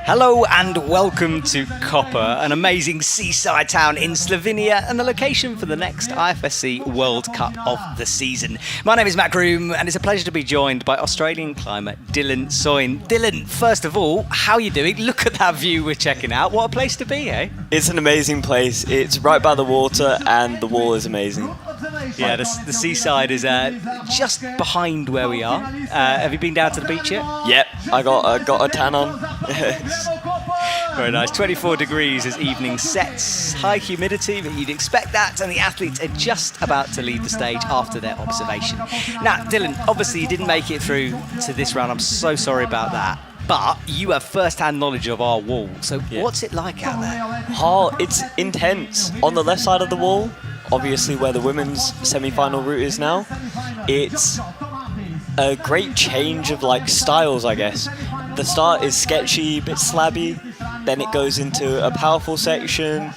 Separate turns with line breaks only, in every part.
Hello and welcome to Koper, an amazing seaside town in Slovenia and the location for the next IFSC World Cup of the season. My name is Matt Groom and it's a pleasure to be joined by Australian climber Dylan Soin. Dylan, first of all, how are you doing? Look at that view we're checking out. What a place to be, eh?
It's an amazing place. It's right by the water and the wall is amazing.
Yeah, the seaside is just behind where we are. Have you been down to the beach yet?
Yep, I got a tan on.
Very nice. 24 degrees as evening sets. High humidity, but you'd expect that. And the athletes are just about to leave the stage after their observation. Now, Dylan, obviously you didn't make it through to this round. I'm so sorry about that. But you have first-hand knowledge of our wall. So what's it like out there?
Oh, it's intense. On the left side of the wall, obviously where the women's semi-final route is now, it's a great change of styles, I guess. The start is sketchy, a bit slabby, then it goes into a powerful section,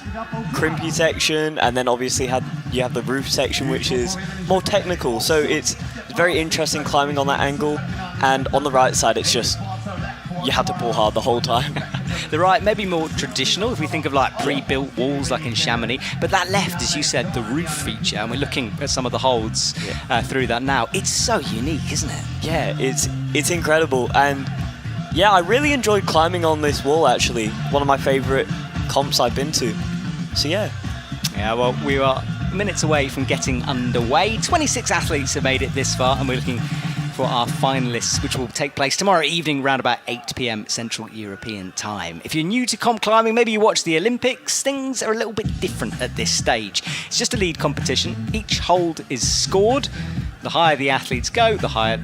crimpy section, and then obviously you have the roof section, which is more technical. So it's very interesting climbing on that angle, and on the right side it's just, you have to pull hard the whole time.
The right, maybe more traditional if we think of pre-built walls like in Chamonix, but that left, as you said, the roof feature, and we're looking at some of the holds through that now. It's so unique, isn't it?
Yeah, it's incredible, and yeah, I really enjoyed climbing on this wall, actually. One of my favourite comps I've been to. So yeah.
Yeah, well, we are minutes away from getting underway. 26 athletes have made it this far, and we're looking for our finalists, which will take place tomorrow evening around about 8 p.m. Central European time. If you're new to comp climbing, maybe you watch the Olympics, things are a little bit different at this stage. It's just a lead competition. Each hold is scored. The higher the athletes go, the higher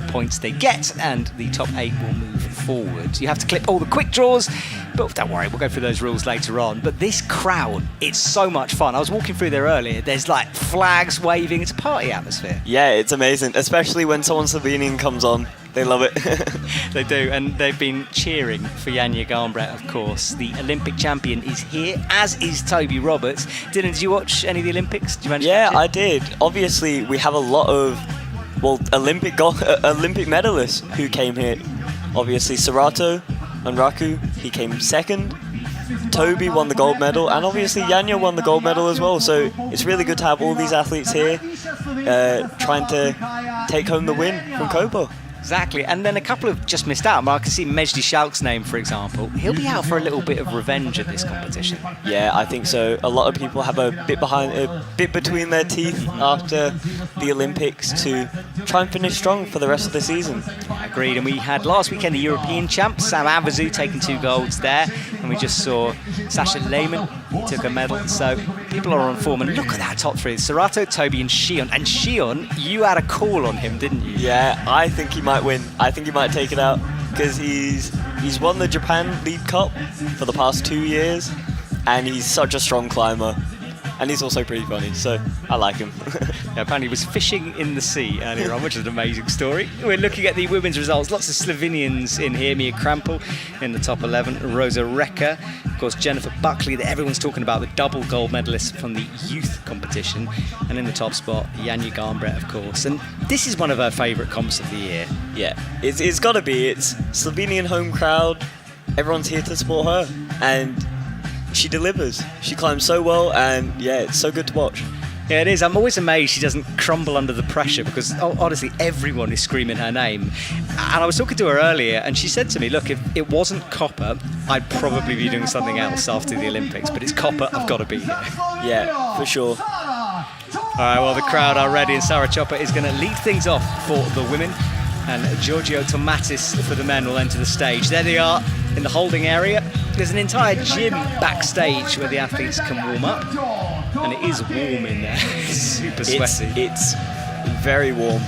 points they get, and the top 8 will move forward. You have to clip all the quick draws, but don't worry, we'll go through those rules later on. But this crowd, it's so much fun. I was walking through there earlier. There's flags waving. It's a party atmosphere.
Yeah, it's amazing, especially when someone Slovenian comes on. They love it.
They do, and they've been cheering for Janja Garnbret, of course. The Olympic champion is here, as is Toby Roberts. Dylan, did you watch any of the Olympics? Did you manage to catch it?
I did. Obviously, we have a lot of Olympic medalists who came here. Obviously, Serato and Raku, he came second. Toby won the gold medal, and obviously Janja won the gold medal as well. So it's really good to have all these athletes here trying to take home the win from Koper.
Exactly, and then a couple have just missed out. I can see Mejdi Schalk's name, for example. He'll be out for a little bit of revenge at this competition.
Yeah, I think so. A lot of people have a bit between their teeth after the Olympics to try and finish strong for the rest of the season.
Agreed, and we had last weekend the European champ, Sam Avezou, taking 2 golds there, and we just saw Sasha Lehmann, he took a medal, so people are on form. And look at that top 3, Serato, Toby and Shion. And Shion, you had a call on him, didn't you?
Yeah, I think he might win. I think he might take it out because he's won the Japan Lead Cup for the past 2 years, and he's such a strong climber, and he's also pretty funny, so I like him.
Yeah, apparently he was fishing in the sea earlier on, which is an amazing story. We're looking at the women's results. Lots of Slovenians in here. Mia Krampel in the top 11. Rosa Recker. Of course, Jennifer Buckley, that everyone's talking about, the double gold medalist from the youth competition. And in the top spot, Janja Garnbret, of course. And this is one of her favourite comps of the year.
Yeah, it's got to be. It's Slovenian home crowd. Everyone's here to support her. And she delivers. She climbs so well, and yeah, it's so good to watch.
Yeah, it is. I'm always amazed she doesn't crumble under the pressure because, honestly, everyone is screaming her name. And I was talking to her earlier, and she said to me, look, if it wasn't Koper, I'd probably be doing something else after the Olympics, but it's Koper, I've got to be here.
Yeah, for sure.
All right, well, the crowd are ready, and Sarah Chopper is going to lead things off for the women, and Giorgio Tomatis for the men will enter the stage. There they are in the holding area. There's an entire gym backstage where the athletes can warm up, and it is warm in there. It's super sweaty.
It's very warm,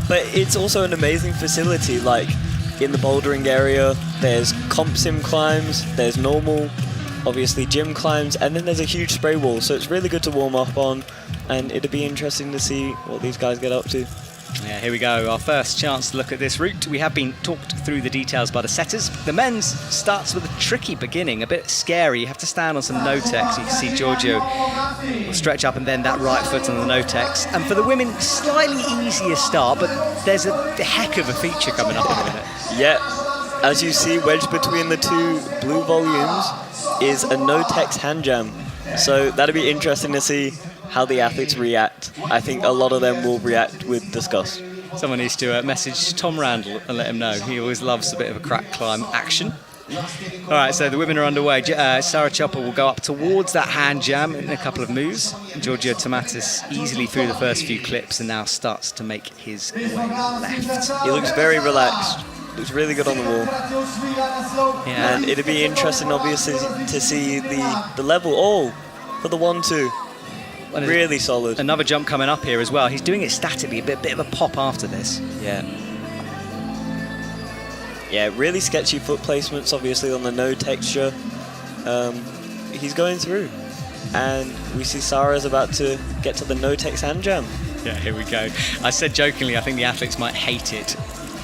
but it's also an amazing facility. In the bouldering area, there's comp sim climbs, there's normal, obviously gym climbs, and then there's a huge spray wall. So it's really good to warm up on, and it'll be interesting to see what these guys get up to.
Yeah, here we go. Our first chance to look at this route. We have been talked through the details by the setters. The men's starts with a tricky beginning, a bit scary. You have to stand on some no-techs. You can see Giorgio will stretch up and then that right foot on the no-techs. And for the women, slightly easier start, but there's a heck of a feature coming up in a minute.
Yeah, as you see, wedged between the two blue volumes is a no-text hand jam. So that'll be interesting to see how the athletes react. I think a lot of them will react with disgust.
Someone needs to message Tom Randall and let him know. He always loves a bit of a crack climb action. All right, so the women are underway. Sarah Chopper will go up towards that hand jam in a couple of moves. Giorgio Tomatis easily through the first few clips and now starts to make his way left.
He looks very relaxed. Looks really good on the wall.
Yeah.
And it'd be interesting, obviously, to see the level. Oh, for the 1-2. Really solid.
Another jump coming up here as well. He's doing it statically, a bit of a pop after this.
Yeah. Yeah, really sketchy foot placements, obviously, on the no texture. He's going through. And we see Sarah's about to get to the no text hand jam.
Yeah, here we go. I said jokingly, I think the athletes might hate it.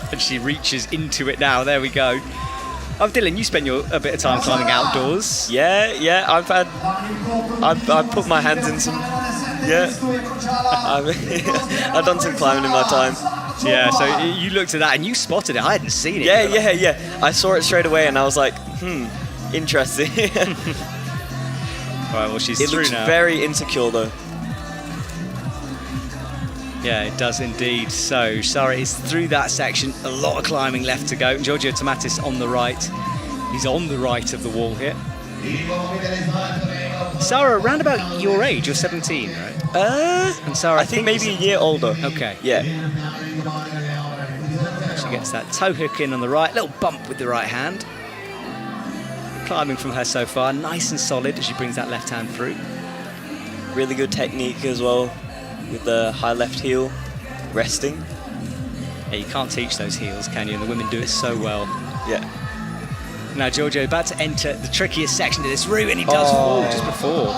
And she reaches into it now. There we go. Oh, Dylan, you spent a bit of time climbing outdoors.
Yeah, I've put my hands in some. Yeah, I've done some climbing in my time.
Yeah, so you looked at that and you spotted it. I hadn't seen it.
Yeah. I saw it straight away and I was like, interesting.
Right, well, she's
it
through
looks
now.
Very insecure though.
Yeah, it does indeed. So Sarah is through that section. A lot of climbing left to go. Giorgio Tomatis on the right. He's on the right of the wall here. Sarah, around about your age, you're 17, right?
And Sarah, I think maybe a year older.
Okay.
Yeah.
She gets that toe hook in on the right. Little bump with the right hand. Climbing from her so far. Nice and solid as she brings that left hand through.
Really good technique as well. With the high left heel, resting.
Yeah, you can't teach those heels, can you? And the women do it so well.
Yeah.
Now Giorgio about to enter the trickiest section of this route, and he does fall just before.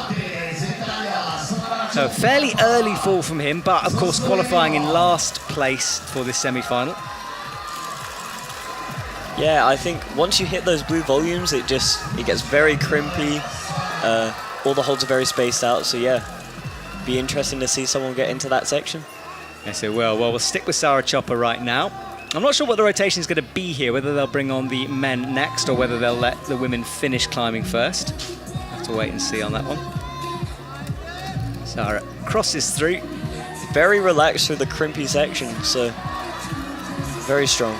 So a fairly early fall from him, but of course qualifying in last place for this semi-final.
Yeah, I think once you hit those blue volumes, it gets very crimpy. All the holds are very spaced out, so yeah. Be interesting to see someone get into that section.
Yes, it will. Well, we'll stick with Sarah Chopper right now. I'm not sure what the rotation is going to be here, whether they'll bring on the men next or whether they'll let the women finish climbing first. Have to wait and see on that one. Sarah crosses through.
Very relaxed through the crimpy section, so very strong.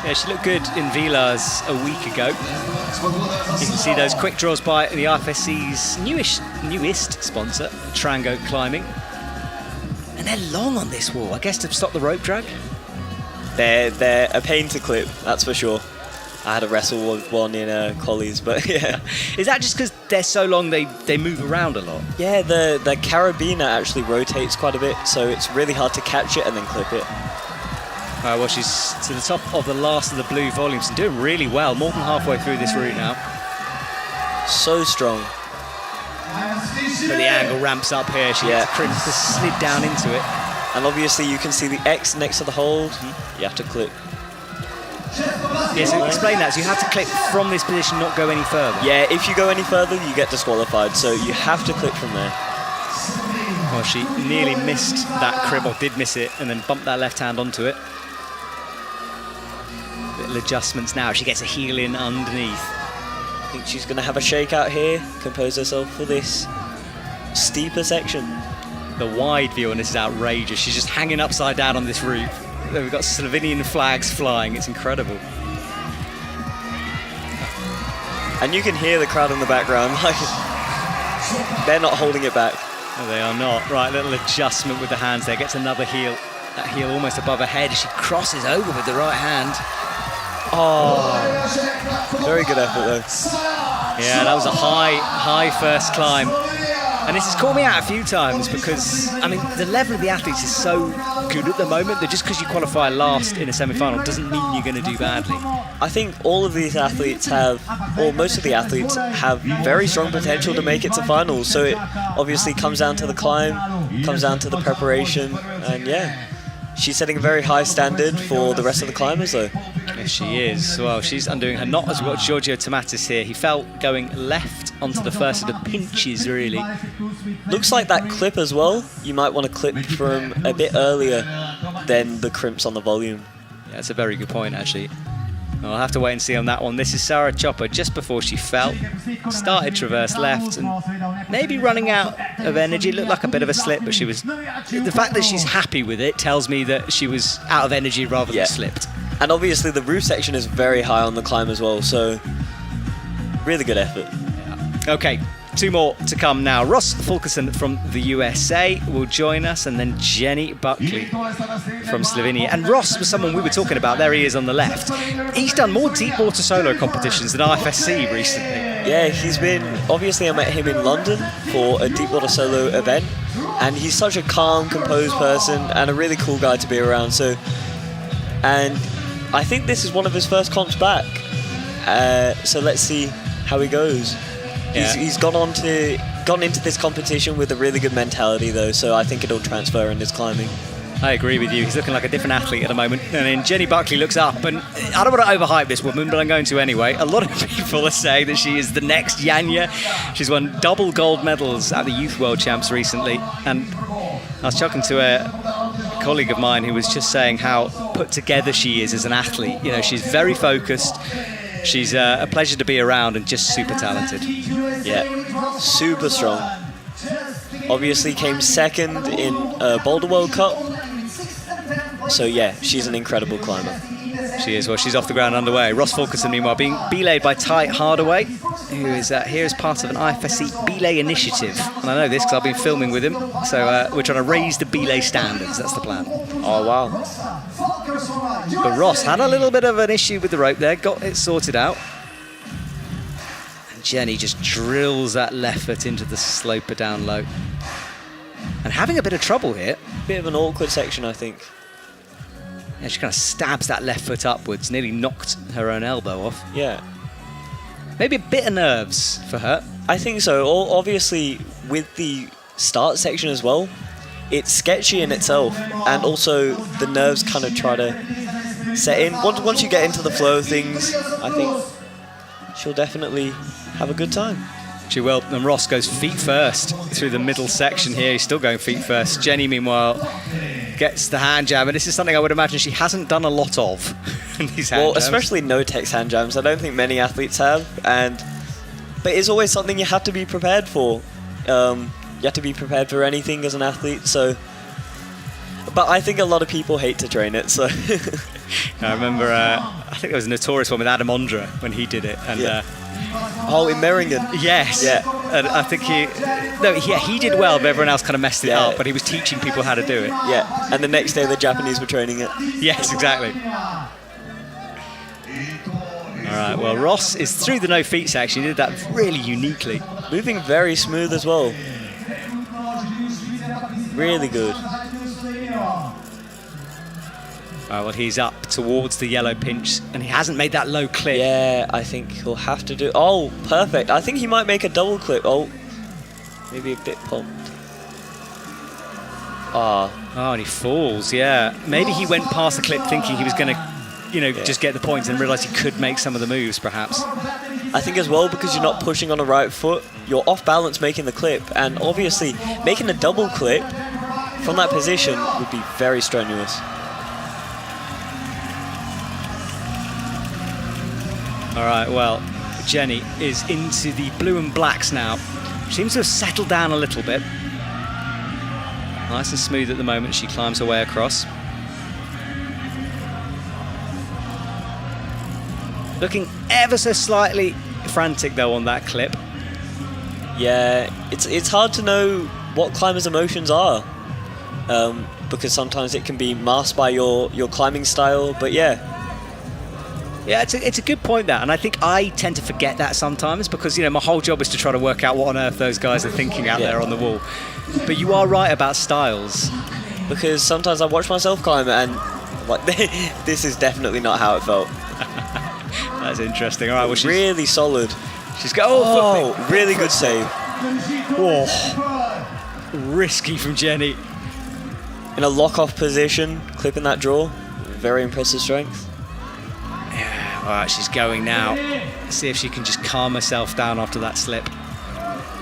Yeah, she looked good in Vilas a week ago. You can see those quick draws by the IFSC's newest sponsor, Trango Climbing. And they're long on this wall, I guess to stop the rope drag.
They're a pain to clip, that's for sure. I had a wrestle with one in Collies, but yeah.
Is that just because they're so long they move around a lot?
Yeah, the carabiner actually rotates quite a bit, so it's really hard to catch it and then clip it.
Well, she's to the top of the last of the blue volumes and doing really well, more than halfway through this route now.
So strong.
But the angle ramps up here. She gets to slid down into it.
And obviously you can see the X next to the hold. You have to clip.
Yeah, so explain that. So you have to clip from this position, not go any further.
Yeah, if you go any further, you get disqualified. So you have to clip from there.
Well, she nearly missed that crib, or did miss it, and then bumped that left hand onto it. Little adjustments now. She gets a heel in underneath.
I think she's going to have a shakeout here, compose herself for this steeper section.
The wide view on this is outrageous. She's just hanging upside down on this roof. We've got Slovenian flags flying. It's incredible.
And you can hear the crowd in the background. Like, they're not holding it back.
No, they are not. Right, little adjustment with the hands there. Gets another heel. That heel almost above her head. She crosses over with the right hand.
Oh, very good effort though.
Yeah, that was a high first climb. And this has caught me out a few times because, I mean, the level of the athletes is so good at the moment that just because you qualify last in a semi-final doesn't mean you're going to do badly.
I think all of these athletes have, or most of the athletes have very strong potential to make it to finals. So it obviously comes down to the climb, comes down to the preparation, and yeah. She's setting a very high standard for the rest of the climbers though.
Yes, she is. Well, she's undoing her knot as well. Giorgio Tomatis here. He felt going left onto the first of the pinches, really.
Looks like that clip as well. You might want to clip from a bit earlier than the crimps on the volume.
Yeah, that's a very good point, actually. I'll have to wait and see on that one. This is Sarah Chopper just before she fell. Started traverse left and maybe running out of energy. It looked like a bit of a slip, but she was... The fact that she's happy with it tells me that she was out of energy rather than slipped.
And obviously the roof section is very high on the climb as well, so really good effort.
Yeah. Okay, 2 more to come now. Ross Fulkerson from the USA will join us, and then Jenny Buckley from Slovenia. And Ross was someone we were talking about. There he is on the left. He's done more deep water solo competitions than IFSC recently.
Yeah, he's been... Obviously, I met him in London for a deep water solo event, and he's such a calm, composed person and a really cool guy to be around. And I think this is one of his first comps back. So let's see how he goes. Yeah. He's gone into this competition with a really good mentality, though, so I think it'll transfer in his climbing.
I agree with you. He's looking like a different athlete at the moment. And then Jenny Buckley looks up, and I don't want to overhype this woman, but I'm going to anyway. A lot of people are saying that she is the next Janja. She's won double gold medals at the Youth World Champs recently. And I was talking to a colleague of mine who was just saying how put together she is as an athlete. You know, she's very focused. She's a pleasure to be around and just super talented.
Yeah, super strong. Obviously came second in Boulder World Cup. So yeah, she's an incredible climber.
She is. Well, she's off the ground underway. Ross Fulkerson, meanwhile, being belayed by Ty Hardaway, who is here as part of an IFSC belay initiative. And I know this because I've been filming with him. So we're trying to raise the belay standards. That's the plan.
Oh, wow.
But Ross had a little bit of an issue with the rope there, got it sorted out. And Jenny just drills that left foot into the sloper down low. And having a bit of trouble here.
Bit of an awkward section, I think.
Yeah, she kind of stabs that left foot upwards, nearly knocked her own elbow off.
Yeah.
Maybe a bit of nerves for her.
I think so. Obviously, with the start section as well, it's sketchy in itself, and also the nerves kind of try to set in. Once you get into the flow of things, I think she'll definitely have a good time.
She will. And Ross goes feet first through the middle section here. He's still going feet first. Jenny, meanwhile, gets the hand jam, and this is something I would imagine she hasn't done a lot of. These hand jams.
Especially no-text hand jams. I don't think many athletes have, but it's always something you have to be prepared for. You have to be prepared for anything as an athlete. But I think a lot of people hate to train it. So
I remember, I think there was a notorious one with Adam Ondra when he did it, and.
Yeah. In Meringen.
Yes.
Yeah.
And I think he did well, but everyone else kind of messed it up. But he was teaching people how to do it.
Yeah. And the next day, the Japanese were training it.
Yes, exactly. All right. Well, Ross is through the no feet section. He did that really uniquely.
Moving very smooth as well. Really good.
Well, he's up towards the yellow pinch, and he hasn't made that low clip.
Yeah, I think he'll have to do... Oh, perfect. I think he might make a double clip. Oh, maybe a bit pumped.
Oh, and he falls, yeah. Maybe he went past the clip thinking he was going to, just get the points and realised he could make some of the moves, perhaps.
I think as well, because you're not pushing on the right foot, you're off balance making the clip, and obviously making a double clip from that position would be very strenuous.
All right, well, Jenny is into the blue and blacks now. Seems to have settled down a little bit. Nice and smooth at the moment. She climbs her way across. Looking ever so slightly frantic, though, on that clip.
Yeah, it's hard to know what climbers' emotions are. Because sometimes it can be masked by your climbing style, but yeah.
Yeah, it's a good point, that, and I think I tend to forget that sometimes because, my whole job is to try to work out what on earth those guys are thinking out there on the wall. But you are right about styles.
Because sometimes I watch myself climb and, this is definitely not how it felt.
That's interesting. All right, well, she's...
Really solid.
She's got...
really good save.
Risky from Jenny.
In a lock-off position, clipping that draw. Very impressive strength.
All right, she's going now. Let's see if she can just calm herself down after that slip.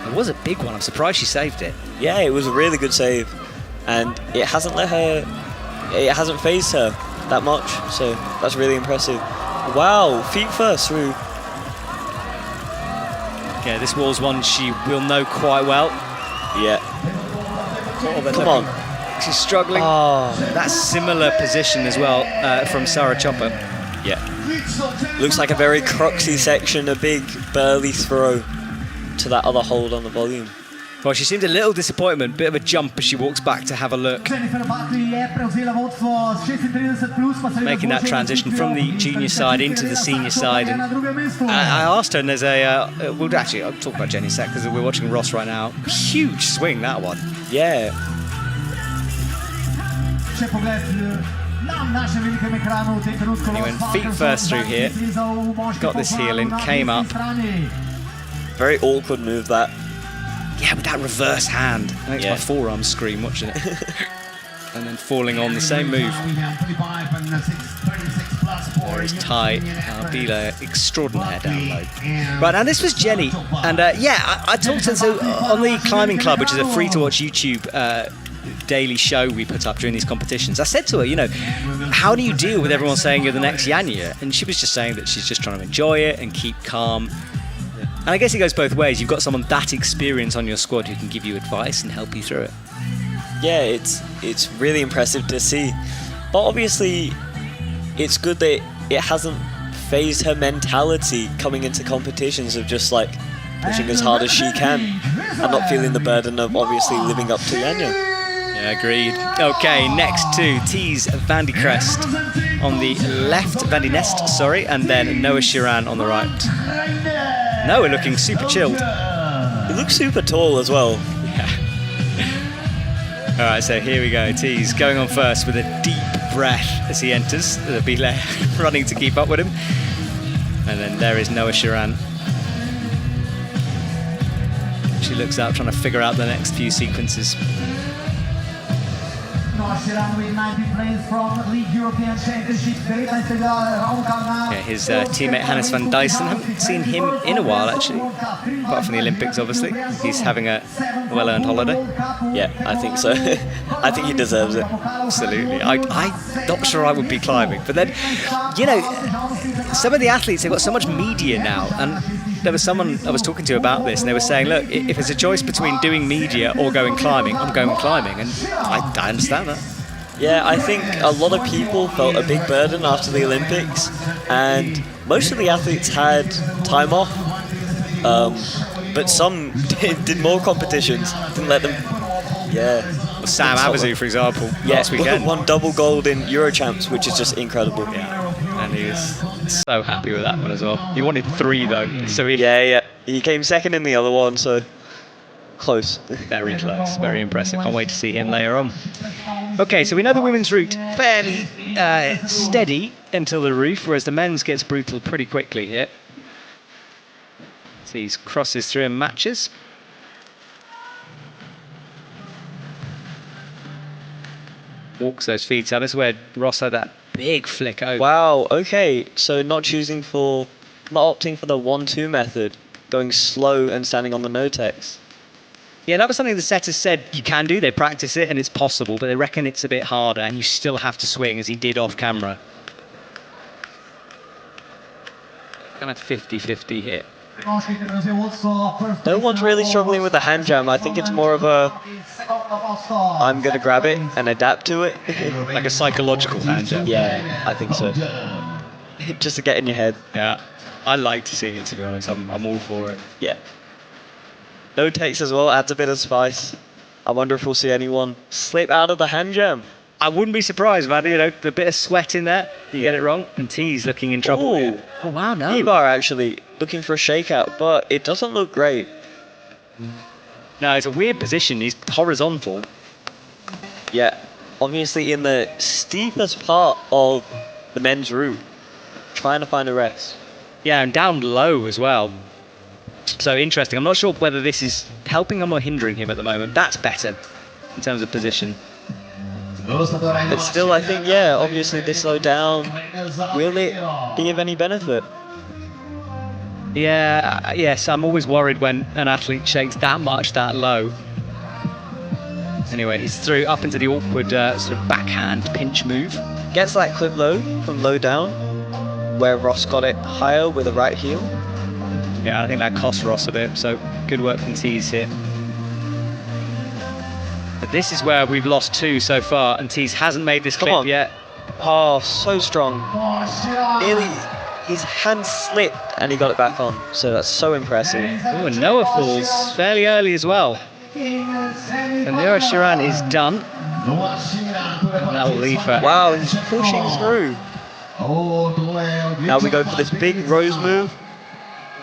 It was a big one. I'm surprised she saved it.
Yeah, it was a really good save. And it hasn't phased her that much. So that's really impressive. Wow, feet first through.
Yeah, this wall's one she will know quite well.
Yeah. Come on.
She's struggling.
Oh.
That's similar position as well from Sarah Chopper.
Yeah. Looks like a very cruxy section, a big burly throw to that other hold on the volume.
Well, she seemed a little disappointment, bit of a jump as she walks back to have a look. Making that transition from the junior side into the senior side. And I asked her, and there's well, actually, I'll talk about Jenny in a sec, because we're watching Ross right now. Huge swing, that one.
Yeah.
He went feet first through here. Got this heel in, came up.
Very awkward move, that.
Yeah, with that reverse hand. It makes my forearm scream watching it. And then falling on the same move. There is Ty Arbila extraordinaire down low. Right, now this was Jenny. And I talked to her so on the Climbing Club, which is a free-to-watch YouTube daily show we put up during these competitions. I said to her, you know, how do you deal with everyone saying you're the next Janja? And she was just saying that she's just trying to enjoy it and keep calm. And I guess it goes both ways. You've got someone that experienced on your squad who can give you advice and help you through it.
Yeah, it's really impressive to see. But obviously, it's good that it hasn't phased her mentality coming into competitions of just like pushing as hard as she can and not feeling the burden of obviously living up to Janja.
Yeah, agreed. Okay, next to Tees Van de Crest on the left, Van de Nest, sorry, and then Noah Shiran on the right. Noah looking super chilled.
He looks super tall as well.
Yeah. All right, so here we go. Tees going on first with a deep breath as he enters. Bile running to keep up with him. And then there is Noah Shiran. She looks up, trying to figure out the next few sequences. Yeah, his teammate Hannes van Dyson, haven't seen him in a while actually, apart from the Olympics obviously. He's having a well-earned holiday.
Yeah, I think so. I think he deserves it.
Absolutely. I'm not sure I would be climbing, but then, you know, some of the athletes, they've got so much media now, and there was someone I was talking to about this, and they were saying, look, if it's a choice between doing media or going climbing, I'm going climbing, and I understand that.
Yeah, I think a lot of people felt a big burden after the Olympics, and most of the athletes had time off, but some did more competitions, didn't let them. Yeah.
Well, Sam Abazu, for example, last weekend.
Won double gold in Eurochamps, which is just incredible.
Yeah. And he was so happy with that one as well. He wanted 3 though, so he
came second in the other one, so close.
Very close, very impressive. Can't wait to see him later on. Okay, so we know the women's route fairly steady until the roof, whereas the men's gets brutal pretty quickly here. So he crosses through and matches. Walks those feet out. This is where Ross had that big flick over.
Wow, okay, so not opting for the 1-2 method, going slow and standing on the no-tex.
Yeah, that was something the setters said you can do. They practice it and it's possible, but they reckon it's a bit harder and you still have to swing, as he did off camera. Kind of 50-50 hit.
No one's really struggling with the hand jam. I think it's more of a I'm going to grab it and adapt to it.
Like a psychological hand jam.
Yeah, I think so. Just to get in your head.
Yeah, I like to see it, to be honest. I'm all for it.
Yeah. No takes as well, adds a bit of spice. I wonder if we'll see anyone slip out of the hand jam.
I wouldn't be surprised, man. You know, the bit of sweat in there. You get it wrong, and T's looking in trouble.
Ooh.
Oh wow, no.
Ibar actually looking for a shakeout, but it doesn't look great.
No, it's a weird position. He's horizontal.
Yeah, obviously in the steepest part of the men's route, trying to find a rest.
Yeah, and down low as well. So interesting. I'm not sure whether this is helping him or hindering him at the moment. That's better in terms of position.
But still, I think, yeah, obviously they slow down. Will it be of any benefit?
Yeah, yes, I'm always worried when an athlete shakes that much, that low. Anyway, he's through up into the awkward sort of backhand pinch move.
Gets that clip low from low down. where Ross got it higher with a right heel.
Yeah, I think that cost Ross a bit, so good work from Tees here. But this is where we've lost 2 so far, and Tees hasn't made this clip yet.
Oh, so strong. Nearly, his hand slipped and he got it back on, so that's so impressive.
Oh, and Noah falls fairly early as well. And Noah Shiran is done. And that will leave her.
Wow, he's pushing through. Now we go for this big rose move.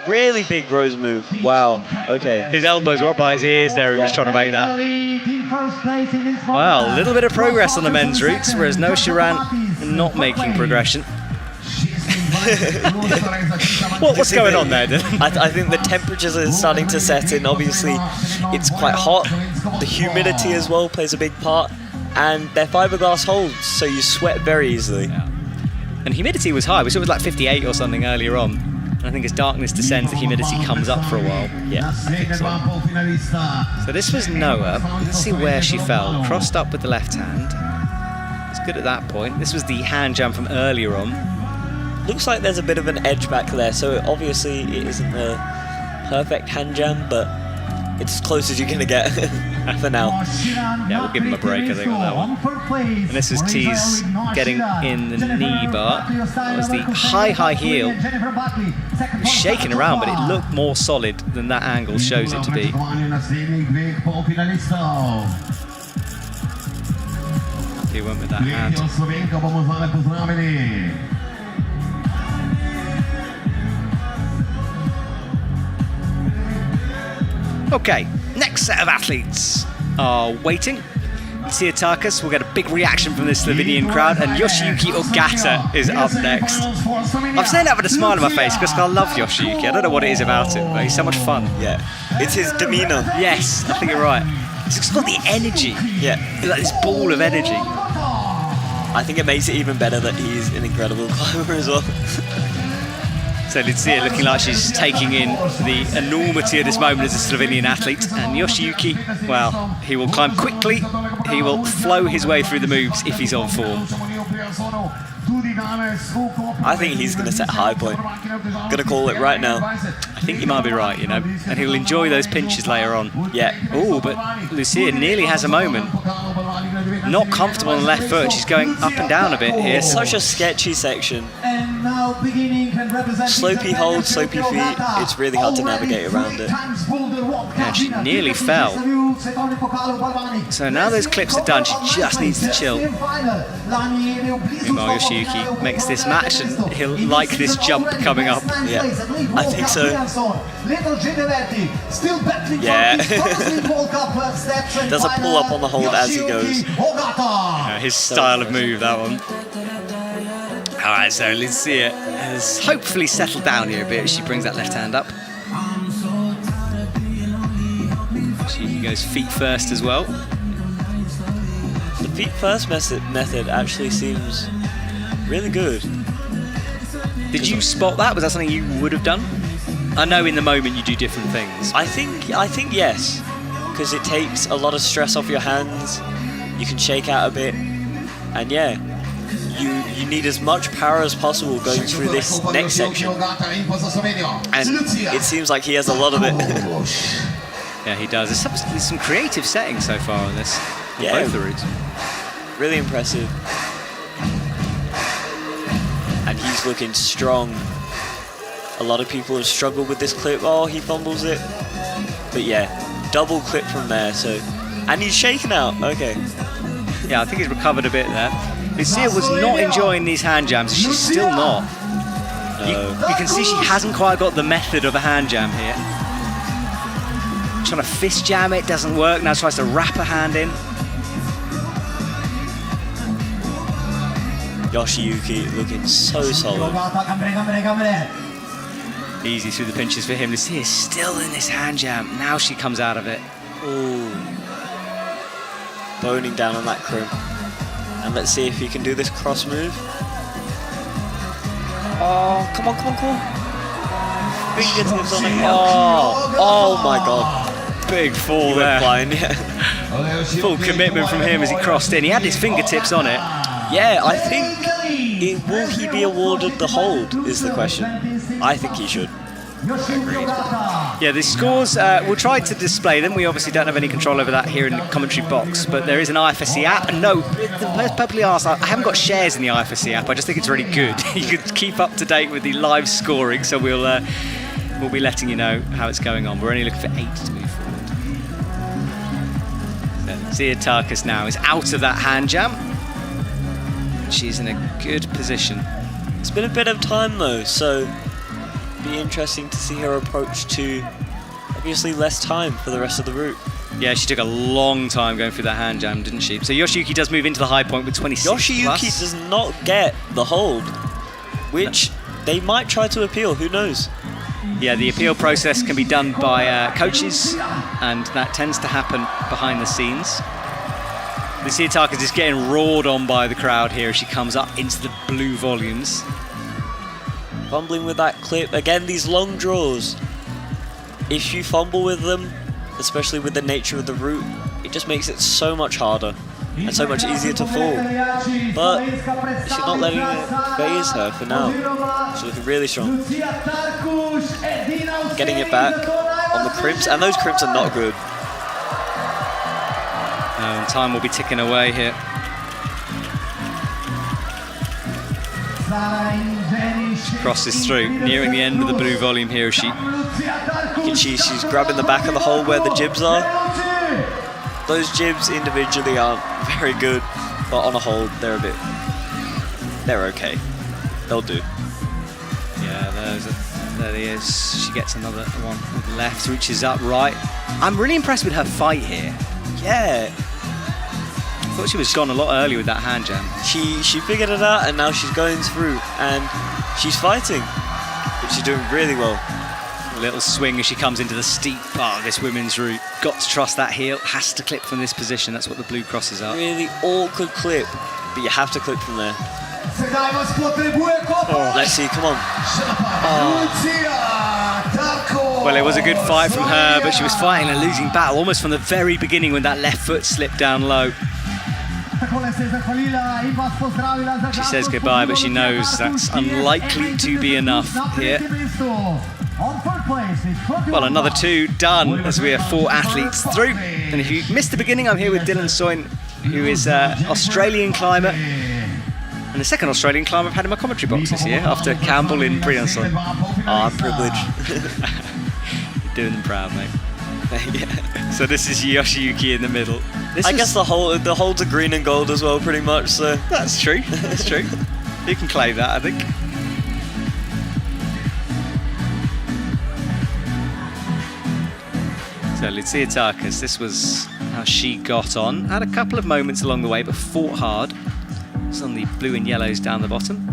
Really big rose move. Wow, okay.
His elbows were up by his ears there, he was trying to make that. Wow, a little bit of progress on the men's routes, whereas Noah Shiran not making progression. What's going on there, Dylan?
I think the temperatures are starting to set in. Obviously, it's quite hot. The humidity as well plays a big part. And they're fiberglass holds, so you sweat very easily.
Yeah. And humidity was high. We saw it was like 58 or something earlier on. And I think as darkness descends, the humidity comes up for a while.
Yeah, I think so.
So this was Noah. Let's see where she fell. Crossed up with the left hand. It's good at that point. This was the hand jam from earlier on.
Looks like there's a bit of an edge back there, so obviously it isn't a perfect hand jam, but it's as close as you're going to get for now.
Yeah, we'll give him a break, I think, on that one. And this is Tees getting in the knee bar. That was the high heel. It was shaking around, but it looked more solid than that angle shows it to be. He went with that hand. Okay, next set of athletes are waiting. Tsiatakis will get a big reaction from the Slovenian crowd, and Yoshiyuki Ogata is up next. I'm saying that with a smile on my face because I love Yoshiyuki. I don't know what it is about it, but he's so much fun.
Yeah, it's his demeanour.
Yes, I think you're right. He's just got the energy.
Yeah.
Like this ball of energy.
I think it makes it even better that he's an incredible climber as well.
So Lucia looking like she's taking in the enormity of this moment as a Slovenian athlete. And Yoshiyuki, well, he will climb quickly. He will flow his way through the moves if he's on form.
I think he's going to set a high point. Going to call it right now.
I think you might be right, you know. And he'll enjoy those pinches later on.
Yeah.
Oh, but Lucia nearly has a moment. Not comfortable on the left foot. She's going up and down a bit here.
It's such a sketchy section. Slopey hold, slopey feet. It's really hard to navigate around it.
And she nearly fell. So now those clips are done, she just needs to chill. Meanwhile, Yoshiyuki makes this match and he'll like this jump coming up.
Yeah, I think so. Yeah. Does a pull up on the hold as he goes.
Yeah, his style of move, that one. Alright, so Lucia has hopefully settled down here a bit. She brings that left hand up. She goes feet first as well.
The feet first method actually seems really good.
Did you spot that? Was that something you would have done? I know in the moment you do different things.
I think yes, because it takes a lot of stress off your hands. You can shake out a bit, and yeah, you need as much power as possible going through this next section. And it seems like he has a lot of it.
Yeah, he does. There's some creative settings so far on this.
Yeah,
both the routes.
Really impressive. And he's looking strong. A lot of people have struggled with this clip. Oh, he fumbles it. But yeah, double clip from there. So, and he's shaken out. Okay.
Yeah, I think he's recovered a bit there. Lucia was not enjoying these hand jams. She's still not. You can see she hasn't quite got the method of a hand jam here. Trying to fist jam it, doesn't work. Now tries to wrap her hand in.
Yoshiyuki looking so solid.
Easy through the pinches for him. Lucia is still in this hand jam. Now she comes out of it.
Ooh. Boning down on that crimp. And let's see if he can do this cross move. Oh, come on. Fingertips on it. Oh my god.
Big fall there.
Blind, yeah.
Full commitment from him as he crossed in. He had his fingertips on it.
Yeah, I think will he be awarded the hold is the question. I think he should.
Agreed. Yeah, the scores, we'll try to display them. We obviously don't have any control over that here in the commentary box, but there is an IFSC app. And no, the person probably asked, I haven't got shares in the IFSC app. I just think it's really good. You can keep up to date with the live scoring, so we'll be letting you know how it's going on. We're only looking for 8 to move forward. Zia Tarkas now is out of that hand jam. She's in a good position.
It's been a bit of time though, so be interesting to see her approach to obviously less time for the rest of the route.
Yeah, she took a long time going through that hand jam, didn't she? So Yoshiyuki does move into the high point with 26
Yoshiyuki
plus.
does not get the hold, which they might try to appeal, who knows?
Yeah, the appeal process can be done by coaches, and that tends to happen behind the scenes. Zia Tarkas is getting roared on by the crowd here as she comes up into the blue volumes.
Fumbling with that clip. Again, these long draws. If you fumble with them, especially with the nature of the route, it just makes it so much harder and so much easier to fall. But she's not letting it phase her for now. She's looking really strong. Getting it back on the crimps, and those crimps are not good.
And time will be ticking away here. Crosses through, nearing the end of the blue volume here.
She's grabbing the back of the hole where the jibs are. Those jibs individually aren't very good, but on a hold, they're okay. They'll do.
Yeah, there he is. She gets another one with the left, reaches up right. I'm really impressed with her fight here.
Yeah.
I thought she was gone a lot earlier with that hand jam.
She figured it out, and now she's going through, and she's fighting, but she's doing really well.
A little swing as she comes into the steep part of this women's route. Got to trust that heel, has to clip from this position. That's what the blue crosses are.
Really awkward clip, but you have to clip from there. Oh, let's see, come on. Oh.
Well, it was a good fight from her, but she was fighting a losing battle almost from the very beginning when that left foot slipped down low. She says goodbye, but she knows that's unlikely to be enough here. Well, another 2 done as we have 4 athletes through. And if you missed the beginning, I'm here with Dylan Soyn, who is an Australian climber. And the second Australian climber I've had in my commentary box this year, after Campbell in Briançon.
Oh, I'm privileged.
You're doing them proud, mate.
Yeah.
So this is Yoshiyuki in the middle.
I guess the holds are green and gold as well, pretty much. So
that's true. That's true. You can claim that, I think. So Zia Tarkas, this was how she got on. Had a couple of moments along the way, but fought hard. It's on the blue and yellows down the bottom.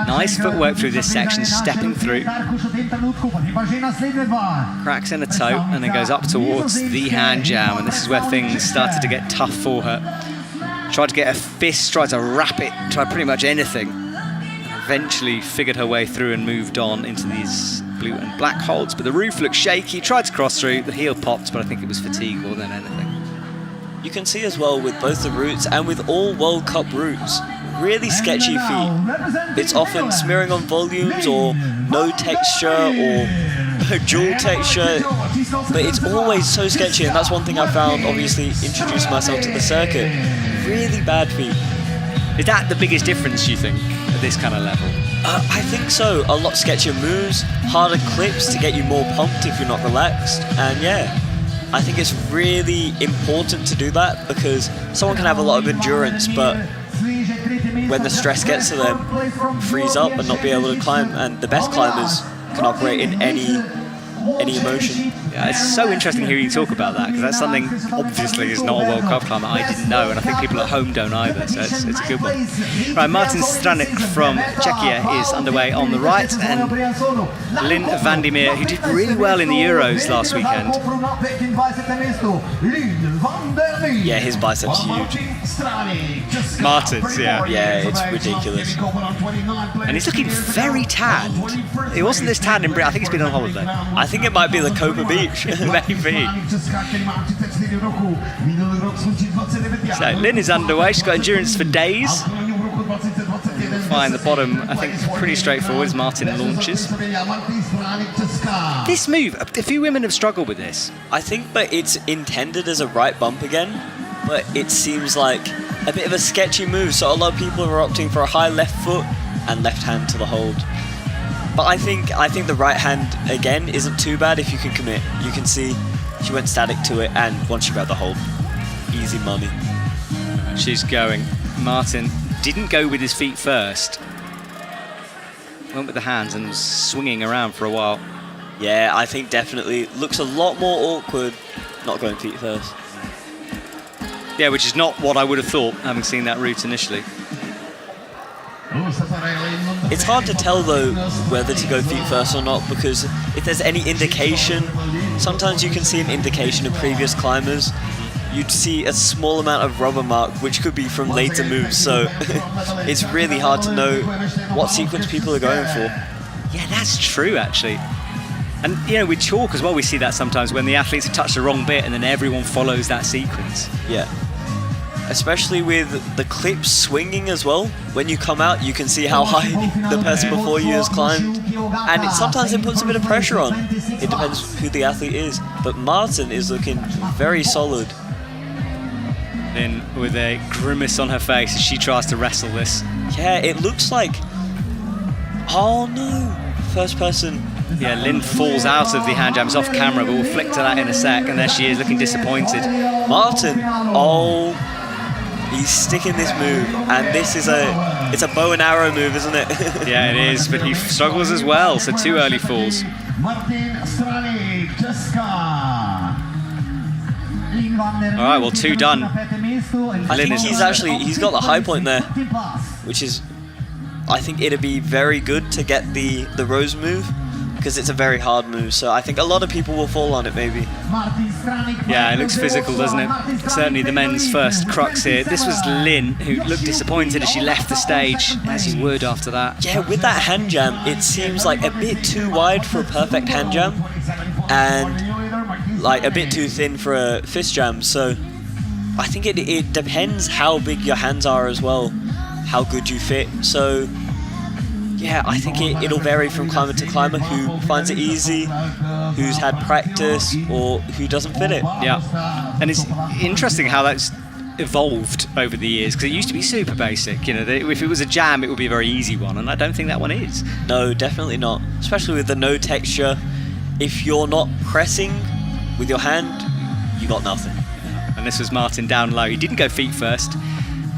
Nice footwork through this section, stepping through. Cracks in a toe and then goes up towards the hand jam, and this is where things started to get tough for her. Tried to get a fist, tried to wrap it, tried pretty much anything. Eventually figured her way through and moved on into these blue and black holds, but the roof looked shaky, tried to cross through, the heel popped, but I think it was fatigue more than anything.
You can see as well with both the routes and with all World Cup routes, really sketchy feet. It's often smearing on volumes or no texture or dual texture, but it's always so sketchy, and that's one thing I found, obviously, introducing myself to the circuit. Really bad feet.
Is that the biggest difference, you think, at this kind of level?
I think so. A lot sketchier moves, harder clips to get you more pumped if you're not relaxed, and yeah. I think it's really important to do that because someone can have a lot of endurance, but when the stress gets to them, freeze up and not be able to climb. And the best climbers can operate in any emotion.
Yeah, it's so interesting hearing you talk about that because that's something obviously is not a World Cup climber I didn't know, and I think people at home don't either, so it's a good one. Right, Martin Stranik from Czechia is underway on the right, and Lynn Vandemir, who did really well in the Euros last weekend.
Yeah, his biceps huge.
Martin's, yeah.
Yeah, it's ridiculous.
And he's looking very tanned. It wasn't this tan in Britain, I think he's been on holiday.
I think it might be the Koper bean. each.
Maybe. So Lynn is underway. She's got endurance for days. Fine, the bottom, I think, pretty straightforward as Martin launches. This move, a few women have struggled with this.
I think, but it's intended as a right bump again, but it seems like a bit of a sketchy move, so a lot of people are opting for a high left foot and left hand to the hold. But I think the right hand, again, isn't too bad if you can commit. You can see she went static to it, and once she grabbed the hold, easy money.
She's going. Martin didn't go with his feet first. Went with the hands and was swinging around for a while.
Yeah, I think definitely. Looks a lot more awkward not going feet first.
Yeah, which is not what I would have thought, having seen that route initially.
It's hard to tell, though, whether to go feet first or not, because if there's any indication, sometimes you can see an indication of previous climbers. You'd see a small amount of rubber mark, which could be from later moves, so it's really hard to know what sequence people are going for.
Yeah, that's true, actually. And, you know, with chalk as well, we see that sometimes when the athletes have touched the wrong bit and then everyone follows that sequence.
Yeah. Especially with the clips swinging as well. When you come out, you can see how high the person before you has climbed. And sometimes it puts a bit of pressure on. It depends who the athlete is. But Martin is looking very solid.
Lynn with a grimace on her face as she tries to wrestle this.
Yeah, it looks like... Oh no! First person.
Yeah, Lynn falls out of the hand jams off camera, but we'll flick to that in a sec. And there she is, looking disappointed.
Martin, oh, he's sticking this move, and this is it's a bow and arrow move, isn't it?
Yeah, it is, but he struggles as well, so 2 early falls. All right, well, 2 done.
I think he's got the high point there, which is, I think it'd be very good to get the rose move, because it's a very hard move, so I think a lot of people will fall on it, maybe.
Yeah, it looks physical, doesn't it? Certainly the men's first crux here. This was Lynn, who looked disappointed as she left the stage, as you would after that.
Yeah, with that hand jam, it seems like a bit too wide for a perfect hand jam, and like a bit too thin for a fist jam, so I think it depends how big your hands are as well, how good you fit, so yeah, I think it'll vary from climber to climber, who finds it easy, who's had practice, or who doesn't fit it.
Yeah, and it's interesting how that's evolved over the years, because it used to be super basic, you know, if it was a jam it would be a very easy one, and I don't think that one is.
No, definitely not, especially with the no texture. If you're not pressing with your hand, you got nothing.
And this was Martin down low. He didn't go feet first.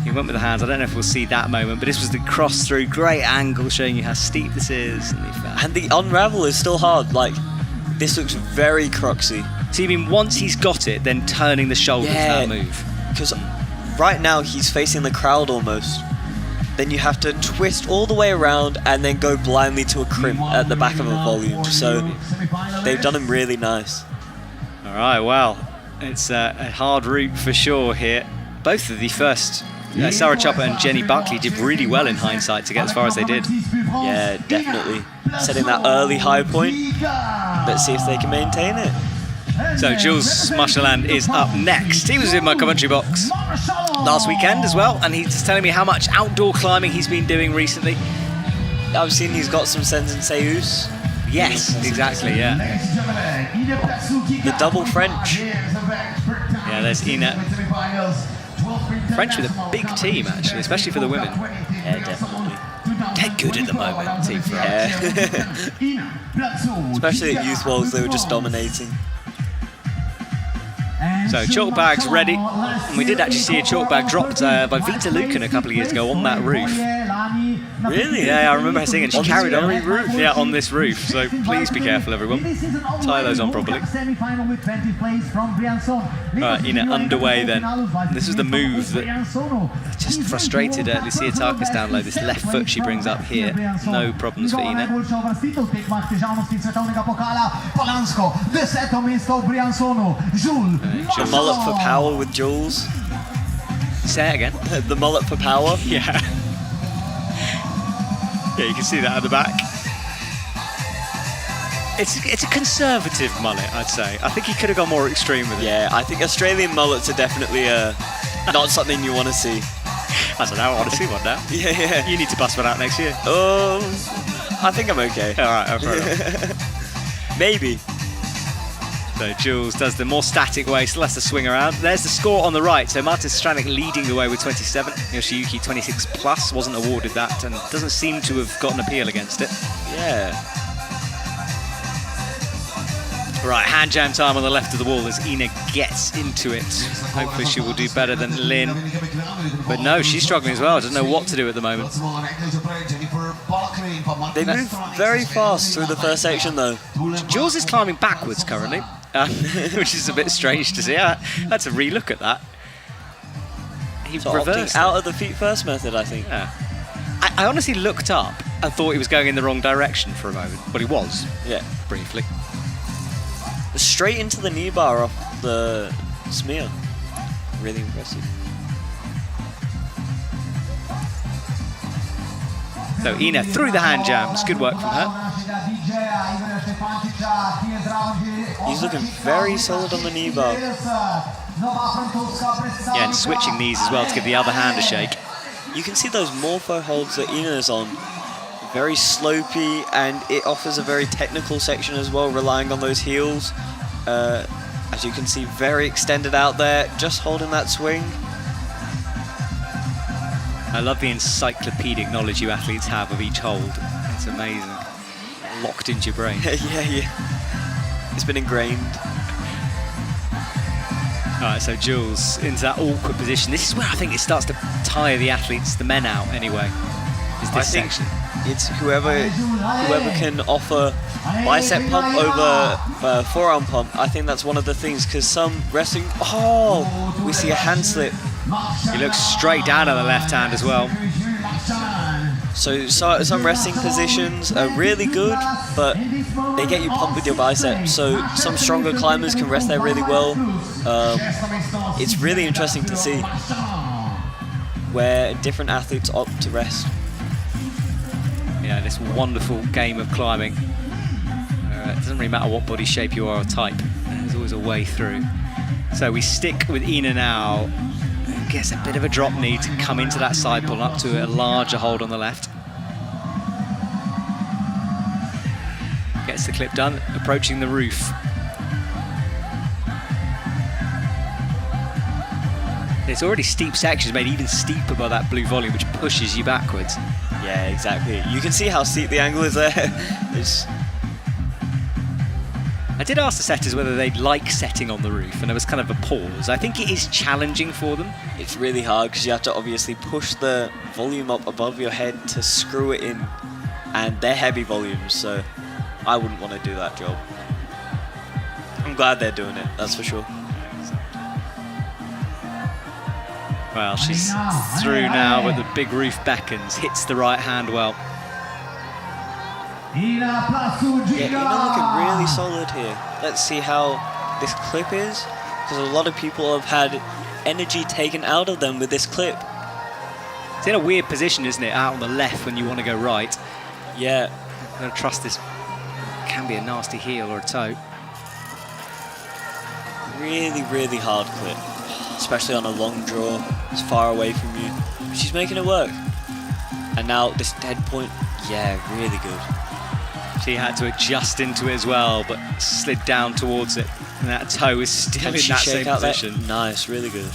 He went with the hands. I don't know if we'll see that moment, but this was the cross through. Great angle, showing you how steep this is.
And the unravel is still hard. Like, this looks very cruxy.
So you mean once he's got it, then turning the shoulder for that move?
Because right now he's facing the crowd almost. Then you have to twist all the way around and then go blindly to a crimp at the back of a volume. So they've done him really nice.
All right, well, it's a hard route for sure here. Both of the first, Sarah Chopper and Jenny Buckley, did really well in hindsight to get as far as they did.
Yeah, definitely. Setting that early high point. Let's see if they can maintain it.
So Jules Marchand is up next. He was in my commentary box last weekend as well, and he's telling me how much outdoor climbing he's been doing recently.
I've seen he's got some Senseus.
Yes, exactly, yeah.
The double French.
Yeah, there's Ina. French with a big team, actually, especially for the women.
Yeah, definitely.
They're good at the moment, Team France.
Yeah. Especially at Youth Worlds, they were just dominating.
So chalk bag's ready, and we did actually see a chalk bag dropped by Vita Lucan a couple of years ago on that roof.
Really?
Yeah, I remember her seeing it. She carried on
this roof.
Yeah, on this roof. So please be careful, everyone. Tie those on properly. Right, Ina underway then. This was the move that just frustrated Lucia Tarkas down low. This left foot she brings up here. No problems for Ina.
The mullet for power with Jules.
Say it again.
The mullet for power.
Yeah. Yeah, you can see that at the back. It's a conservative mullet, I'd say. I think he could have gone more extreme with it.
Yeah, I think Australian mullets are definitely not something you want to see.
I don't know, I want to see one now.
Yeah.
You need to bust one out next year.
I think I'm okay.
All right, fair enough.
Maybe.
So Jules does the more static way, still has to swing around. There's the score on the right. So Martin Stranik leading the way with 27. Yoshiyuki 26 plus, wasn't awarded that and doesn't seem to have got an appeal against it.
Yeah.
Right, hand jam time on the left of the wall as Ina gets into it. Hopefully she will do better than Lynn. But no, she's struggling as well. Doesn't know what to do at the moment.
They move very fast through the first section though.
Jules is climbing backwards currently, which is a bit strange to see. I had to re-look at that. He
So
reversed
opting out of the feet first method, I think.
Yeah. I honestly looked up and thought he was going in the wrong direction for a moment. But he was,
Yeah.
briefly.
Straight into the knee bar off the smear. Really impressive.
So Ina through the hand jams. Good work from her.
He's looking very solid on the knee bar.
Yeah, and switching knees as well to give the other hand a shake.
You can see those morpho holds that Ina is on. Very slopey, and it offers a very technical section as well, relying on those heels. As you can see, very extended out there, just holding that swing.
I love the encyclopedic knowledge you athletes have of each hold. It's amazing. Locked into your brain.
Yeah. It's been ingrained.
All right, so Jules into that awkward position. This is where I think it starts to tire the athletes, the men out anyway, is this section.
It's whoever can offer bicep pump over forearm pump. I think that's one of the things, because some wrestling, we see a hand slip.
He looks straight down on the left hand as well.
So some wrestling positions are really good, but they get you pumped with your bicep. So some stronger climbers can rest there really well. It's really interesting to see where different athletes opt to rest.
Yeah, this wonderful game of climbing. It doesn't really matter what body shape you are or type. There's always a way through. So we stick with Ina now. Who gets a bit of a drop knee to come into that side pull up to a larger hold on the left. Gets the clip done, approaching the roof. It's already steep sections made even steeper by that blue volume, which pushes you backwards.
Yeah, exactly. You can see how steep the angle is there.
I did ask the setters whether they'd like setting on the roof, and there was kind of a pause. I think it is challenging for them.
It's really hard because you have to obviously push the volume up above your head to screw it in, and they're heavy volumes, so I wouldn't want to do that job. I'm glad they're doing it, that's for sure.
Well, she's through now, but the big roof beckons, hits the right hand well.
Yeah, Ina looking really solid here. Let's see how this clip is, because a lot of people have had energy taken out of them with this clip.
It's in a weird position, isn't it? Out on the left when you want to go right.
Yeah.
I'm going to trust this. Can be a nasty heel or a toe.
Really, really hard clip, especially on a long draw. It's far away from you. She's making it work. And now this dead point, yeah, really good.
She had to adjust into it as well, but slid down towards it. And that toe is still in that same position.
That? Nice, really good.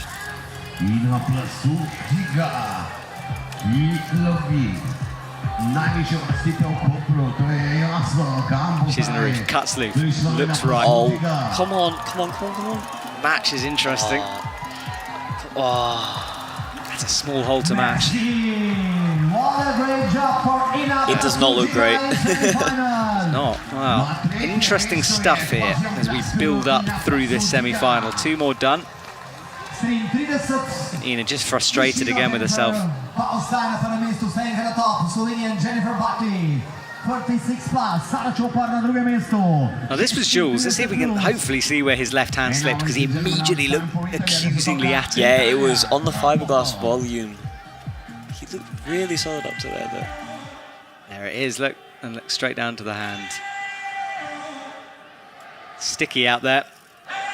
She's in the roof, cuts loose, looks right.
Oh, come on.
Match is interesting. That's a small hold to match.
It does not look great.
It's not. Wow. Interesting stuff here as we build up through this semi-final. Two more done. And Ina just frustrated again with herself. Now this was Jules. Let's see if we can hopefully see where his left hand slipped, because he immediately looked accusingly at him.
Yeah, it was on the fiberglass volume. He looked really solid up to there though.
There it is, look, and look straight down to the hand. Sticky out there.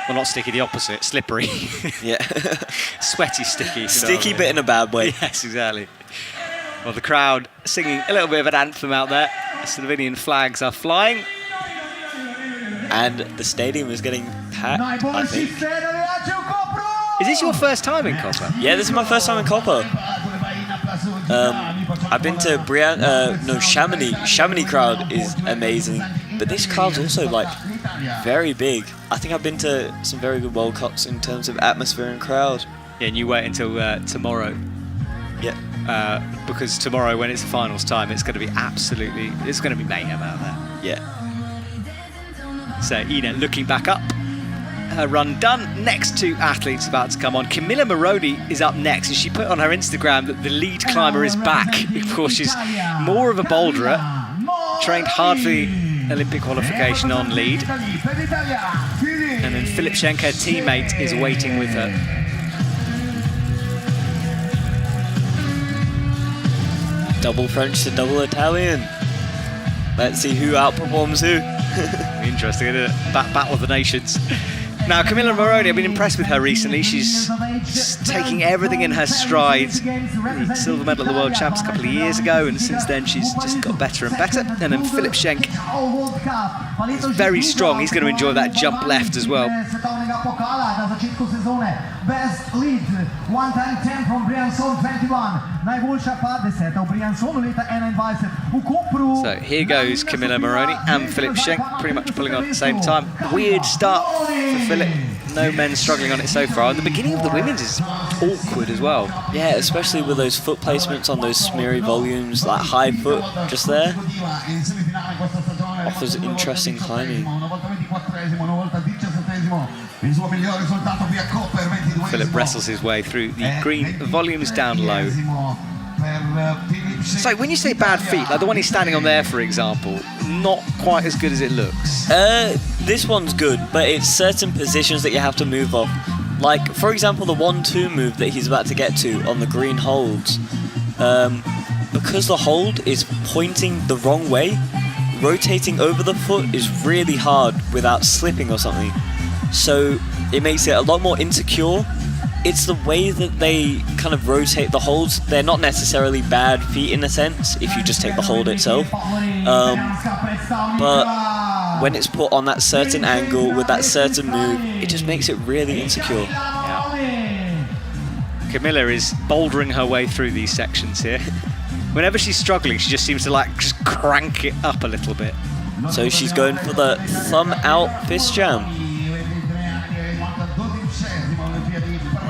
Well, not sticky, the opposite. Slippery.
Yeah.
Sweaty sticky.
Sticky, but in a bad way.
Yes, exactly. Well, the crowd singing a little bit of an anthem out there. The Slovenian flags are flying.
And the stadium is getting packed, I think.
Is this your first time in Koper?
Yeah, this is my first time in Koper. I've been to Chamonix. Chamonix crowd is amazing. But this crowd's also, like, very big. I think I've been to some very good World Cups in terms of atmosphere and crowd.
Yeah, and you wait until tomorrow.
Yeah.
Because tomorrow, when it's the finals time, it's going to be mayhem out there.
Yeah.
So Ina looking back up. Her run done. Next two athletes about to come on. Camilla Moroni is up next, and she put on her Instagram that the lead climber is back. Of course, she's more of a boulderer, trained hard for the Olympic qualification on lead. And then Filip Schenk, her teammate, is waiting with her.
Double French to double Italian. Let's see who outperforms who.
Interesting, isn't it? Battle of the Nations. Now, Camilla Moroni, I've been impressed with her recently. She's taking everything in her stride. Silver medal at the World Champs a couple of years ago, and since then she's just got better and better. And then Filip Schenk is very strong. He's going to enjoy that jump left as well.
Best lead, 1 time 10 from Briançon 21. Najboljša 50 v Briançonu leta 21. V Kopru.
So here goes Camilla Moroni and Filip Schenk pretty much pulling on at the same time. Weird start for Filip. No men struggling on it so far. And the beginning of the women's is awkward as well.
Yeah, especially with those foot placements on those smeary volumes, that high foot just there. Offers interesting climbing.
Filip wrestles his way through the green volumes down low. So when you say bad feet, like the one he's standing on there, for example, not quite as good as it looks.
This one's good, but it's certain positions that you have to move off. Like, for example, the 1-2 move that he's about to get to on the green holds. Because the hold is pointing the wrong way, rotating over the foot is really hard without slipping or something. So it makes it a lot more insecure. It's the way that they kind of rotate the holds. They're not necessarily bad feet in a sense, if you just take the hold itself. But when it's put on that certain angle with that certain move, it just makes it really insecure.
Yeah. Camilla is bouldering her way through these sections here. Whenever she's struggling, she just seems to just crank it up a little bit.
So she's going for the thumb out fist jam.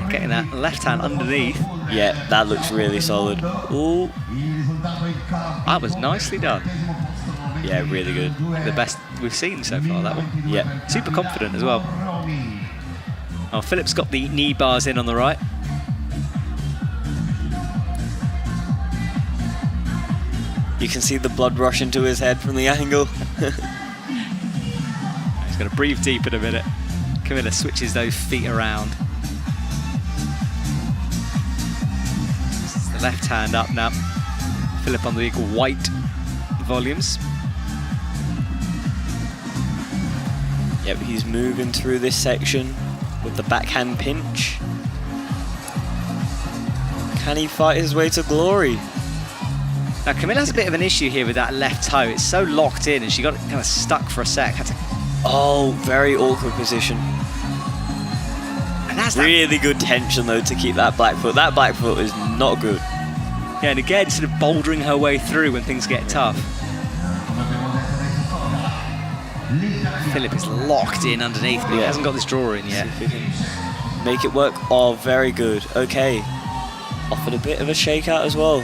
Getting that left hand underneath.
Yeah, that looks really solid. Ooh.
That was nicely done.
Yeah, really good.
The best we've seen so far, that one.
Yeah.
Super confident as well. Oh, Filip's got the knee bars in on the right.
You can see the blood rush into his head from the angle.
He's going to breathe deep in a minute. Camilla switches those feet around. The left hand up now. Filip on the equal white volumes.
Yep, he's moving through this section with the backhand pinch. Can he fight his way to glory?
Now Camilla has a bit of an issue here with that left toe. It's so locked in and she got it kind of stuck for a sec.
Oh, very awkward position.
And that's
really good tension though to keep that back foot. That back foot is not good.
Yeah, and again, sort of bouldering her way through when things get tough. Filip is locked in underneath, but he hasn't got this draw in yet.
Make it work. Oh, very good. Okay. Offered a bit of a shakeout as well.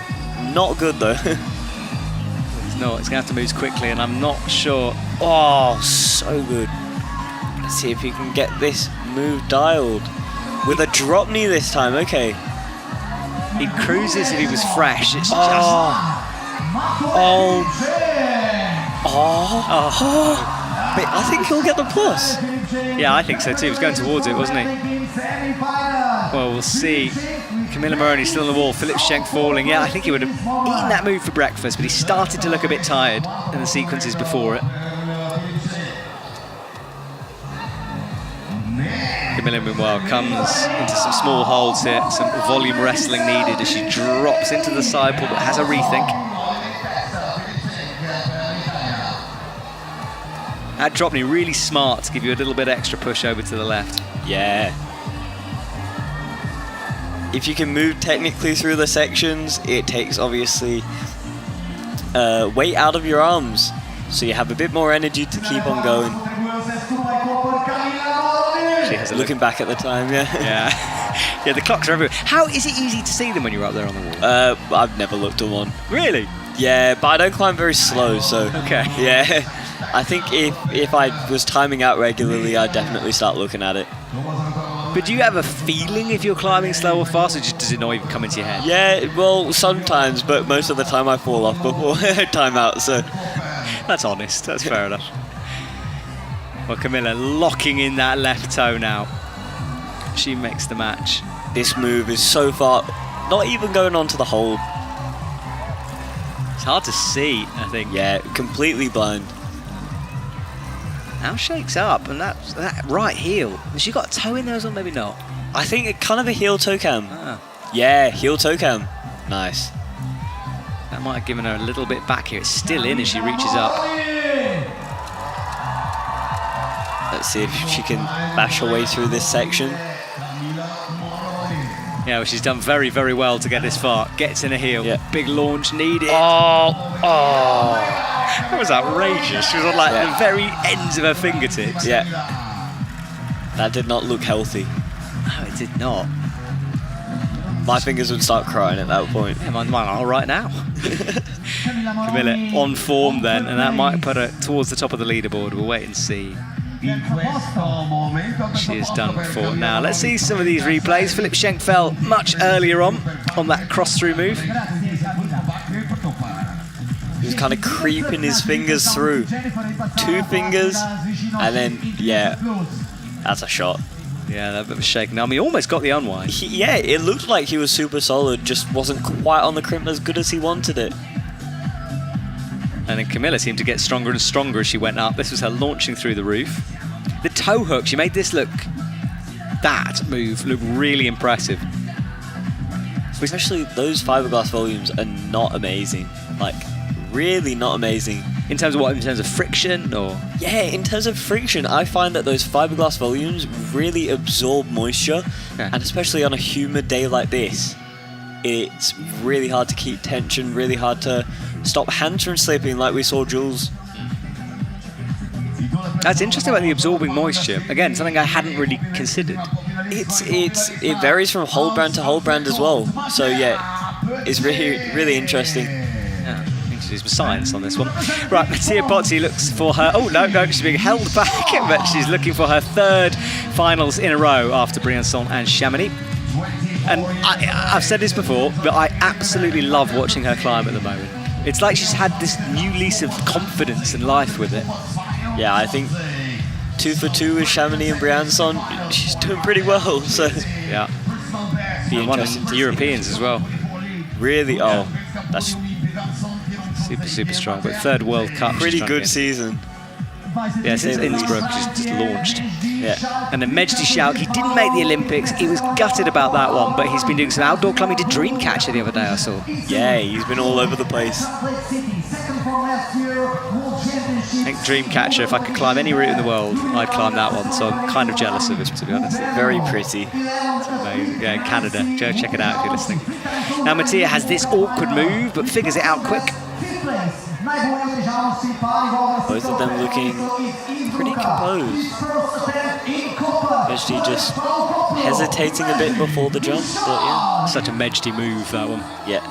Not good though.
It's not. It's going to have to move quickly, and I'm not sure.
Oh, so good. Let's see if he can get this move dialed. With a drop knee this time. Okay.
He cruises if he was fresh. It's just...
Wait, I think he'll get the plus.
Yeah, I think so too. He was going towards it, wasn't he? Well, we'll see. Camilla Moroni still on the wall. Filip Schenk falling. Yeah, I think he would have eaten that move for breakfast, but he started to look a bit tired in the sequences before it. Camilla, meanwhile, comes into some small holds here, some volume wrestling needed as she drops into the side pull, but has a rethink. That drop knee really smart to give you a little bit extra push over to the left.
Yeah. If you can move technically through the sections, it takes obviously weight out of your arms, so you have a bit more energy to keep on going.
She has
Looking back at the time, yeah.
Yeah, the clocks are everywhere. How is it easy to see them when you're up there on the wall?
I've never looked at one.
Really?
Yeah, but I don't climb very slow, so...
Okay.
Yeah, I think if I was timing out regularly, I'd definitely start looking at it.
But do you have a feeling if you're climbing slow or fast, or just does it not even come into your head?
Yeah, well, sometimes, but most of the time I fall off before time out, so...
That's honest, that's fair enough. Well, Camilla locking in that left toe now. She makes the match.
This move is so far, not even going on to the hold.
It's hard to see, I think.
Yeah, completely blind.
Now shakes up, and that right heel. Has she got a toe in there as well? Maybe not.
I think it kind of a heel toe cam.
Ah.
Yeah, heel toe cam. Nice.
That might have given her a little bit back here. It's still in as she reaches up.
Let's see if she can bash her way through this section.
Yeah, well, she's done very, very well to get this far. Gets in a heel.
Yeah.
Big launch needed.
Oh!
That was outrageous. She was on like the very ends of her fingertips.
Yeah. That did not look healthy.
No, it did not.
My fingers would start crying at that point.
Yeah, mine are right now. Camilla on form then, and that might put her towards the top of the leaderboard. We'll wait and see. She has done before. Now, let's see some of these replays. Philip Schenk fell much earlier on that cross-through move.
He was kind of creeping his fingers through. 2 fingers, and then, yeah, that's a shot.
Yeah, that bit of a shake. Now, he almost got the unwind.
Yeah, it looked like he was super solid, just wasn't quite on the crimp as good as he wanted it.
And then Camilla seemed to get stronger and stronger as she went up. This was her launching through the roof. The toe hook, she made that move look really impressive.
Especially those fiberglass volumes are not amazing. Like, really not amazing.
In terms of what? In terms of friction, or?
Yeah, in terms of friction, I find that those fiberglass volumes really absorb moisture, and especially on a humid day like this, it's really hard to keep tension, really hard to stop hands from slipping like we saw Jules.
That's interesting about the absorbing moisture. Again, something I hadn't really considered.
It varies from hold brand to hold brand as well. So yeah, it's really interesting.
Yeah, I think she's some science on this one. Right, Mattia Pozzi looks for her. Oh no, she's being held back, but she's looking for her 3rd finals in a row after Briançon and Chamonix. And I've said this before, but I absolutely love watching her climb at the moment. It's like she's had this new lease of confidence and life with it.
Yeah, I think 2 for 2 with Chamonix and Briançon, she's doing pretty well. So
yeah, and one of the Europeans as well.
Really, that's
super strong. But 3rd World Cup,
pretty good season.
Yeah, since Innsbruck, she's just launched.
Yeah.
And then Mejdi Schalk, he didn't make the Olympics. He was gutted about that one, but he's been doing some outdoor climbing. He did Dreamcatcher the other day, I saw.
Yeah, he's been all over the place.
I think Dreamcatcher, if I could climb any route in the world, I'd climb that one. So I'm kind of jealous of him, to be honest.
Very pretty.
Amazing. Yeah, in Canada. Go check it out if you're listening. Now Mattia has this awkward move, but figures it out quick.
Both of them looking pretty composed. Mejdi just hesitating a bit before the jump, but yeah.
Such a Mejdi move, that one.
Yeah.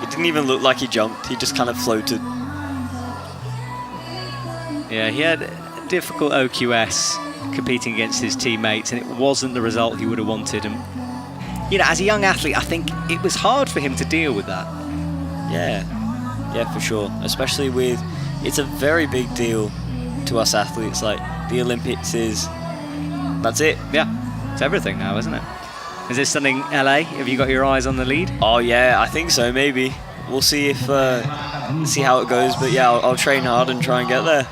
It didn't even look like he jumped, he just kind of floated.
Yeah, he had a difficult OQS competing against his teammates, and it wasn't the result he would have wanted. And, you know, as a young athlete, I think it was hard for him to deal with that.
Yeah. Yeah, for sure. Especially with, it's a very big deal to us athletes. Like, the Olympics that's it.
Yeah, it's everything now, isn't it? Is this something, LA? Have you got your eyes on the lead?
Oh yeah, I think so, maybe. We'll see if, see how it goes, but yeah, I'll train hard and try and get there.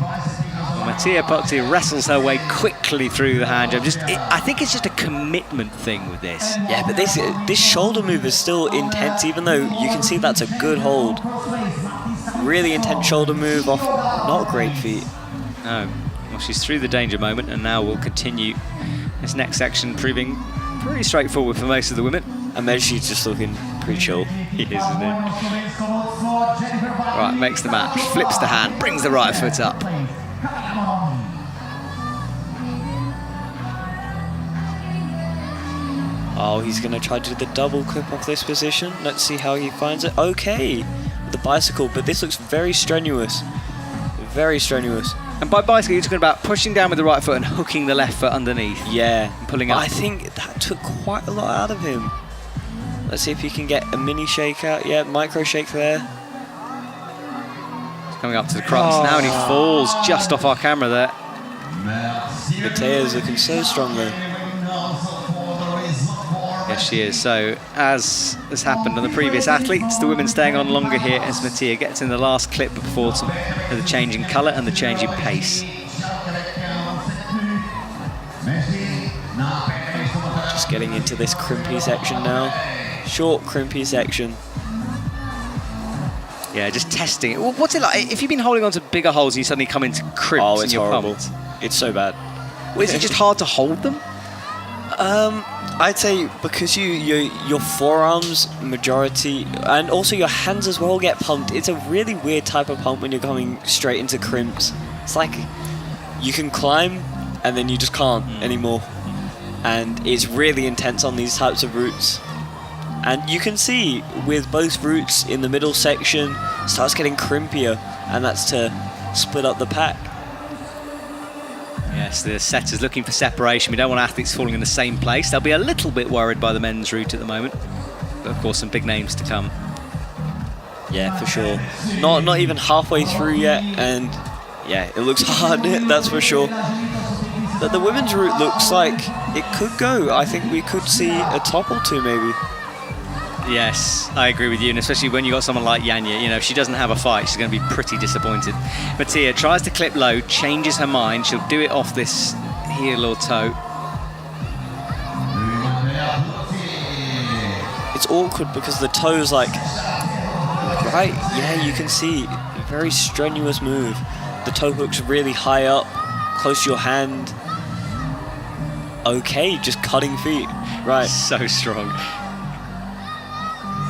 Well, Mattia Pozzi wrestles her way quickly through the hand jump. I think it's just a commitment thing with this.
Yeah, but this shoulder move is still intense, even though you can see that's a good hold. Really intense shoulder move off not great feet.
No. Well, she's through the danger moment, and now we'll continue this next section, proving pretty straightforward for most of the women.
And then she's just looking pretty chill.
He is, isn't he? Right, makes the match, flips the hand, brings the right foot up.
Oh, he's going to try to do the double clip off this position. Let's see how he finds it. Okay, the bicycle, but this looks very strenuous. Very strenuous.
And by bicycle, you're talking about pushing down with the right foot and hooking the left foot underneath.
Yeah.
And pulling up.
I think that took quite a lot out of him. Let's see if he can get a mini shake out. Yeah, micro shake there.
He's coming up to the crux now, and he falls just off our camera there.
Mattea's looking so strong though.
Yes, she is. So, as has happened on the previous athletes, the women staying on longer here as Mattia gets in the last clip before the change in colour and the change in pace.
Just getting into this crimpy section now. Short, crimpy section.
Yeah, just testing it. What's it like? If you've been holding on to bigger holes and you suddenly come into crimps
Oh, it's
and you're
horrible.
pumped.
It's so bad.
Well, is it just hard to hold them?
I'd say because your forearms majority and also your hands as well get pumped. It's a really weird type of pump when you're coming straight into crimps. It's like you can climb and then you just can't anymore. And it's really intense on these types of routes. And you can see with both routes in the middle section starts getting crimpier, and that's to split up the pack.
Yes, the setter's looking for separation. We don't want athletes falling in the same place. They'll be a little bit worried by the men's route at the moment. But of course, some big names to come.
Yeah, for sure. Not even halfway through yet, and yeah, it looks hard, that's for sure. But the women's route looks like it could go. I think we could see a top or two maybe.
Yes, I agree with you, and especially when you got someone like Janja, you know, if she doesn't have a fight, she's going to be pretty disappointed. Mattia tries to clip low, changes her mind. She'll do it off this heel or toe.
It's awkward because the toe's like, right, yeah, you can see, very strenuous move. The toe hook's really high up, close to your hand. Okay, just cutting feet, right.
So strong.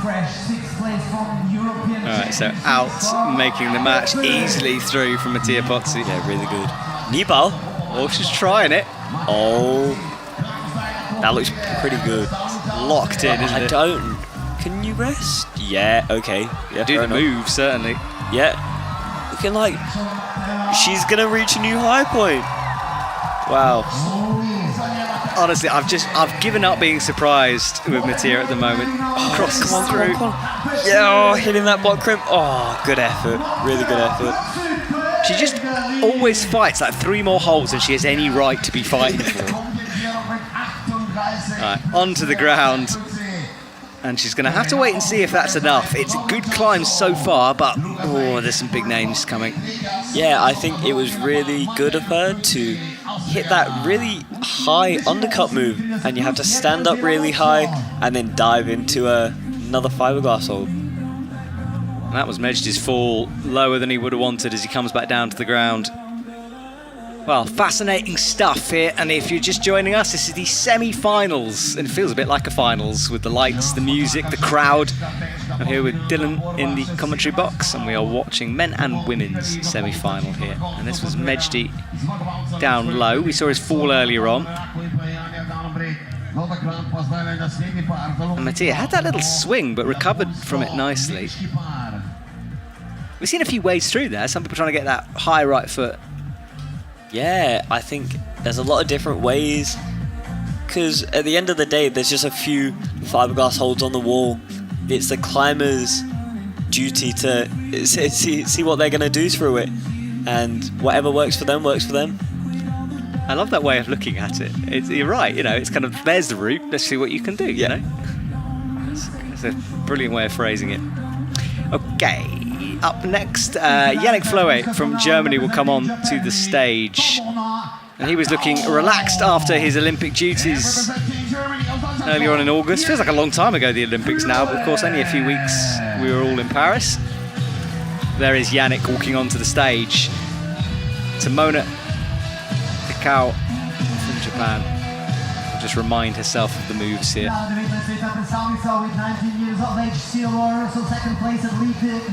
Fresh sixth place from European.
All right, so out, making the match easily through from Mattia Pozzi.
Yeah, really good. Knee bow.
Oh, she's trying it.
Oh, that looks pretty good.
Locked in, isn't it?
Can you rest? Yeah, okay. Yeah,
Do the move, certainly.
Yeah. Looking like she's going to reach a new high point. Wow.
Honestly, I've given up being surprised with Mattia at the moment. Crosses through.
Yeah, hitting that block crimp. Oh, good effort. Really good effort.
She just always fights like 3 more holds than she has any right to be fighting for. Right, onto the ground. And she's going to have to wait and see if that's enough. It's a good climb so far, but oh, there's some big names coming.
Yeah, I think it was really good of her to hit that really high undercut move, and you have to stand up really high and then dive into another fiberglass hold.
And that was Mejdi's fall, lower than he would have wanted as he comes back down to the ground. Well, fascinating stuff here, and if you're just joining us, this is the semi-finals, and it feels a bit like a finals with the lights, the music, the crowd. I'm here with Dylan in the commentary box, and we are watching men and women's semi-final here. And this was Mejdi down low. We saw his fall earlier on. And Mattia had that little swing, but recovered from it nicely. We've seen a few ways through there. Some people trying to get that high right foot.
Yeah, I think there's a lot of different ways, because at the end of the day, there's just a few fiberglass holds on the wall. It's the climber's duty to see what they're going to do through it, and whatever works for them, works for them.
I love that way of looking at it. You're right, you know, it's kind of, there's the route, let's see what you can do, you know? It's a brilliant way of phrasing it. Okay, up next, Yannick Floe from Germany will come on to the stage. And he was looking relaxed after his Olympic duties earlier on in August. Feels like a long time ago, the Olympics now, but of course only a few weeks we were all in Paris. There is Yannick walking onto the stage. Simona Kakao from Japan. I'll just remind herself of the moves here.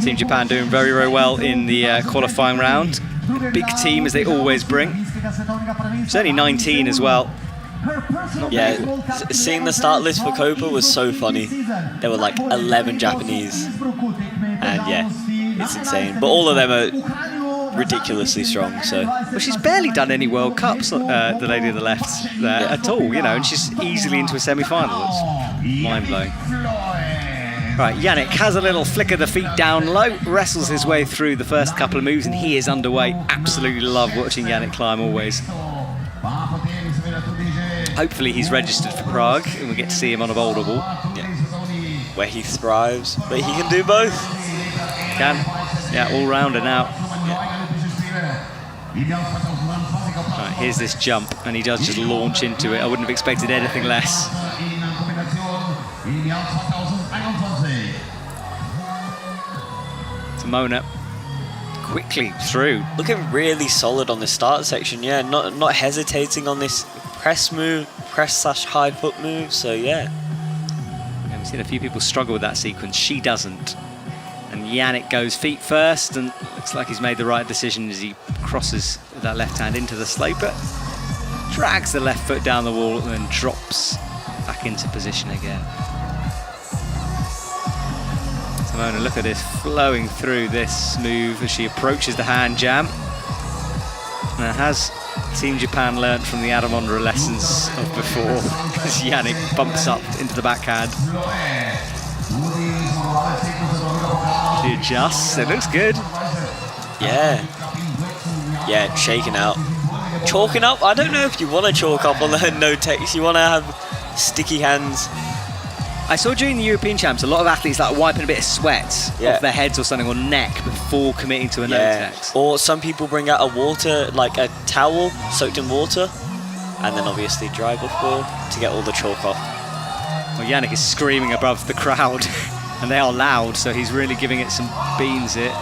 Team Japan doing very, very well in the qualifying round. Big team as they always bring. She's only 19 as well.
Yeah, seeing the start list for Koper was so funny. There were like 11 Japanese. And yeah, it's insane. But all of them are ridiculously strong. So,
well, she's barely done any World Cups, the lady on the left there, at all, you know, and she's easily into a semi-final. It's mind-blowing. Right, Yannick has a little flick of the feet down low, wrestles his way through the first couple of moves, and he is underway. Absolutely love watching Yannick climb always. Hopefully he's registered for Prague, and we get to see him on a boulder ball.
Yeah. Where he thrives, but he can do both.
Can. Yeah, all-rounder now. Right, here's this jump, and he does just launch into it. I wouldn't have expected anything less. Simona quickly through.
Looking really solid on the start section, yeah. Not hesitating on this press / high foot move, so yeah.
We've seen a few people struggle with that sequence. She doesn't. And Yannick goes feet first, and looks like he's made the right decision as he crosses that left hand into the sloper. Drags the left foot down the wall and then drops back into position again. Simona, look at this, flowing through this move as she approaches the hand jam. Now, has Team Japan learnt from the Adamondra lessons of before as Yannick bumps up into the backhand? She adjusts, it looks good.
Yeah. Yeah, shaking out. Chalking up? I don't know if you want to chalk up on the no text. You want to have sticky hands.
I saw during the European Champs a lot of athletes like wiping a bit of sweat off their heads or something, or neck, before committing to a no text.
Or some people bring out a water, like a towel soaked in water, and then obviously dry before to get all the chalk off.
Well, Yannick is screaming above the crowd, and they are loud, so he's really giving it some beans here.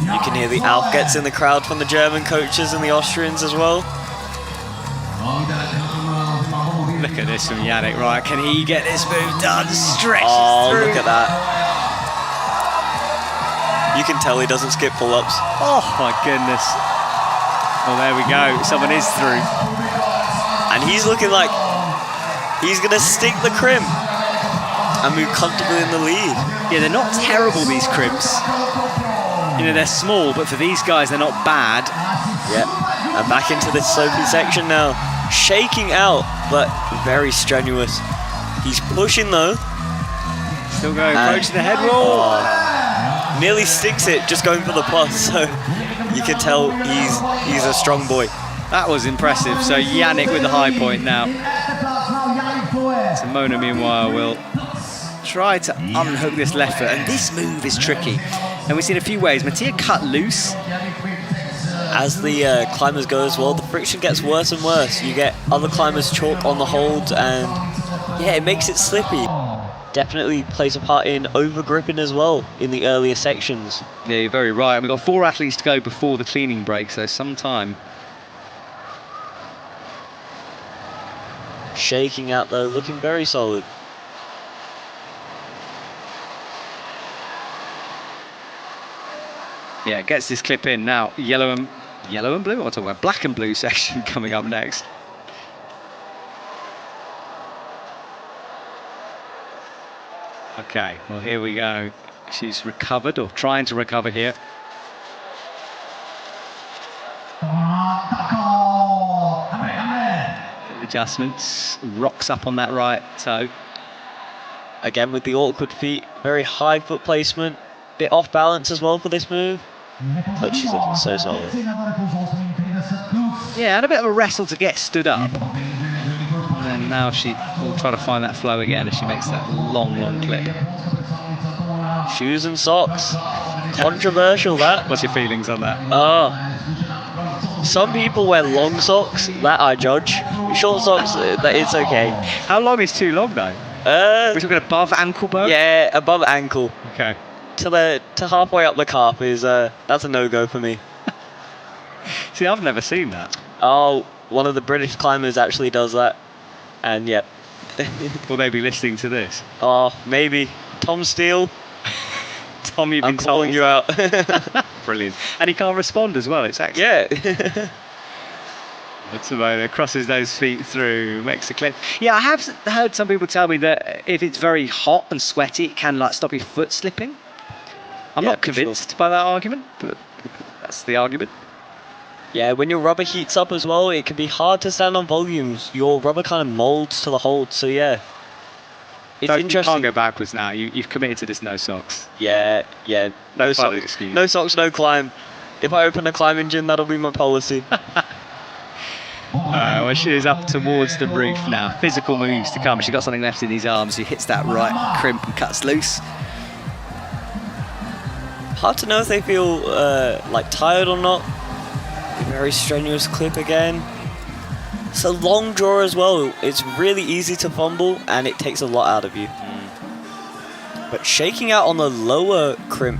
You can hear the Aufgets in the crowd from the German coaches and the Austrians as well.
Look at this from Yannick, right? Can he get this move done? Stretches through.
Look at that. You can tell he doesn't skip pull-ups.
Oh my goodness. Well, there we go. Someone is through.
And he's looking like he's going to stick the crimp and move comfortably in the lead.
Yeah, they're not terrible, these crimps. You know, they're small, but for these guys, they're not bad.
Yeah, and back into this slopey section now. Shaking out, but very strenuous. He's pushing though.
Still going, approaching the head roll.
Nearly sticks it, just going for the plus, so you can tell he's a strong boy.
That was impressive. So Yannick with the high point now. Simona, meanwhile, will try to unhook this left foot, and this move is tricky. And we've seen a few ways. Mattia cut loose.
As the climbers go as well, the friction gets worse and worse. You get other climbers chalk on the hold, and yeah, it makes it slippy. Definitely plays a part in over-gripping as well in the earlier sections.
Yeah, you're very right. We've got 4 athletes to go before the cleaning break, so some time.
Shaking out though, looking very solid.
Yeah, gets this clip in now. Yellow and blue, or talking about black and blue section coming up next. Okay, well here we go. She's recovered, or trying to recover here. Adjustments, rocks up on that right toe.
Again with the awkward feet, very high foot placement, bit off balance as well for this move. But she's looking so solid.
Yeah, and a bit of a wrestle to get stood up. And then now she will try to find that flow again as she makes that long, long clip.
Shoes and socks. Controversial, that.
What's your feelings on that?
Some people wear long socks. That I judge. Short socks, that it's okay.
How long is too long, though? We're talking above ankle bone?
Yeah, above ankle.
Okay.
To halfway up the calf is that's a no-go for me.
See, I've never seen that.
Oh, one of the British climbers actually does that. And yep.
Will they be listening to this?
Oh, maybe. Tom Steele.
Tom, you've been
I'm calling you out.
Brilliant. And he can't respond as well. It's actually.
Yeah.
Simona crosses those feet through, makes a clip. Yeah, I have heard some people tell me that if it's very hot and sweaty, it can like stop your foot slipping. I'm not convinced by that argument, but that's the argument.
Yeah, when your rubber heats up as well, it can be hard to stand on volumes. Your rubber kind of molds to the hold, so yeah. It's interesting.
You can't go backwards now. You've committed to this no socks.
Yeah. No socks. No socks, no climb. If I open a climbing gym, that'll be my policy.
Well, she is up towards the roof now. Physical moves to come. She's got something left in these arms. She hits that right crimp and cuts loose.
Hard to know if they feel like tired or not. A very strenuous clip again. It's a long draw as well. It's really easy to fumble and it takes a lot out of you. But shaking out on the lower crimp.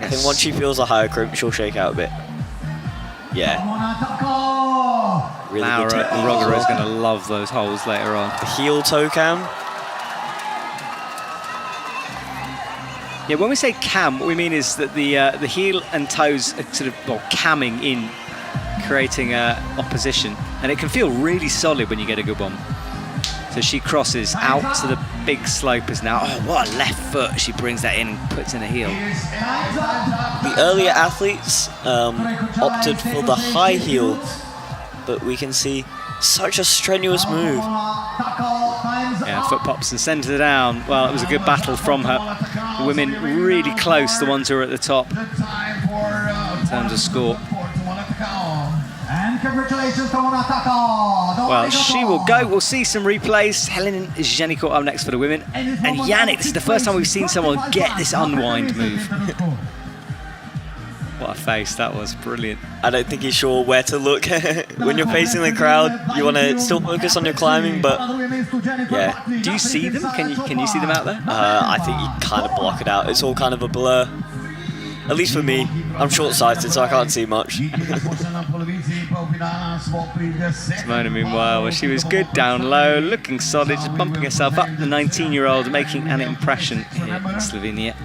I think once she feels a higher crimp, she'll shake out a bit. Yeah. Really
Laura
good technique.
Rogger is going to love those holes later on.
The heel toe cam.
Yeah, when we say cam, what we mean is that the heel and toes are sort of camming in, creating opposition, and it can feel really solid when you get a good one. So she crosses out to the big slopers now. Oh, what a left foot! She brings that in and puts in a heel.
The earlier athletes opted for the high heel, but we can see such a strenuous move.
Yeah, foot pops and centres her down. Well, it was a good battle from her. The women really close, the ones who are at the top in terms of score.
And congratulations to Monatako.
Well, she will go. We'll see some replays. Helen Janikot up next for the women. And Yannick, this is the first time we've seen someone get this unwind move. What a face, that was brilliant.
I don't think he's sure where to look. When you're facing the crowd, you want to still focus on your climbing, but yeah.
Do you see them? Can you see them out there?
I think you kind of block it out. It's all kind of a blur. At least for me. I'm short-sighted, so I can't see much.
Simona, meanwhile, well, she was good down low, looking solid, just bumping herself up. The 19-year-old making an impression here in Slovenia.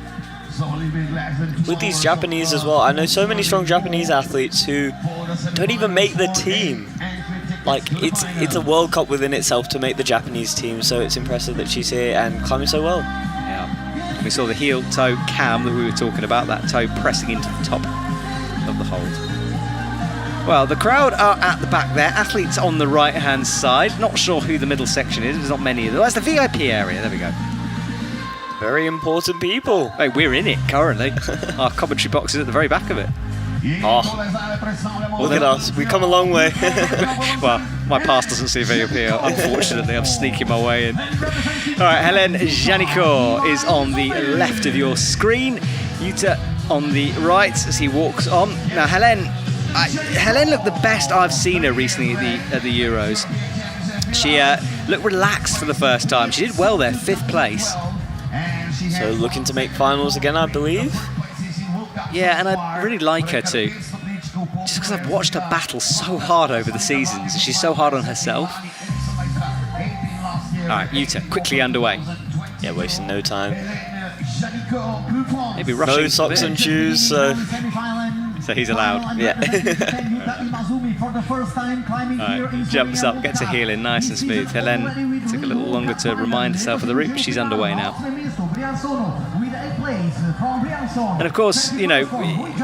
With these Japanese as well, I know so many strong Japanese athletes who don't even make the team. Like, it's a World Cup within itself to make the Japanese team, so it's impressive that she's here and climbing so well.
Yeah. And we saw the heel toe cam that we were talking about, that toe pressing into the top of the hold. Well, the crowd are at the back there, athletes on the right-hand side. Not sure who the middle section is, there's not many of them. That's the VIP area, there we go.
Very important people.
Hey, we're in it currently. Our commentary box is at the very back of it.
Oh, look at us. We've come a long way.
Well, my pass doesn't see VIP here. Unfortunately, I'm sneaking my way in. All right, Helen Janikot is on the left of your screen. Jutta on the right as he walks on. Now, Helen looked the best I've seen her recently at the Euros. She looked relaxed for the first time. She did well there, 5th place.
So looking to make finals again, I believe.
Yeah, and I really like her too. Just because I've watched her battle so hard over the seasons. She's so hard on herself. All right, Jutta, quickly underway.
Yeah, wasting no time.
Maybe rushing.
No socks and shoes, so
he's allowed.
Yeah.
Right, jumps up, gets a heel in nice and smooth. Helen took a little longer to remind herself of the route, but she's underway now. And of course, you know,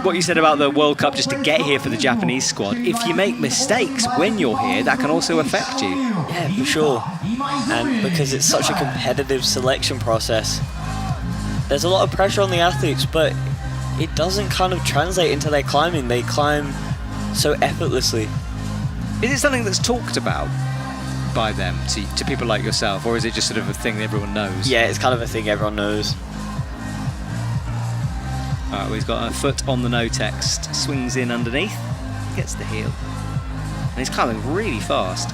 what you said about the World Cup just to get here for the Japanese squad, if you make mistakes when you're here, that can also affect you.
Yeah, for sure. And because it's such a competitive selection process, there's a lot of pressure on the athletes, but it doesn't kind of translate into their climbing. They climb so effortlessly.
Is it something that's talked about by them to people like yourself, or is it just sort of a thing that everyone knows?
Yeah, it's kind of a thing everyone knows.
All right, well, he's got a foot on the no text, swings in underneath, gets the heel, and he's coming really fast.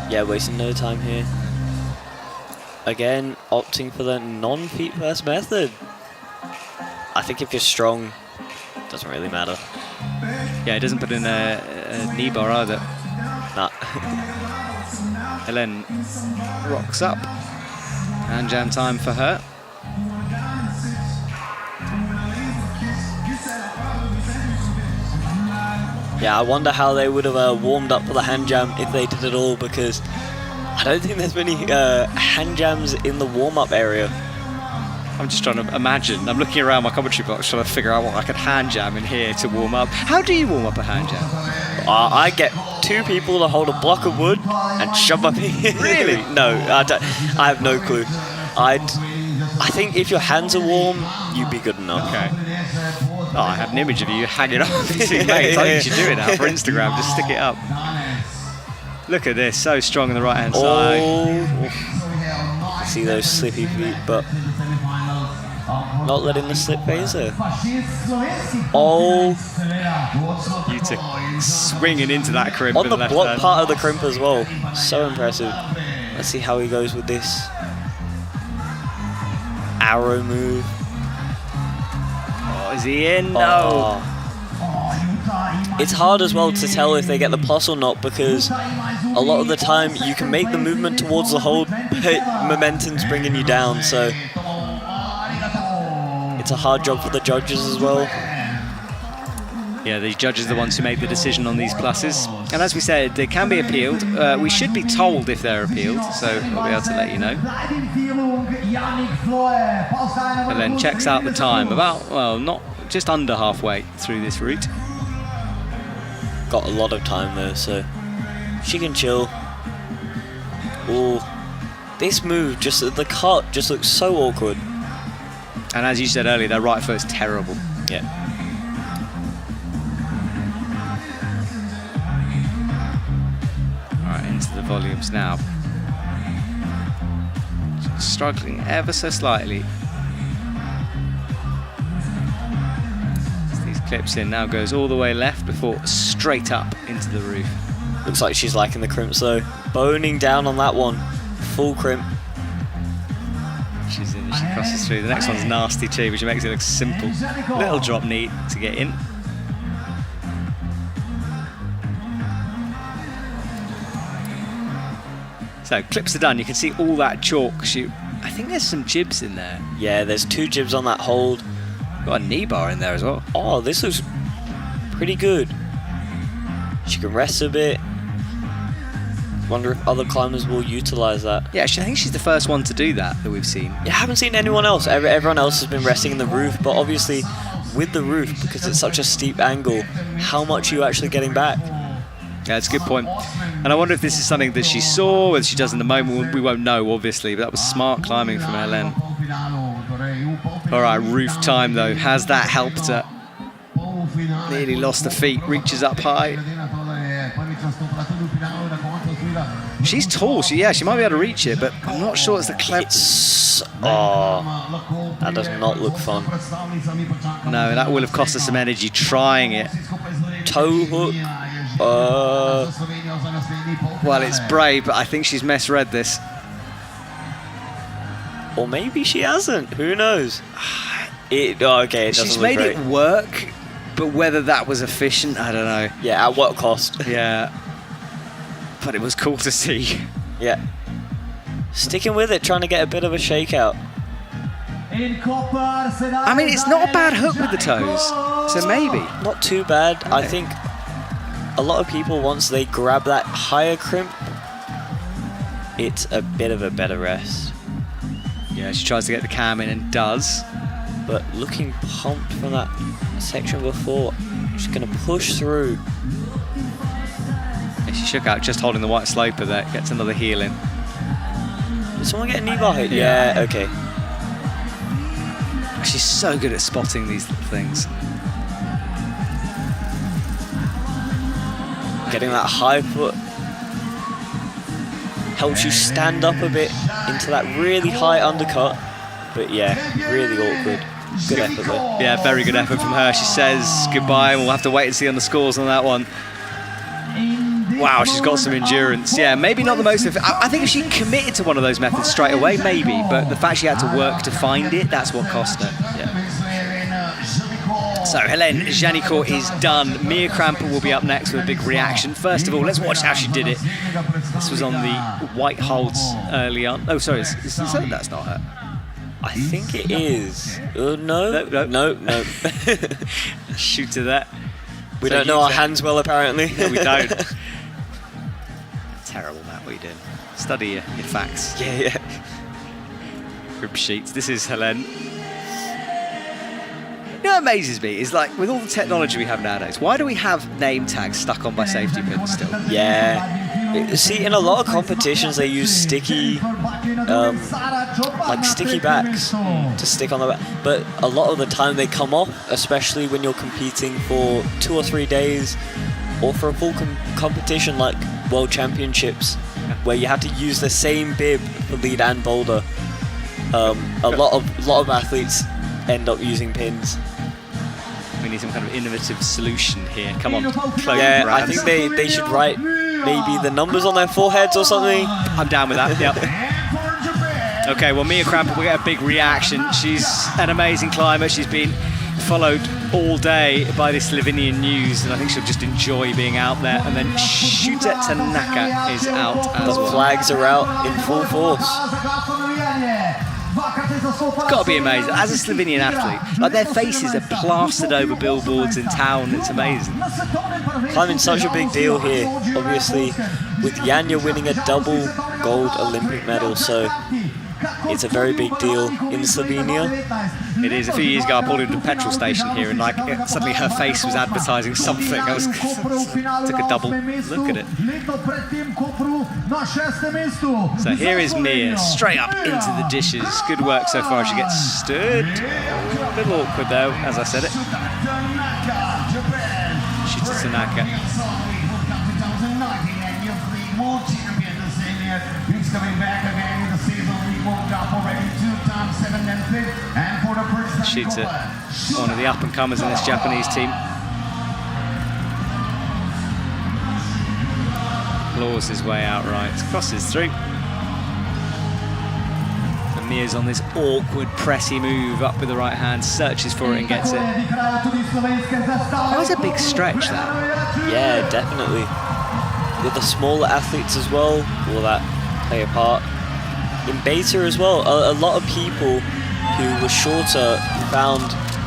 Yeah, wasting no time here. Again, opting for the non-feet first method. I think if you're strong, it doesn't really matter.
Yeah, he doesn't put in a knee bar either.
Nah.
Helen rocks up. Hand jam time for her.
Yeah, I wonder how they would have warmed up for the hand jam if they did it all, because I don't think there's many hand jams in the warm-up area.
I'm just trying to imagine. I'm looking around my commentary box trying to figure out what I could hand jam in here to warm up. How do you warm up a hand jam?
I get 2 people to hold a block of wood and shove my feet.
Really?
No, I have no clue. I think if your hands are warm, you'd be good enough.
Okay. Oh, I had an image of you hanging off with 2 mates. I think you should do it now for Instagram. Just stick it up. Look at this. So strong on the right-hand side.
I see those slippy feet, but not letting the slip phase her. Oh.
Yuta swinging into that crimp.
On the
left
block
hand.
part of the crimp as well. So impressive. Let's see how he goes with this. Arrow move.
Oh, is he in? No.
Oh. It's hard as well to tell if they get the plus or not, because a lot of the time you can make the movement towards the hold, but momentum's bringing you down, so it's a hard job for the judges as well.
Yeah, the judges are the ones who make the decision on these pluses. And as we said, they can be appealed. We should be told if they're appealed, so we'll be able to let you know. And then checks out the time, about, well, not just under halfway through this route.
Got a lot of time though, so she can chill. Ooh, this move, just the cut, just looks so awkward.
And as you said earlier, their right foot's terrible.
Yeah.
All right, into the volumes now. Struggling ever so slightly. These clips in, now goes all the way left before straight up into the roof.
Looks like she's liking the crimps though. Boning down on that one. Full crimp.
She's in, she crosses through. The next one's nasty too, which makes it look simple. Little drop knee to get in. So clips are done. You can see all that chalk. I think there's some jibs in there.
Yeah, there's 2 jibs on that hold.
Got a knee bar in there as well.
Oh, this looks pretty good. She can rest a bit. Wonder if other climbers will utilize that.
Yeah, I think she's the first one to do that we've seen.
Yeah, I haven't seen anyone else. Everyone else has been resting in the roof, but obviously with the roof, because it's such a steep angle, how much are you actually getting back?
Yeah, that's a good point. And I wonder if this is something that she saw, whether she does in the moment. We won't know, obviously, but that was smart climbing from Helen. All right, roof time, though. Has that helped her? Nearly lost the feet, reaches up high. She's tall, she might be able to reach it, but I'm not sure it's the clever...
Oh, that does not look fun.
No, that will have cost her some energy trying it.
Toe hook.
Well, it's brave, but I think she's misread this.
Or maybe she hasn't. Who knows? Okay, it doesn't
She's
look
made
great.
it work, but whether that was efficient, I don't know.
Yeah, at what cost?
Yeah. But it was cool to see.
Yeah. Sticking with it, trying to get a bit of a shakeout.
I mean, it's not a bad hook with the toes, so maybe.
Not too bad. I think a lot of people, once they grab that higher crimp, it's a bit of a better rest.
Yeah, she tries to get the cam in and does.
But looking pumped from that section before, she's going to push through.
And she shook out just holding the white sloper there, gets another heel in.
Did someone get a knee bar hit? Yeah, okay.
She's so good at spotting these things.
Getting that high foot. helps you stand up a bit into that really high undercut. But yeah, really awkward. Good effort there.
Yeah, very good effort from her. She says goodbye, and we'll have to wait and see on the scores on that one. Wow, she's got some endurance. Yeah, maybe not the most. I think if she committed to one of those methods straight away, maybe. But the fact she had to work to find it, that's what cost her. Yeah. So Helene Janicourt is done. Mia Krampel will be up next with a big reaction. First of all, let's watch how she did it. This was on the white holds early on. Oh, sorry, that's not her.
I think it is. No.
Shoot to that.
We don't know our hands well, apparently.
No, we don't. Terrible, Matt, what are you doing? Study your facts.
Yeah.
Rib sheets. This is Helene. You know what amazes me is, like, with all the technology we have nowadays, why do we have name tags stuck on by safety pins still?
Yeah. See, in a lot of competitions, they use sticky backs to stick on the back. But a lot of the time they come off, especially when you're competing for 2 or 3 days or for a full competition like World Championships, where you have to use the same bib for lead and boulder. A lot of athletes end up using pins.
We need some kind of innovative solution here. Come on,
yeah, I think they should write maybe the numbers on their foreheads or something.
I'm down with that, yep. Okay, well, Mia Krampel will get a big reaction. She's an amazing climber. She's been followed all day by the Slovenian news, and I think she'll just enjoy being out there. And then Shuta Tanaka is out as well.
The flags are out in full force.
Got to be amazing. As a Slovenian athlete, like, their faces are plastered over billboards in town. It's amazing.
Climbing such a big deal here, obviously, with Janja winning a double gold Olympic medal, so it's a very big deal in Slovenia.
It is. A few years ago, I pulled into a petrol station here, and suddenly her face was advertising something. I took a double look at it. So here is Mia, straight up into the dishes. Good work so far. She gets stood. A little awkward though, as I said it. Shuta Tanaka.
He's coming back again with the season league World Cup already 2 times 7 and 5th, and for the first time
Shuta, one of the up and comers in this Japanese team. Claws his way out right, crosses through. And Mia's on this awkward pressy move up with the right hand, searches for it and gets it. That was a big stretch, that.
Yeah, definitely. With the smaller athletes as well, will that play a part? In beta as well, a lot of people who were shorter found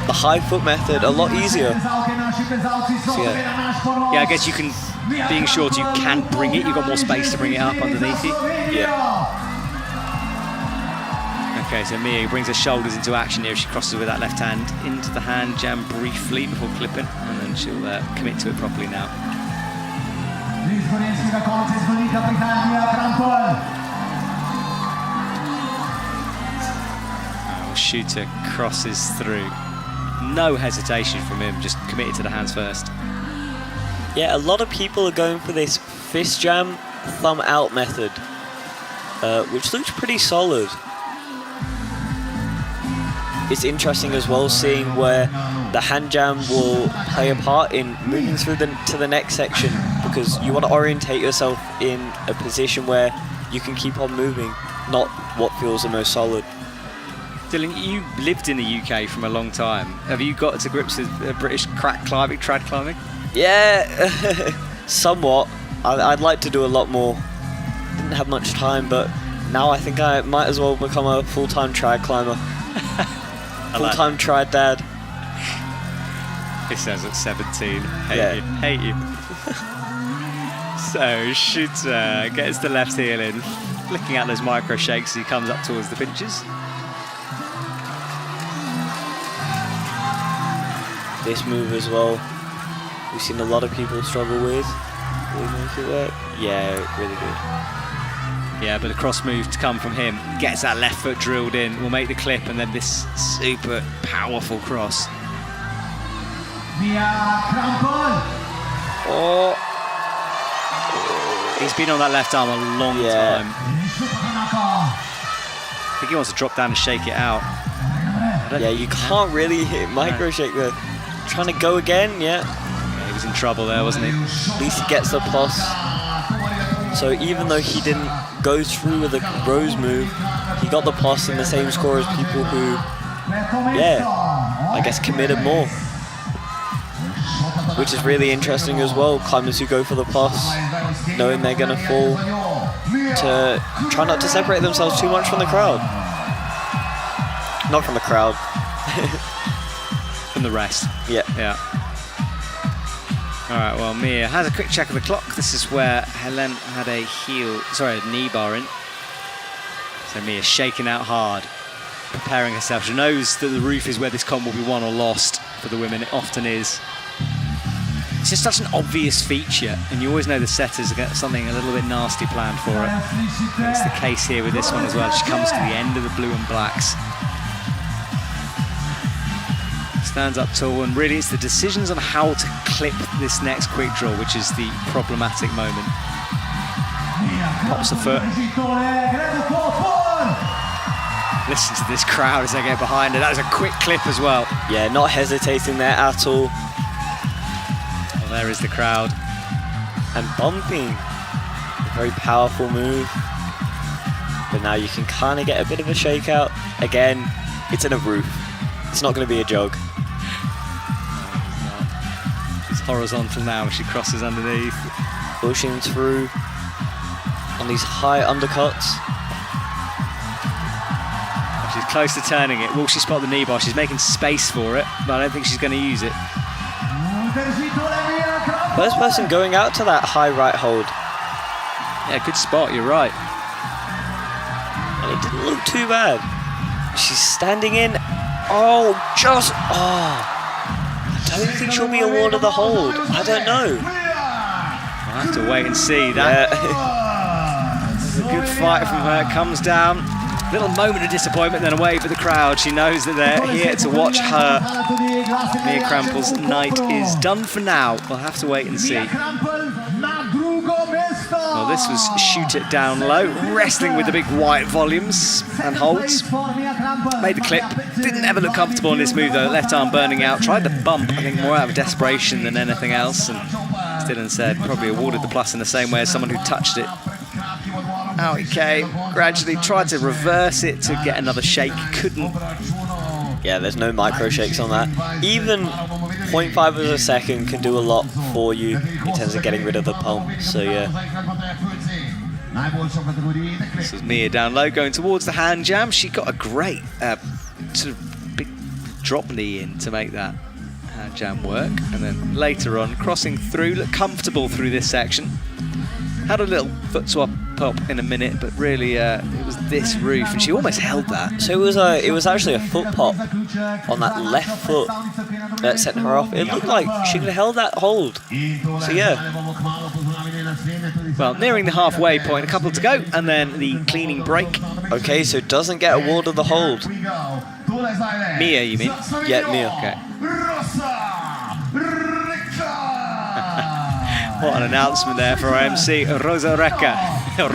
the high foot method a lot easier. So
yeah, I guess you can, being shorter, you can bring it, you've got more space to bring it up underneath you.
Yeah.
Okay, so Mia brings her shoulders into action here. She crosses with that left hand into the hand jam briefly before clipping, and then she'll commit to it properly now. Shuta crosses through. No hesitation from him, just committed to the hands first.
Yeah, a lot of people are going for this fist jam, thumb out method, which looks pretty solid. It's interesting as well seeing where the hand jam will play a part in moving through to the next section, because you want to orientate yourself in a position where you can keep on moving, not what feels the most solid.
Dylan, you lived in the UK for a long time. Have you got to grips with British crack climbing, trad climbing?
Yeah, somewhat. I'd like to do a lot more. Didn't have much time, but now I think I might as well become a full-time trad climber. Full-time trad dad.
He says at 17. Hate you. So Shuta gets the left heel in, flicking out those micro shakes as he comes up towards the pinches.
This move as well, we've seen a lot of people struggle with. Will he make it work? Yeah, really good.
Yeah, but a cross move to come from him. Gets that left foot drilled in, will make the clip, and then this super powerful cross.
Mia Krampel.
Oh,
He's been on that left arm a long time. I think he wants to drop down and shake it out.
Yeah, you can't really hit micro shake there. Trying to go again, yeah.
He was in trouble there, wasn't he?
At least he gets the plus. So even though he didn't go through with the Rose move, he got the plus and the same score as people who, yeah, I guess committed more. Which is really interesting as well, climbers who go for the plus, knowing they're going to fall, to try not to separate themselves too much from the crowd. Not from the crowd.
From the rest.
Yeah.
Yeah. All right, well, Mia has a quick check of the clock. This is where Helen had a knee bar in. So Mia's shaking out hard, preparing herself. She knows that the roof is where this comp will be won or lost for the women. It often is. It's just such an obvious feature, and you always know the setters have got something a little bit nasty planned for it. And it's the case here with this one as well. She comes to the end of the blue and blacks. Stands up tall, and really it's the decisions on how to clip this next quick draw which is the problematic moment. Pops the foot. Listen to this crowd as they get behind her. That was a quick clip as well.
Yeah, not hesitating there at all.
Well, there is the crowd.
And bumping. A very powerful move. But now you can kind of get a bit of a shakeout. Again, it's in a roof. It's not going to be a jog.
She's horizontal now as she crosses underneath.
Pushing through on these high undercuts.
She's close to turning it. Will she spot the knee bar? She's making space for it, but I don't think she's going to use it.
First person going out to that high right hold.
Yeah, good spot, you're right.
And it didn't look too bad. She's standing in. Oh, I don't think she'll be awarded the hold. I don't know.
I'll have to wait and see. That is a good fight from her. It comes down. Little moment of disappointment, then away for the crowd. She knows that they're here to watch her. Mia Krampel's night is done for now. We'll have to wait and see. Well, this was shoot it down low, wrestling with the big white volumes and holds. Made the clip. Didn't ever look comfortable in this move though. Left arm burning out. Tried the bump, I think more out of desperation than anything else. And still instead probably awarded the plus in the same way as someone who touched it. Out he came, gradually tried to reverse it to get another shake, couldn't.
Yeah, there's no micro shakes on that. Even 0.5 of a second can do a lot for you in terms of getting rid of the pump, so yeah.
This was Mia down low, going towards the hand jam. She got a great sort of big drop knee in to make that hand jam work. And then later on, crossing through, looked comfortable through this section. Had a little foot swap up in a minute, but really it was this roof, and she almost held that.
So it was actually a foot pop on that left foot that sent her off. It looked like she could have held that hold. So yeah.
Well, nearing the halfway point, a couple to go, and then the cleaning break.
Okay, so it doesn't get awarded the hold.
Mia, you mean?
Yeah, Mia.
Okay. What an announcement there for our MC, Rosa Recca.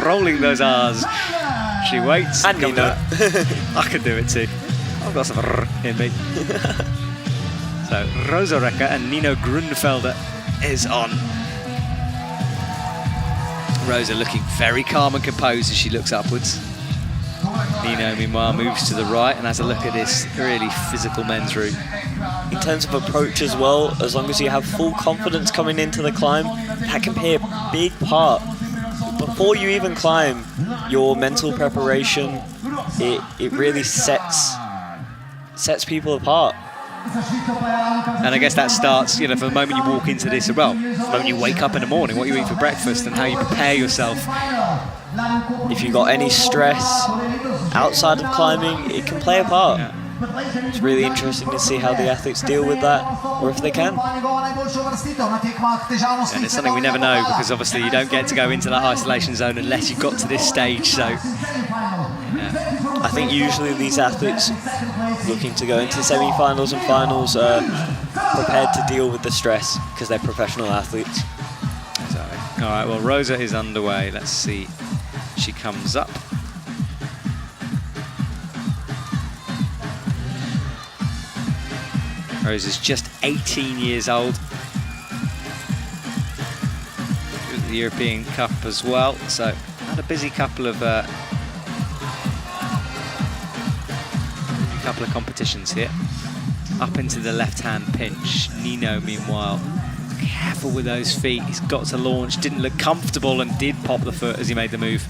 Rolling those R's. She waits.
And Nino.
I could do it too. I've got some R in me. So, Rosa Recca and Nino Grunfelder is on. Rosa looking very calm and composed as she looks upwards. Nino, meanwhile, moves to the right and has a look at this really physical men's route.
In terms of approach as well, as long as you have full confidence coming into the climb, that can play a big part. Before you even climb, your mental preparation, it really sets people apart.
And I guess that starts, from the moment you walk into this, well, the moment you wake up in the morning, what you eat for breakfast and how you prepare yourself.
If you've got any stress outside of climbing, it can play a part.
Yeah.
It's really interesting to see how the athletes deal with that, or if they can.
And it's something we never know, because obviously you don't get to go into that isolation zone unless you've got to this stage, so... Yeah.
I think usually these athletes looking to go into semi-finals and finals are prepared to deal with the stress because they're professional athletes.
Exactly. All right, well, Rosa is underway. Let's see. She comes up. Rosa's just 18 years old. The European Cup as well, so had a busy couple of competitions here. Up into the left-hand pinch. Nino, meanwhile, careful with those feet. He's got to launch. Didn't look comfortable and did pop the foot as he made the move.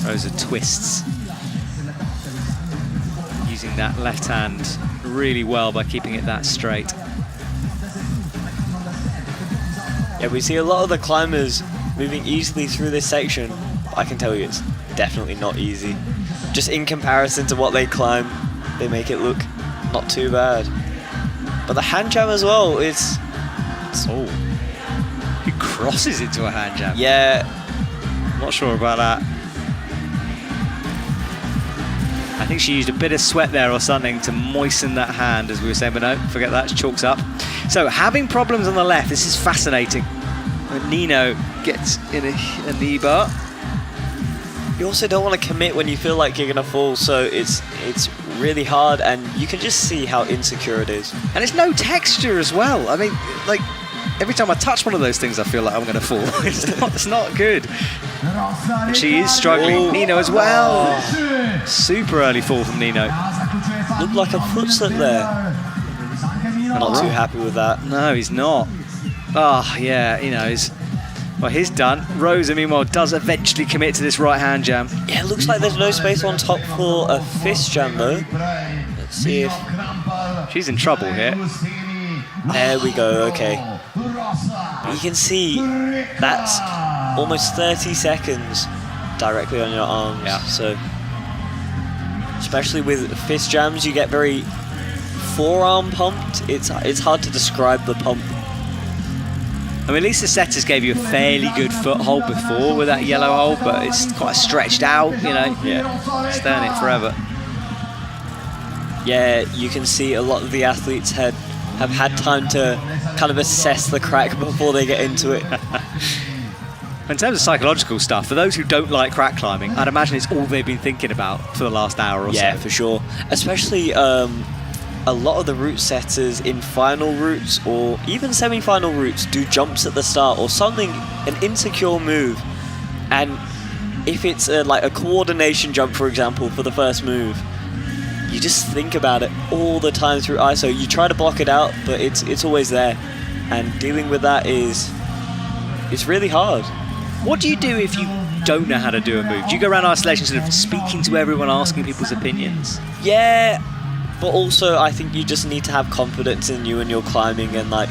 Rosa twists, using that left hand really well by keeping it that straight.
Yeah, we see a lot of the climbers moving easily through this section. I can tell you it's definitely not easy. Just in comparison to what they climb, they make it look not too bad. But the hand jam as well, it's
oh, he crosses it to a hand jam.
Yeah.
Not sure about that. I think she used a bit of sweat there or something to moisten that hand, as we were saying, but no, forget that, she chalks up. So, having problems on the left, this is fascinating. When Nino gets in a knee bar.
You also don't want to commit when you feel like you're going to fall, so it's really hard, and you can just see how insecure it is.
And it's no texture as well. I mean, like, every time I touch one of those things, I feel like I'm going to fall. It's not good. And she is struggling.
Oh.
Nino as well. Oh. Super early fall from Nino.
Looked like a foot slip there. I'm not too happy with that.
No, he's not. Oh, yeah, you know, he's done. Rosa, meanwhile, does eventually commit to this right-hand jam.
Yeah, it looks like there's no space on top for a fist jam, though. Let's see if...
She's in trouble here.
There we go, okay. You can see that's almost 30 seconds directly on your arms.
Yeah.
So, especially with fist jams, you get very forearm pumped. It's hard to describe the pump.
I mean, at least the setters gave you a fairly good foothold before with that yellow hold, but it's quite stretched out, you know. Yeah, stay on it forever.
Yeah, you can see a lot of the athletes have had time to kind of assess the crack before they get into it.
In terms of psychological stuff, for those who don't like crack climbing, I'd imagine it's all they've been thinking about for the last hour or so.
Yeah, for sure. Especially a lot of the route setters in final routes or even semi-final routes do jumps at the start or something, an insecure move. And if it's like a coordination jump, for example, for the first move, you just think about it all the time through ISO. You try to block it out, but it's always there. And dealing with that it's really hard.
What do you do if you don't know how to do a move? Do you go around isolation sort of speaking to everyone, asking people's opinions?
Yeah, but also I think you just need to have confidence in you and your climbing, and like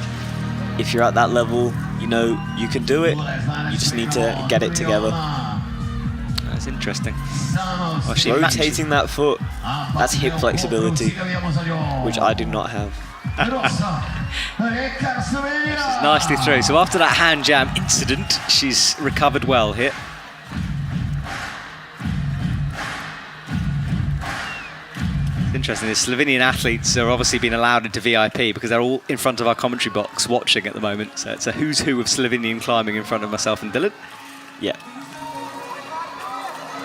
if you're at that level, you know you can do it. You just need to get it together.
That's interesting. Well,
rotating that foot, that's hip flexibility, which I do not have.
She's nicely through. So after that hand jam incident, she's recovered well here. It's interesting, the Slovenian athletes are obviously being allowed into VIP because they're all in front of our commentary box watching at the moment. So it's a who's who of Slovenian climbing in front of myself and Dylan.
Yeah.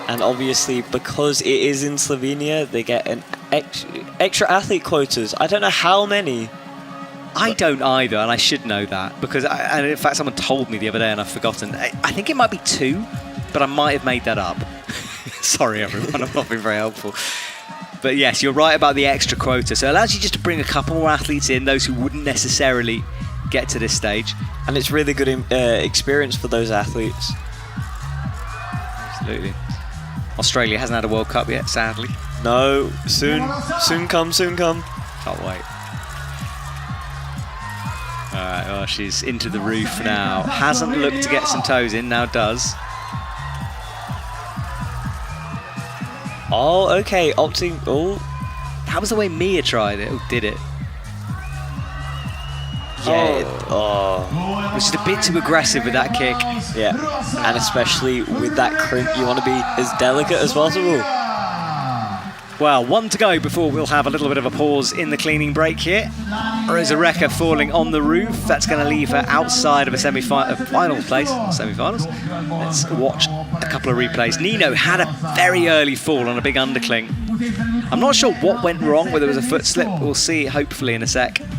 And obviously, because it is in Slovenia, they get an extra athlete quotas. I don't know how many.
I don't either, and I should know that because, and in fact, someone told me the other day and I've forgotten. I think it might be 2, but I might have made that up. Sorry, everyone, I'm not being very helpful. But yes, you're right about the extra quota. So it allows you just to bring a couple more athletes in, those who wouldn't necessarily get to this stage.
And it's really good experience for those athletes.
Absolutely. Australia hasn't had a World Cup yet, sadly.
No, soon come.
Can't wait. All right, well, she's into the roof now. Hasn't looked to get some toes in, now does.
Oh, okay, opting. Oh,
that was the way Mia tried it. Oh, did it?
Yeah.
Which is a bit too aggressive with that kick.
Yeah, and especially with that crimp, you want to be as delicate as possible.
Well, one to go before we'll have a little bit of a pause in the cleaning break here. Rosa Recca falling on the roof. That's going to leave her outside of a final place, semi-finals. Let's watch a couple of replays. Nino had a very early fall on a big undercling. I'm not sure what went wrong, whether it was a foot slip. We'll see, hopefully, in a sec. It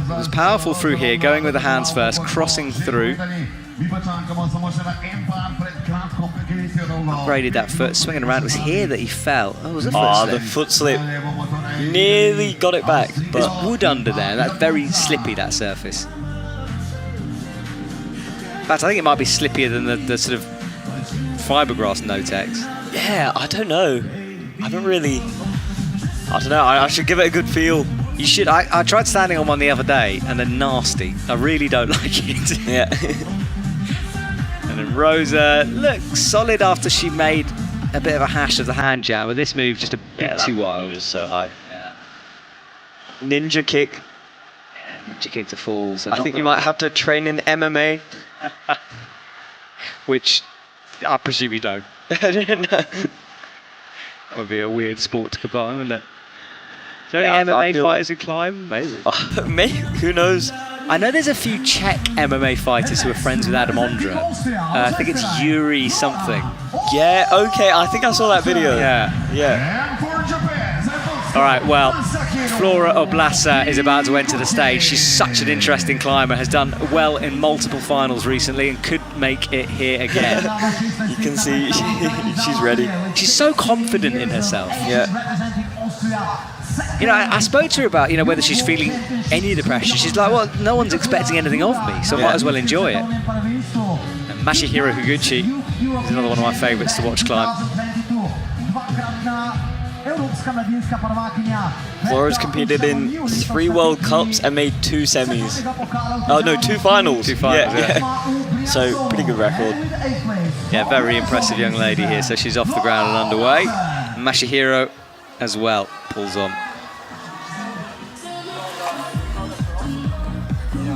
was powerful through here, going with the hands first, crossing through. Upgraded that foot, swinging around. It was here that he fell. Oh, it was a foot slip.
The foot slip. Nearly got it back. But
there's wood under there. That's very slippy, that surface. In fact, I think it might be slippier than the sort of fiberglass Notex.
Yeah, I don't know. I don't know. I should give it a good feel.
You should. I tried standing on one the other day, and they're nasty. I really don't like it.
Yeah.
And then Rosa looks solid after she made a bit of a hash of the hand jam, but this move just a bit too wild.
It was so high. Yeah. Ninja kick.
Ninja kick to fall. So
I think you might have to train in MMA.
Which I presume you don't. That would be a weird sport to combine, wouldn't it? Is there any MMA fighters who climb? Maybe.
Maybe. Who knows?
I know there's a few Czech MMA fighters who are friends with Adam Ondra. I think it's Yuri something.
Yeah, okay, I think I saw that video.
Yeah. All right, well, Flora Oblasa is about to enter the stage. She's such an interesting climber, has done well in multiple finals recently and could make it here again.
You can see she's ready.
She's so confident in herself.
Yeah.
You know, I spoke to her about, whether she's feeling any of the pressure. She's like, well, no one's expecting anything of me, so I might as well enjoy it. And Masahiro Higuchi is another one of my favourites to watch climb.
Flora's competed in 3 World Cups and made 2 semis. Oh no, 2 finals.
2 finals,
yeah. So, pretty good record.
Yeah, very impressive young lady here. So she's off the ground and underway. Masahiro as well pulls on.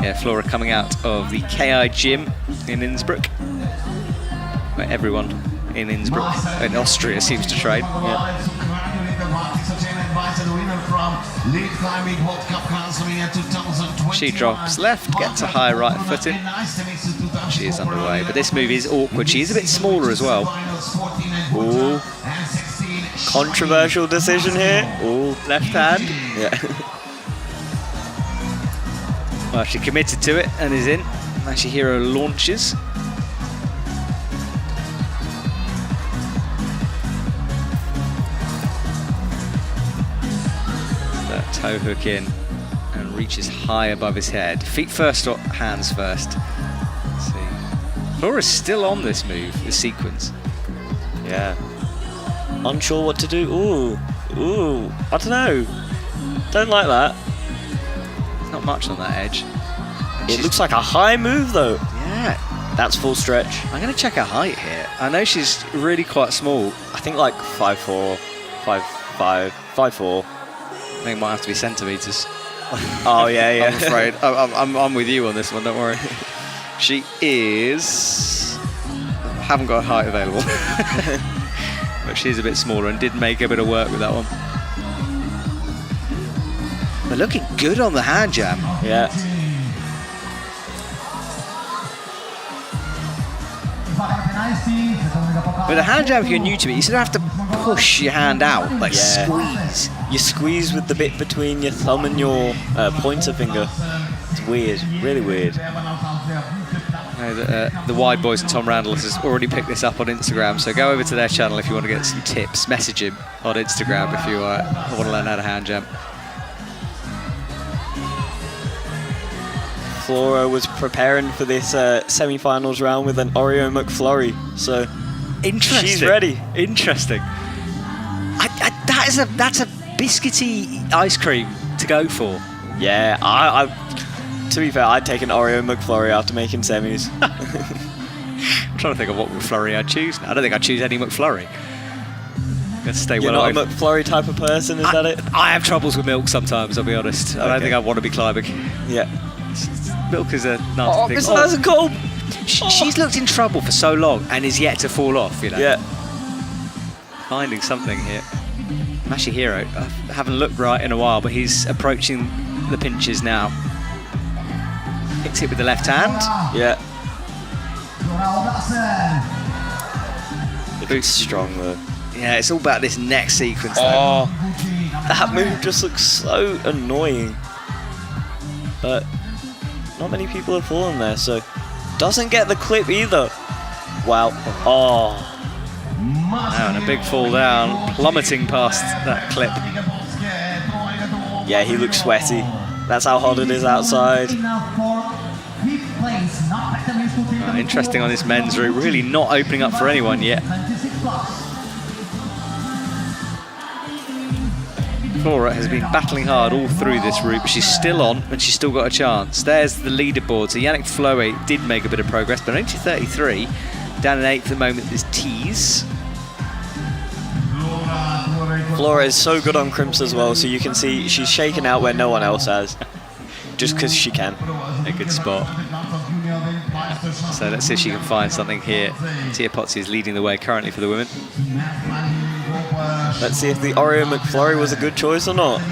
Yeah, Flora coming out of the KI gym in Innsbruck, where everyone in Innsbruck, in Austria, seems to train. Yeah. She drops left, gets a high right footing. She is underway, but this move is awkward. She is a bit smaller as well.
Ooh. Controversial decision here.
Ooh, left hand.
Yeah.
Well, she committed to it and is in. Masahiro launches. That toe hook in and reaches high above his head. Feet first or hands first. Let's see. Flora's still on this move, this sequence.
Yeah. Unsure what to do. Ooh. I don't know. Don't like that.
Not much on that edge.
It looks like a high move though.
Yeah.
That's full stretch.
I'm going to check her height here. I know she's really quite small.
I think like 5'4", 5'5", 5'4".
I think it might have to be centimetres.
Oh yeah.
I'm afraid. I'm with you on this one, don't worry. She is... I haven't got a height available. But she's a bit smaller and did make a bit of work with that one. They're looking good on the hand jam.
Yeah.
With a hand jam, if you're new to it, you sort of have to push your hand out, like squeeze.
You squeeze with the bit between your thumb and your pointer finger. It's weird, really weird.
The Wide Boys and Tom Randall has already picked this up on Instagram, so go over to their channel if you want to get some tips. Message him on Instagram if you want to learn how to hand jam.
Flora was preparing for this semi-finals round with an Oreo McFlurry, so
interesting.
She's ready.
Interesting. That's a biscuity ice cream to go for.
Yeah, I to be fair, I'd take an Oreo McFlurry after making semis.
I'm trying to think of what McFlurry I'd choose now. I don't think I'd choose any McFlurry. Let's stay
You're
well
not a McFlurry type of person, is that it?
I have troubles with milk sometimes, I'll be honest. I don't think I want to be climbing.
Yeah.
Milk is a nasty thing.
This hasn't cold.
She's looked in trouble for so long and is yet to fall off,
Yeah.
finding something here. Masahiro, I haven't looked right in a while, but he's approaching the pinches now. Hits it with the left hand.
Yeah.
Boost
strong though.
Yeah, it's all about this next sequence.
Oh, that move just looks so annoying. But not many people have fallen there, so doesn't get the clip either. Wow. Oh.
Now, and a big fall down, plummeting past that clip.
Yeah, he looks sweaty. That's how hot it is outside.
Interesting on this men's route, really not opening up for anyone yet. Flora has been battling hard all through this route, but she's still on and she's still got a chance. There's the leaderboard. So Yannick Floe did make a bit of progress, but only to 33. Down in 8th at the moment is Tees.
Flora is so good on crimps as well, so you can see she's shaking out where no one else has. Just because she can.
A good spot. So let's see if she can find something here. Tia Potsi is leading the way currently for the women.
Let's see if the Oreo McFlurry was a good choice or not.
I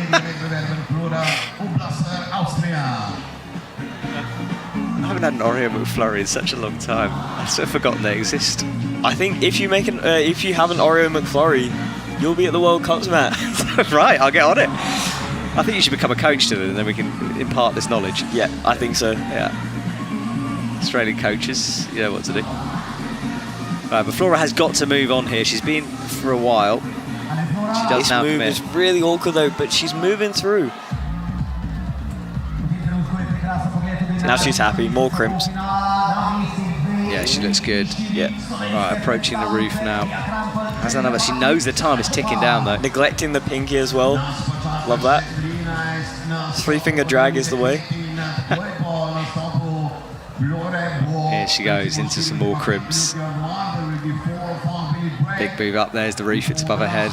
haven't had an Oreo McFlurry in such a long time. I've sort of forgotten they exist.
I think if you make if you have an Oreo McFlurry, you'll be at the World Cups, Matt.
Right, I'll get on it. I think you should become a coach to them, and then we can impart this knowledge.
Yeah, I think so.
Yeah. Australian coaches, you know what to do. But Flora has got to move on here. She's been for a while. She does
This
now
move
come in.
is really awkward though, but she's moving through. Now she's happy. More crimps.
Yeah, she looks good.
Yeah.
Right, approaching the roof now. Has another. She knows the time is ticking down though.
Neglecting the pinky as well. Love that. 3-finger drag is the way.
Here she goes into some more crimps. Big move up. There's the roof. It's above her head.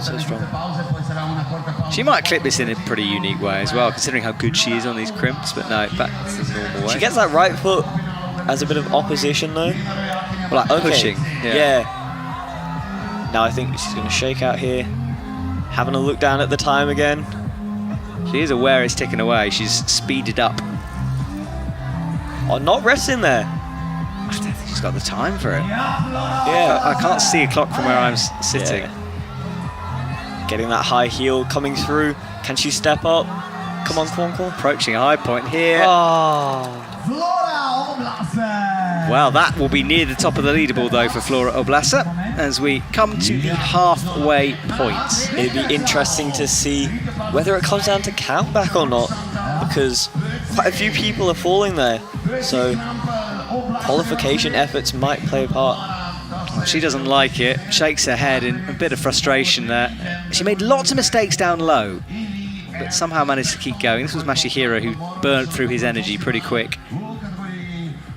So strong.
She might clip this in a pretty unique way as well, considering how good she is on these crimps. But no, back to the normal way.
She gets that right foot as a bit of opposition though.
Well, like pushing.
Yeah. Now I think she's going to shake out here. Having a look down at the time again.
She is aware it's ticking away. She's speeded up.
Oh, not resting there.
I don't think she's got the time for it.
Yeah.
I can't see a clock from where I'm sitting.
Yeah. Getting that high heel coming through. Can she step up? Come on, come on, come on.
Approaching a high point here.
Oh.
Well, that will be near the top of the leaderboard though for Flora Oblasa as we come to the halfway point.
It'd be interesting to see whether it comes down to countback or not, because quite a few people are falling there. So qualification efforts might play a part.
Well, she doesn't like it, shakes her head in a bit of frustration there. She made lots of mistakes down low, but somehow managed to keep going. This was Masahiro who burnt through his energy pretty quick.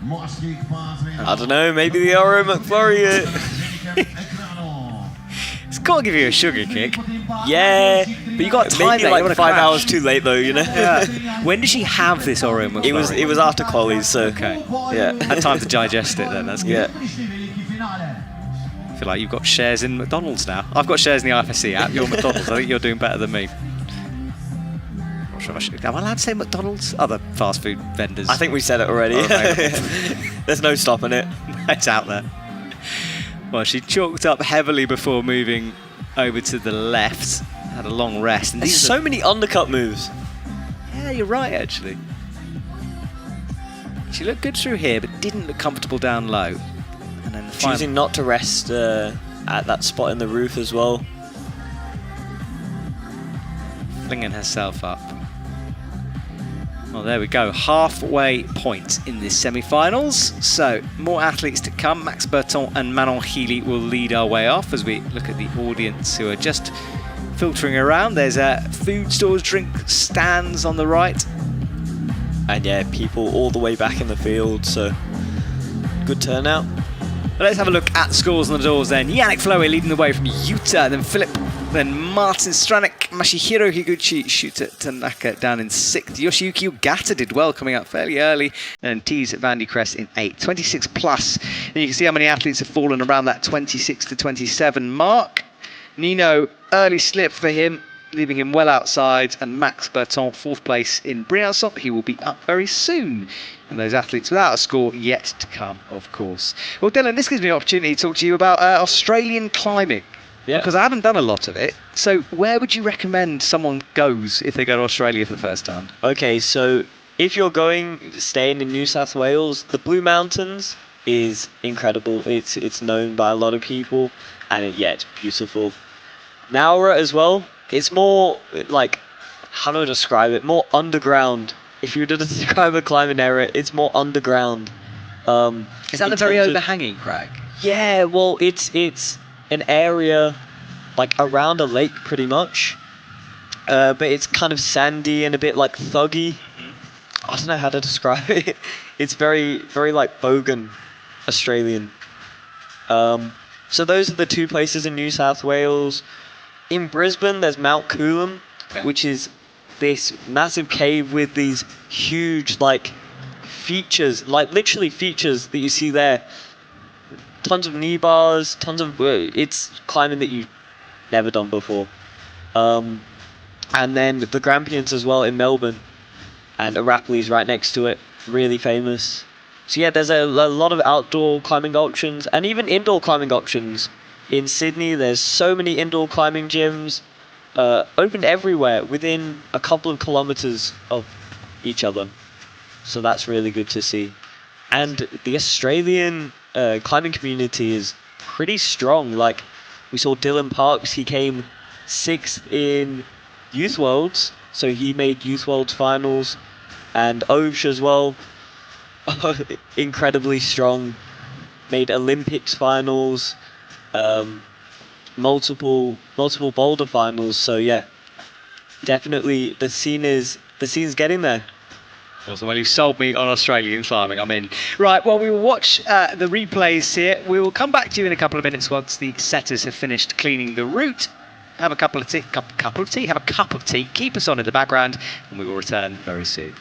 I don't know, maybe the Oreo McFlurry.
It's got to give you a sugar kick.
Yeah,
but you got time
maybe
there.
like 5 hours too late though, you know.
Yeah. When did she have this Oreo McFlurry?
It was after qualies, so
okay.
Yeah,
Had time to digest it then. That's good.
Yeah.
I feel like you've got shares in McDonald's now. I've got shares in the IFSC app. You're McDonald's. I think you're doing better than me. Not sure if I should. Am I allowed to say McDonald's? Other fast food vendors.
I think we said it already. There's no stopping it.
It's out there. Well, she chalked up heavily before moving over to the left. Had a long rest. And
There's
these
so many undercut moves.
Yeah, you're right, actually. She looked good through here, but didn't look comfortable down low. And then the
Choosing not to rest at that spot in the roof as well.
Flinging herself up. Well, there we go. Halfway point in this semi-finals. So, more athletes to come. Max Berton and Manon Healy will lead our way off as we look at the audience who are just filtering around. There's food stores, drink stands on the right.
And yeah, people all the way back in the field, so good turnout.
But let's have a look at scores on the doors then. Yannick Floe leading the way from Yuta, then Philip, then Martin Stranek, Masahiro Higuchi, Shuta Tanaka down in 6th. Yoshiyuki Ogata did well coming up fairly early, and Tees Van de Crest in 8th. 26 plus. And you can see how many athletes have fallen around that 26 to 27 mark. Nino, early slip for him, leaving him well outside, and Max Berton, 4th place in Briançon. He will be up very soon. And those athletes without a score yet to come, of course. Well, Dylan, this gives me an opportunity to talk to you about Australian climbing. Yeah. Because I haven't done a lot of it. So where would you recommend someone goes if they go to Australia for the first time?
Okay, so if you're staying in New South Wales, the Blue Mountains is incredible. It's known by a lot of people, and it's beautiful. Nowra as well. It's more like, how do I describe it? More underground. If you were to describe a climbing area, it's more underground.
Is that the very overhanging crag?
Yeah, well, it's an area like around a lake pretty much, but it's kind of sandy and a bit like thuggy. I don't know how to describe it. It's very, very like bogan Australian. So those are the 2 places in New South Wales. In Brisbane, there's Mount Coolum, which is this massive cave with these huge like features, like literally features that you see there. Tons of knee bars, tons of it's climbing that you've never done before. And then the Grampians as well in Melbourne, and Arapiles right next to it, really famous. So yeah, there's a lot of outdoor climbing options and even indoor climbing options. In Sydney, there's so many indoor climbing gyms, opened everywhere within a couple of kilometres of each other. So that's really good to see. And the Australian climbing community is pretty strong. Like, we saw Dylan Parks, he came 6th in Youth Worlds, so he made Youth Worlds finals. And Ovsh as well, incredibly strong, made Olympics finals, multiple boulder finals. So yeah, definitely the scene's getting there.
Awesome. Well, you've sold me on Australian climbing. I'm in. Right, well, we will watch the replays here. We will come back to you in a couple of minutes once the setters have finished cleaning the route. Have a cup of tea. Keep us on in the background, and we will return very soon.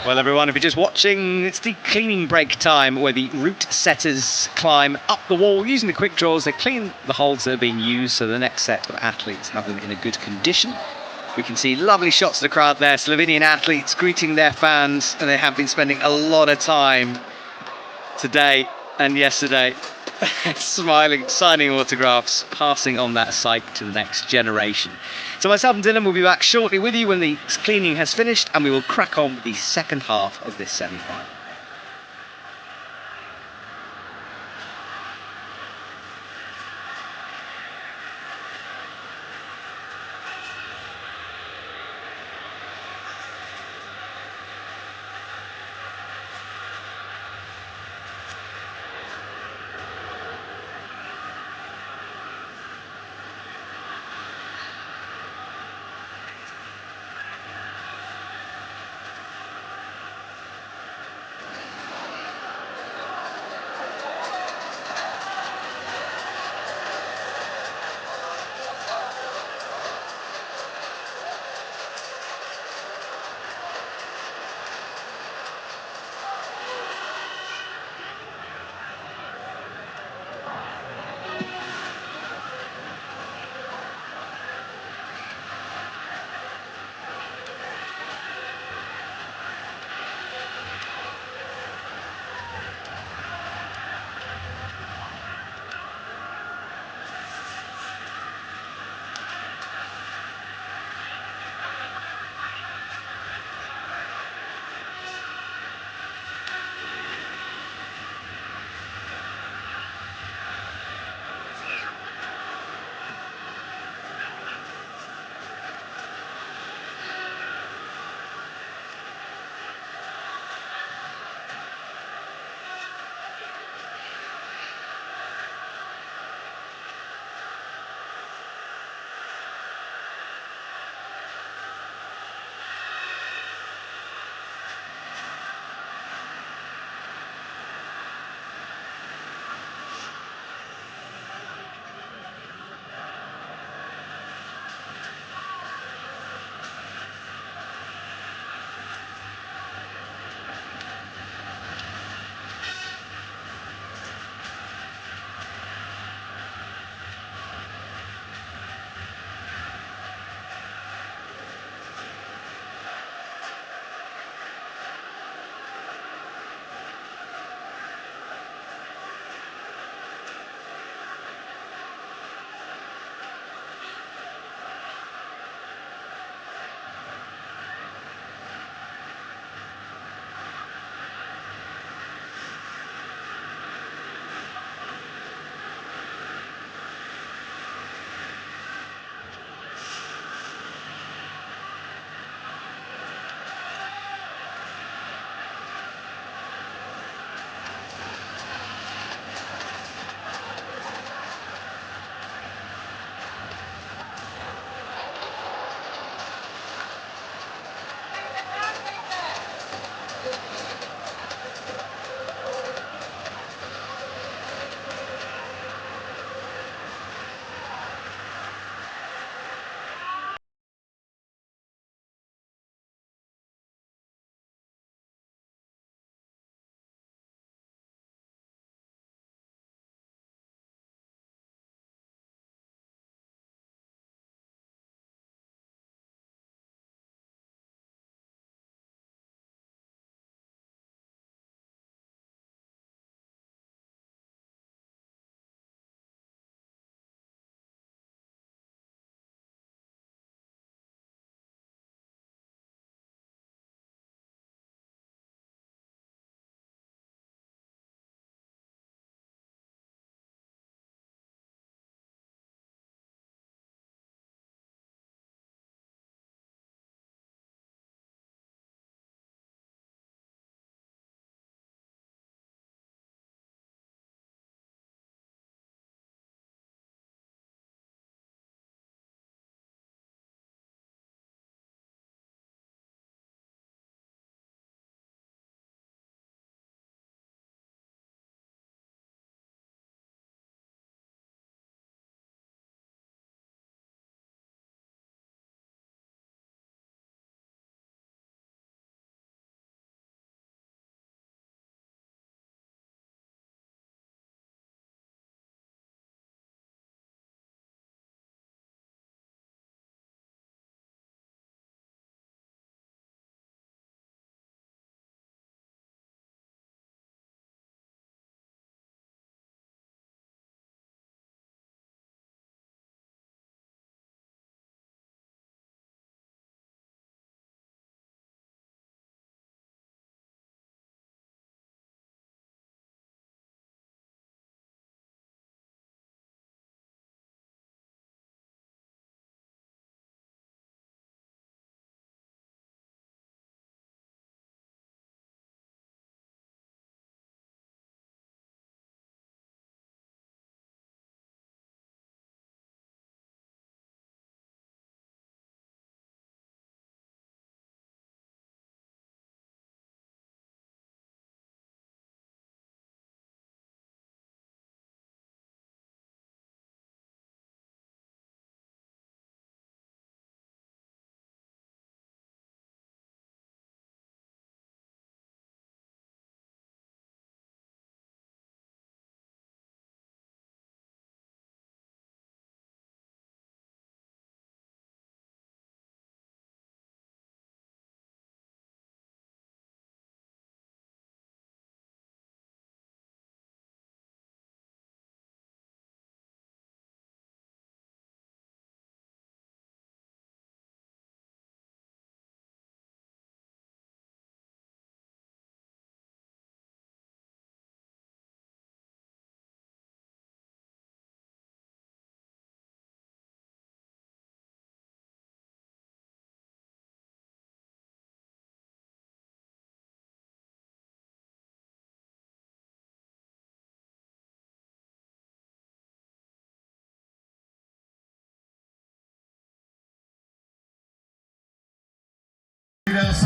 Well, everyone, if you're just watching, it's the cleaning break time where the route setters climb up the wall using the quick draws. They clean the holes that are being used so the next set of athletes have them in a good condition. We can see lovely shots of the crowd there, Slovenian athletes greeting their fans, and they have been spending a lot of time today and yesterday smiling, signing autographs, passing on that sight to the next generation. So myself and Dylan will be back shortly with you when the cleaning has finished, and we will crack on with the second half of this semi-final.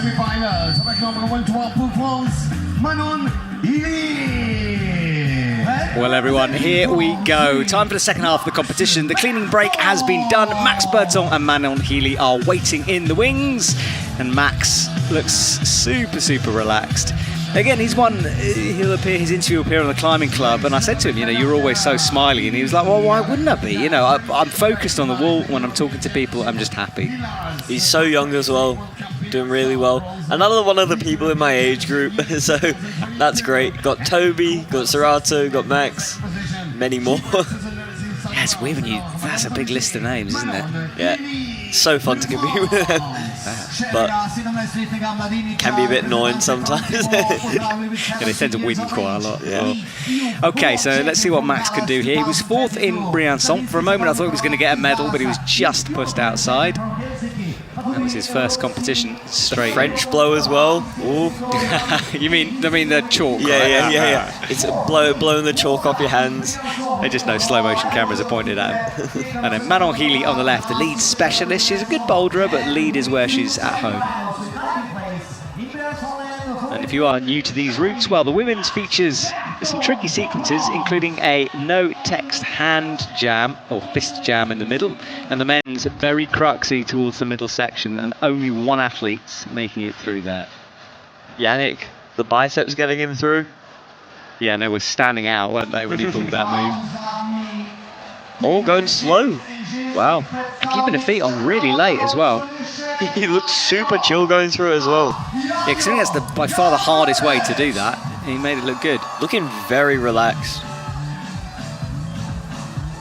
semi-finals. Avec number 1 to our France, Manon Healy.
Well, everyone, here we go. Time for the second half of the competition. The cleaning break has been done. Max Berton and Manon Healy are waiting in the wings, and Max looks super, super relaxed. Again, his interview will appear on the Climbing Club, and I said to him, you're always so smiley, and he was like, well, why wouldn't I be? I'm focused on the wall. When I'm talking to people, I'm just happy.
He's so young as well, doing really well. Another one of the people in my age group, so that's great. Got Toby, got Serato, got Max, many more.
Yeah, it's weird that's a big list of names, isn't it?
Yeah, so fun to compete with them, but can be a bit annoying sometimes.
Yeah, they tend to win quite a lot.
Yeah.
Okay, so let's see what Max can do here. He was fourth in Briançon. For a moment, I thought he was going to get a medal, but he was just pushed outside. That was his first competition straight.
The French blow as well. Ooh.
you mean the chalk?
Yeah,
right?
yeah. It's blowing the chalk off your hands.
They just know slow motion cameras are pointed at him. And then Manon Healy on the left, the lead specialist. She's a good boulderer, but lead is where she's at home. And if you are new to these routes, well, the women's features some tricky sequences, including a no-text hand jam, or fist jam in the middle, and the men's very cruxy towards the middle section, and only one athlete's making it through there.
Yannick, the biceps getting him through.
Yeah, they were standing out, weren't they, when he pulled that move?
All going slow.
Wow. And keeping the feet on really late as well.
He looks super chill going through it as well.
Yeah, because I think that's by far the hardest way to do that. He made it look good.
Looking very relaxed.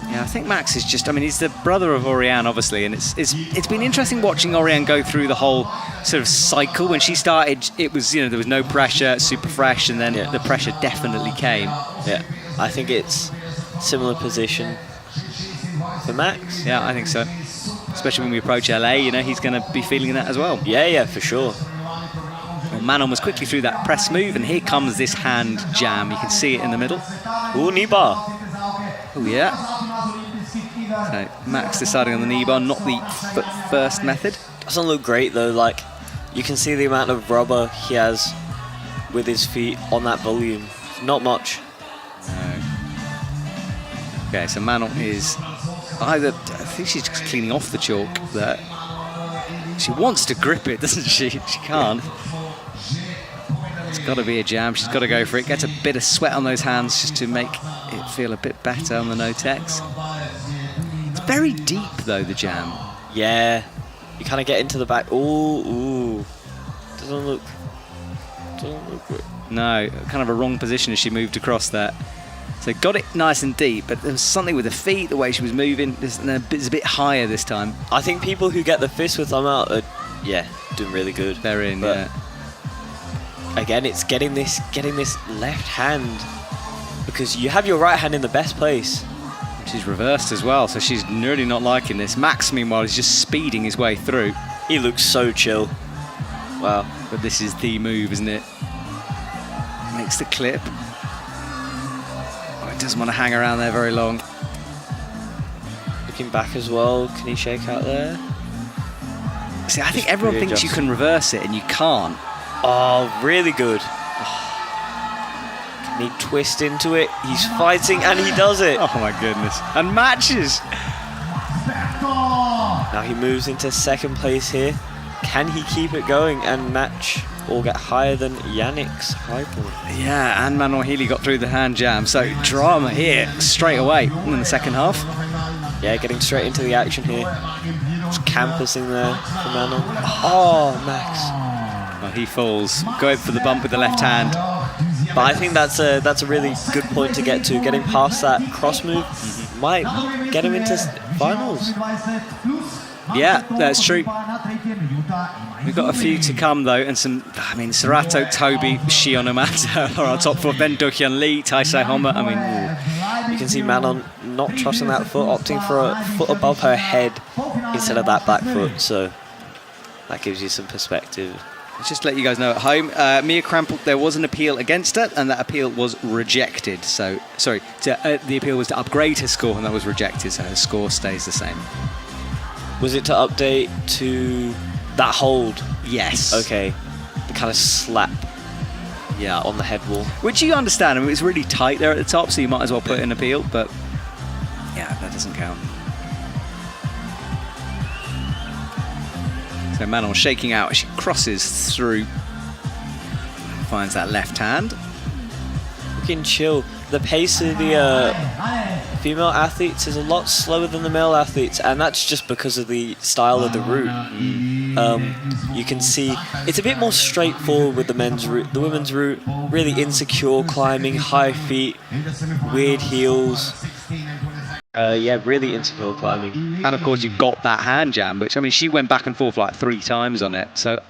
Yeah, I think Max is just, he's the brother of Oriane, obviously, and it's been interesting watching Oriane go through the whole sort of cycle. When she started, it was, there was no pressure, super fresh, and then the pressure definitely came.
Yeah, I think it's similar position for Max.
Yeah, I think so. Especially when we approach LA, he's going to be feeling that as well.
Yeah, for sure.
Well, Manon was quickly through that press move, and here comes this hand jam. You can see it in the middle.
Ooh, knee bar.
Oh, yeah. So Max deciding on the knee bar, not the foot first method.
Doesn't look great though. Like, you can see the amount of rubber he has with his feet on that volume. Not much.
No. Okay, so Manon is either, I think she's just cleaning off the chalk there. She wants to grip it, doesn't she? She can't. It's got to be a jam. She's got to go for it. Gets a bit of sweat on those hands just to make it feel a bit better on the no-tex. It's very deep, though, the jam.
Yeah. You kind of get into the back. Ooh. Doesn't look good.
No, kind of a wrong position as she moved across there. So got it nice and deep, but there was something with the feet, the way she was moving. It's a bit higher this time.
I think people who get the fist with thumb out are, doing really good.
They're in,
but
yeah.
Again, it's getting this left hand, because you have your right hand in the best place.
She's reversed as well, so she's really not liking this. Max, meanwhile, is just speeding his way through.
He looks so chill. Wow.
But this is the move, isn't it? Makes the clip. Doesn't want to hang around there very long.
Looking back as well, can he shake out there?
See, I think everyone thinks you can reverse it and you can't.
Oh, really good. Can he twist into it? He's fighting and he does it.
Oh my goodness. And matches.
Now he moves into second place here. Can he keep it going and match or get higher than Yannick's high point?
Yeah, and Manon Healy got through the hand jam. So drama here straight away in the second half.
Yeah, getting straight into the action here. Just campusing there for Manon. Oh, Max.
Well, he falls. Going for the bump with the left hand.
But I think that's a really good point to get to. Getting past that cross move might get him into finals.
Yeah, that's true. We've got a few to come, though, and some, Serato, Toby, Shionomata are our top four. Then Dokyeon Lee, Taisei Homa.
You can see Manon not trusting that foot, opting for a foot above her head instead of that back foot, so that gives you some perspective.
Just to let you guys know at home, Mia Krampel, there was an appeal against her, and that appeal was rejected. So, the appeal was to upgrade her score, and that was rejected, so her score stays the same.
Was it to update to that hold?
Yes.
Okay. kind of slap, on the head wall.
Which you understand. I mean, it's really tight there at the top, so you might as well put in appeal, but yeah, that doesn't count. So Manon shaking out as she crosses through, finds that left hand.
Looking chill. The pace of the female athletes is a lot slower than the male athletes, and that's just because of the style of the route. You can see it's a bit more straightforward with the men's route. The women's route, really insecure climbing, high feet, weird heels. Really insecure climbing.
And of course you've got that hand jam, which, I mean, she went back and forth like 3 times on it. So,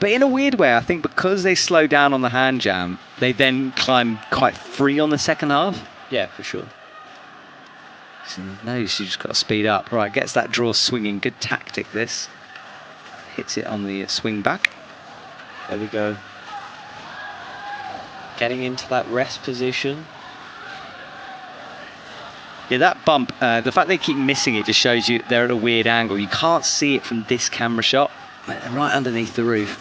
but in a weird way, I think because they slow down on the hand jam, they then climb quite free on the second half.
Yeah, for sure.
So no, she just got to speed up. Right, gets that draw swinging. Good tactic, this. Hits it on the swing back.
There we go. Getting into that rest position.
Yeah, that bump, the fact they keep missing it just shows you they're at a weird angle. You can't see it from this camera shot. They're right underneath the roof.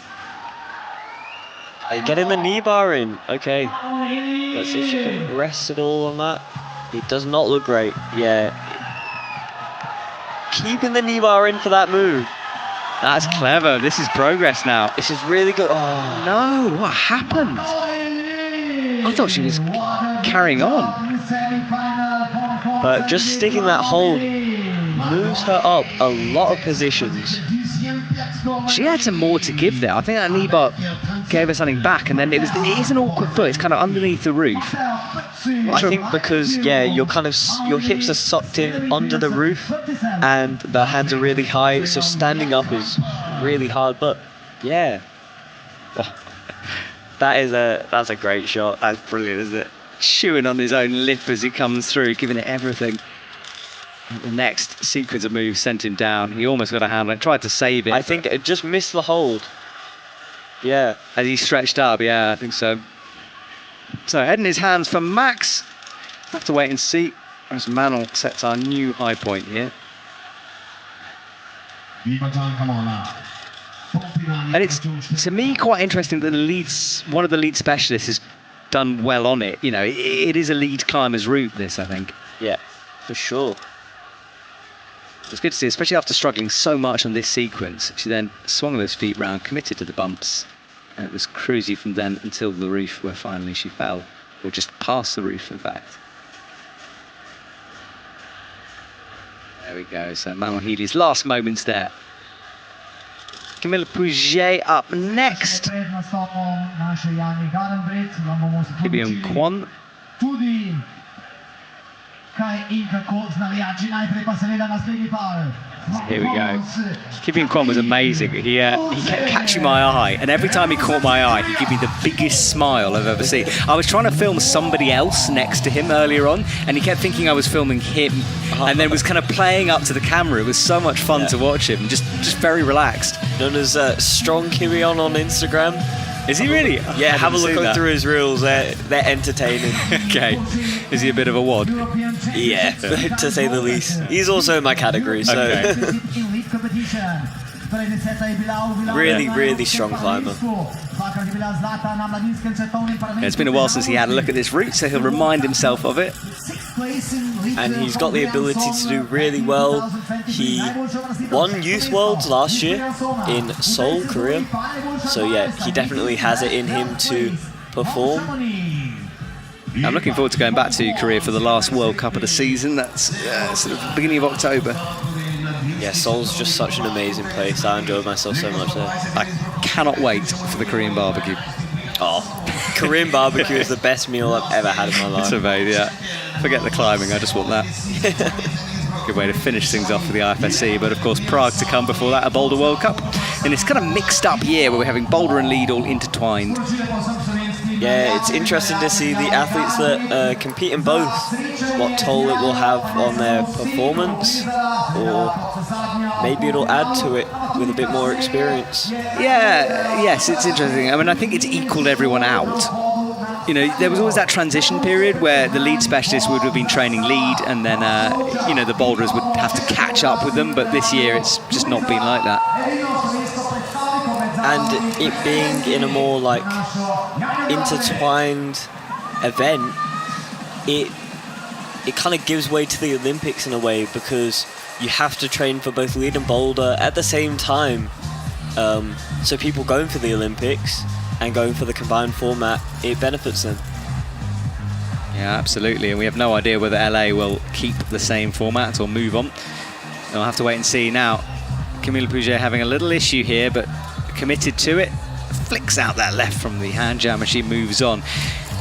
Getting the knee bar in. Okay. Let's see if she can rest it all on that. It does not look great. Yeah. Keeping the knee bar in for that move.
That's clever. This is progress now.
This is really good. Oh,
no, what happened? I thought she was carrying on.
But just sticking that hold moves her up a lot of positions.
She had some more to give there. I think that knee bar gave her something back, and then it is an awkward foot. It's kind of underneath the roof.
I think because your hips are sucked in under the roof, and the hands are really high, so standing up is really hard. But yeah, that's a great shot.
That's brilliant, isn't it? Chewing on his own lip as he comes through, giving it everything. The next sequence of moves sent him down. He almost got a hand on it, tried to save it.
I think it just missed the hold. Yeah.
As he stretched up, yeah, I think so. So, head in his hands for Max. Have to wait and see as Manon sets our new high point here. And it's, to me, quite interesting that one of the lead specialists has done well on it. You know, it is a lead climber's route, this, I think.
Yeah, for sure.
It's good to see, especially after struggling so much on this sequence. She then swung those feet round, committed to the bumps, and it was cruisy from then until the roof, where finally she fell, or just past the roof, in fact. There we go. So Manon Healy's last moments there. Camilla Pouget up next. Kibion Kwon. Here we go. Kibion Kwon was amazing. He kept catching my eye, and every time he caught my eye, he'd give me the biggest smile I've ever seen. I was trying to film somebody else next to him earlier on, and he kept thinking I was filming him, and then was kind of playing up to the camera. It was so much fun to watch him, just very relaxed.
Known as Strong Kibion on Instagram.
Is he really?
Yeah, have a look through his reels. They're entertaining.
Okay. Is he a bit of a wad?
Yeah, to say the least. He's also in my category, so. Okay. Really, really strong climber.
It's been a while since he had a look at this route, so he'll remind himself of it.
And he's got the ability to do really well. He won Youth Worlds last year in Seoul, Korea. So yeah, he definitely has it in him to perform.
I'm looking forward to going back to Korea for the last World Cup of the season. That's sort of beginning of October.
Yeah, Seoul's just such an amazing place. I enjoyed myself so much there.
I cannot wait for the Korean barbecue.
Oh, Korean barbecue is the best meal I've ever had in my life.
It's amazing, yeah. Forget the climbing, I just want that. Good way to finish things off for the IFSC, but of course Prague to come before that, a Boulder World Cup. And it's kind of mixed up year where we're having Boulder and lead all intertwined.
Yeah, it's interesting to see the athletes that compete in both, what toll it will have on their performance, or maybe it'll add to it with a bit more experience.
Yeah, yes, it's interesting. I mean, I think it's equalled everyone out. you know, there was always that transition period where the lead specialists would have been training lead, and then, you know, the boulders would have to catch up with them. But this year, it's just not been like that.
And it being in a more like intertwined event, it kind of gives way to the Olympics in a way, because you have to train for both lead and boulder at the same time. So people going for the Olympics and going for the combined format, it benefits them.
Yeah, absolutely. And we have no idea whether LA will keep the same format or move on. We'll have to wait and see. Now, Camille Pouget having a little issue here, but committed to it. Flicks out that left from the hand jam as she moves on.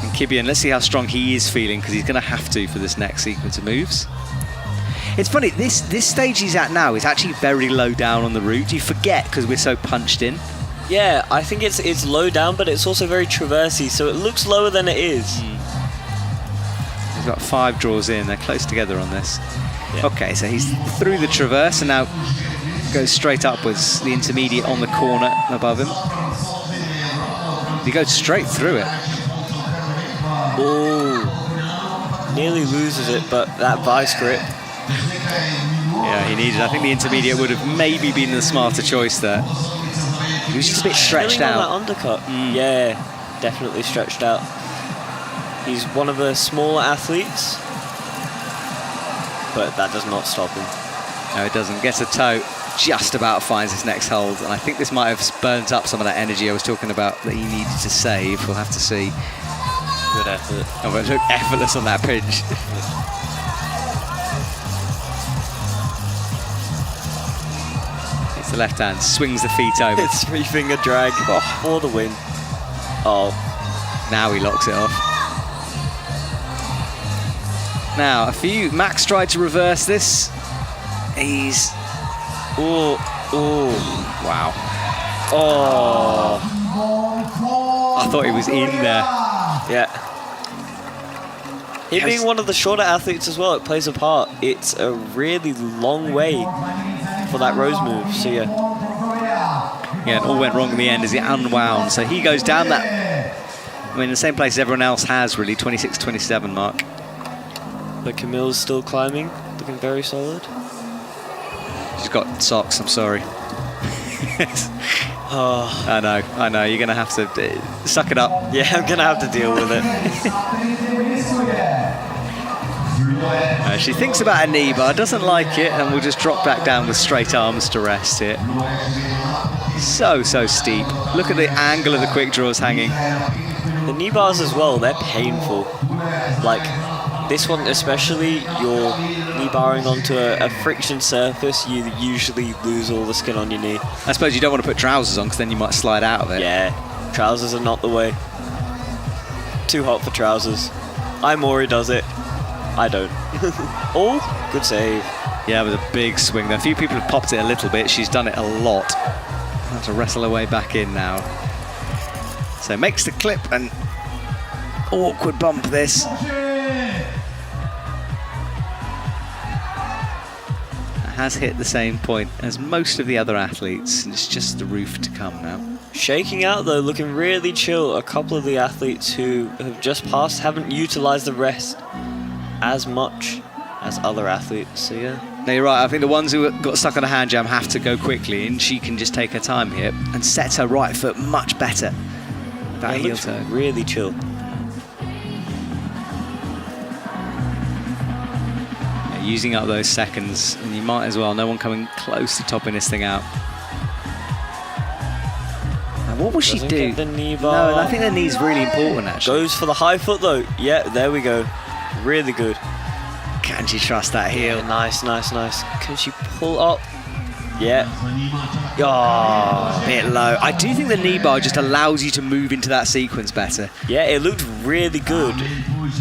And Kibian, let's see how strong he is feeling, because he's going to have to for this next sequence of moves. It's funny, this stage he's at now is actually very low down on the route. You forget because we're so punched in.
Yeah, I think it's low down, but it's also very traversy, so it looks lower than it is.
He's got 5 draws in. They're close together on this.
Yeah.
Okay, so he's through the traverse and now goes straight upwards. The intermediate on the corner above him. He goes straight through it.
Oh, nearly loses it, but that vice grip.
Yeah, he needed. I think the intermediate would have maybe been the smarter choice there. He was just a bit stretched out.
On that undercut. Yeah, definitely stretched out. He's one of the smaller athletes, but that does not stop him.
No, it doesn't. Gets a toe, just about finds his next hold, and I think this might have burnt up some of that energy I was talking about that he needed to save. We'll have to see.
Good effort.
Oh, but it looked effortless on that pinch. It's the left hand, swings the feet over.
It's 3-finger drag for the win. Oh.
Now he locks it off. Now, Max tried to reverse this. He's...
Oh,
wow.
Oh.
I thought he was in there.
Yeah. He being one of the shorter athletes as well, it plays a part. It's a really long way for that Rose move, so yeah.
Yeah, it all went wrong in the end as he unwound. So he goes down that, I mean, the same place as everyone else has, really, 26-27 mark.
But Camille's still climbing, looking very solid.
She's got socks, I'm sorry.
Oh.
I know, you're going to have to suck it up.
Yeah, I'm going to have to deal with it.
She thinks about a knee bar, doesn't like it, and will just drop back down with straight arms to rest here. So steep. Look at the angle of the quick draws hanging.
The knee bars as well, they're painful. Like, this one especially, you're knee barring onto a friction surface, you usually lose all the skin on your knee.
I suppose you don't want to put trousers on because then you might slide out of it.
Yeah, trousers are not the way. Too hot for trousers. Mori does it. I don't. Oh, good save.
Yeah, it was a big swing there. A few people have popped it a little bit. She's done it a lot. Have to wrestle her way back in now. So makes the clip and awkward bump this. Has hit the same point as most of the other athletes, and it's just the roof to come now.
Shaking out though, looking really chill. A couple of the athletes who have just passed haven't utilised the rest as much as other athletes, so yeah.
No, you're right. I think the ones who got stuck on a hand jam have to go quickly, and she can just take her time here and sets her right foot much better. That heel turn.
Really chill.
Using up those seconds, and you might as well. No one coming close to topping this thing out. Now, what will she do?
Get the knee bar.
No, I think the knee's really important, actually.
Goes for the high foot though. Yeah, there we go. Really good.
Can she trust that heel?
Yeah, nice. Can she pull up? Yeah. Oh,
a bit low. I do think the knee bar just allows you to move into that sequence better.
Yeah, it looked really good.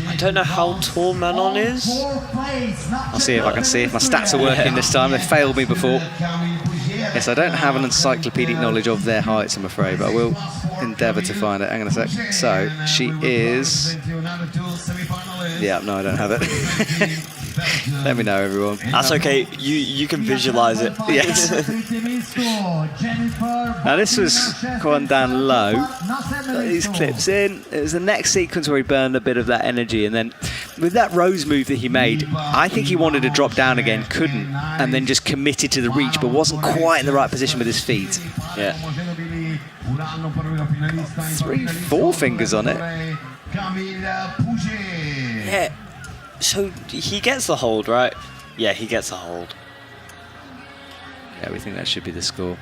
I don't know how tall Manon is.
I'll see if I can see if my stats are working this time. They failed me before. Yes, I don't have an encyclopedic knowledge of their heights, I'm afraid, but I will endeavour to find it. Hang on a sec. So, she is... Yeah, no, I don't have it. Let me know, everyone.
That's okay. You can visualize it.
Yes. Now this was gone down low. Got these clips in. It was the next sequence where he burned a bit of that energy, and then with that rose move that he made, I think he wanted to drop down again, couldn't, and then just committed to the reach, but wasn't quite in the right position with his feet.
Yeah.
3-4 fingers on it.
Yeah. So he gets the hold, right? Yeah, he gets the hold.
Yeah, we think that should be the score.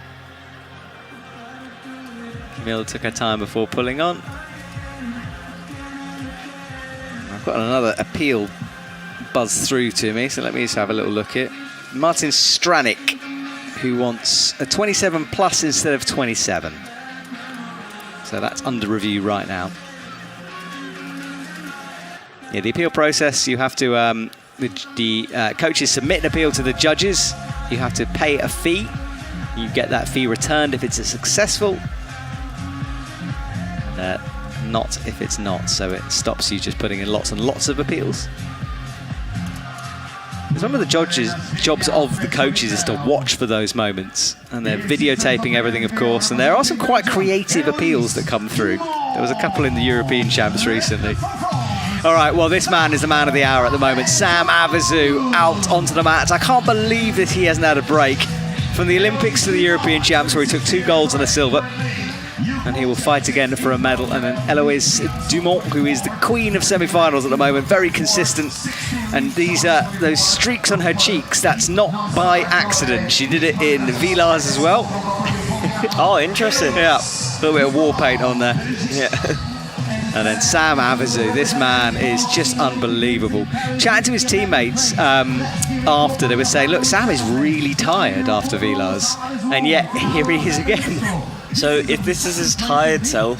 Camille took her time before pulling on. I've got another appeal buzz through to me, so let me just have a little look at it. Martin Stranick, who wants a 27 plus instead of 27. So that's under review right now. Yeah, the appeal process, you have to, the coaches submit an appeal to the judges. You have to pay a fee. You get that fee returned if it's a successful. Not if it's not, so it stops you just putting in lots and lots of appeals. Because one of the jobs of the coaches is to watch for those moments, and they're videotaping everything, of course, and there are some quite creative appeals that come through. There was a couple in the European Champs recently. All right, well, this man is the man of the hour at the moment. Sam Avizu out onto the mat. I can't believe that he hasn't had a break. From the Olympics to the European Champs, where he took 2 golds and a silver. And he will fight again for a medal. And then Eloise Dumont, who is the queen of semi-finals at the moment, very consistent. And those streaks on her cheeks, that's not by accident. She did it in Villars as well.
Oh, interesting.
Yeah, a little bit of war paint on there.
Yeah.
And then Sam Avizu, this man is just unbelievable. Chatting to his teammates after, they were saying, look, Sam is really tired after Villars. And yet, here he is again.
So if this is his tired self...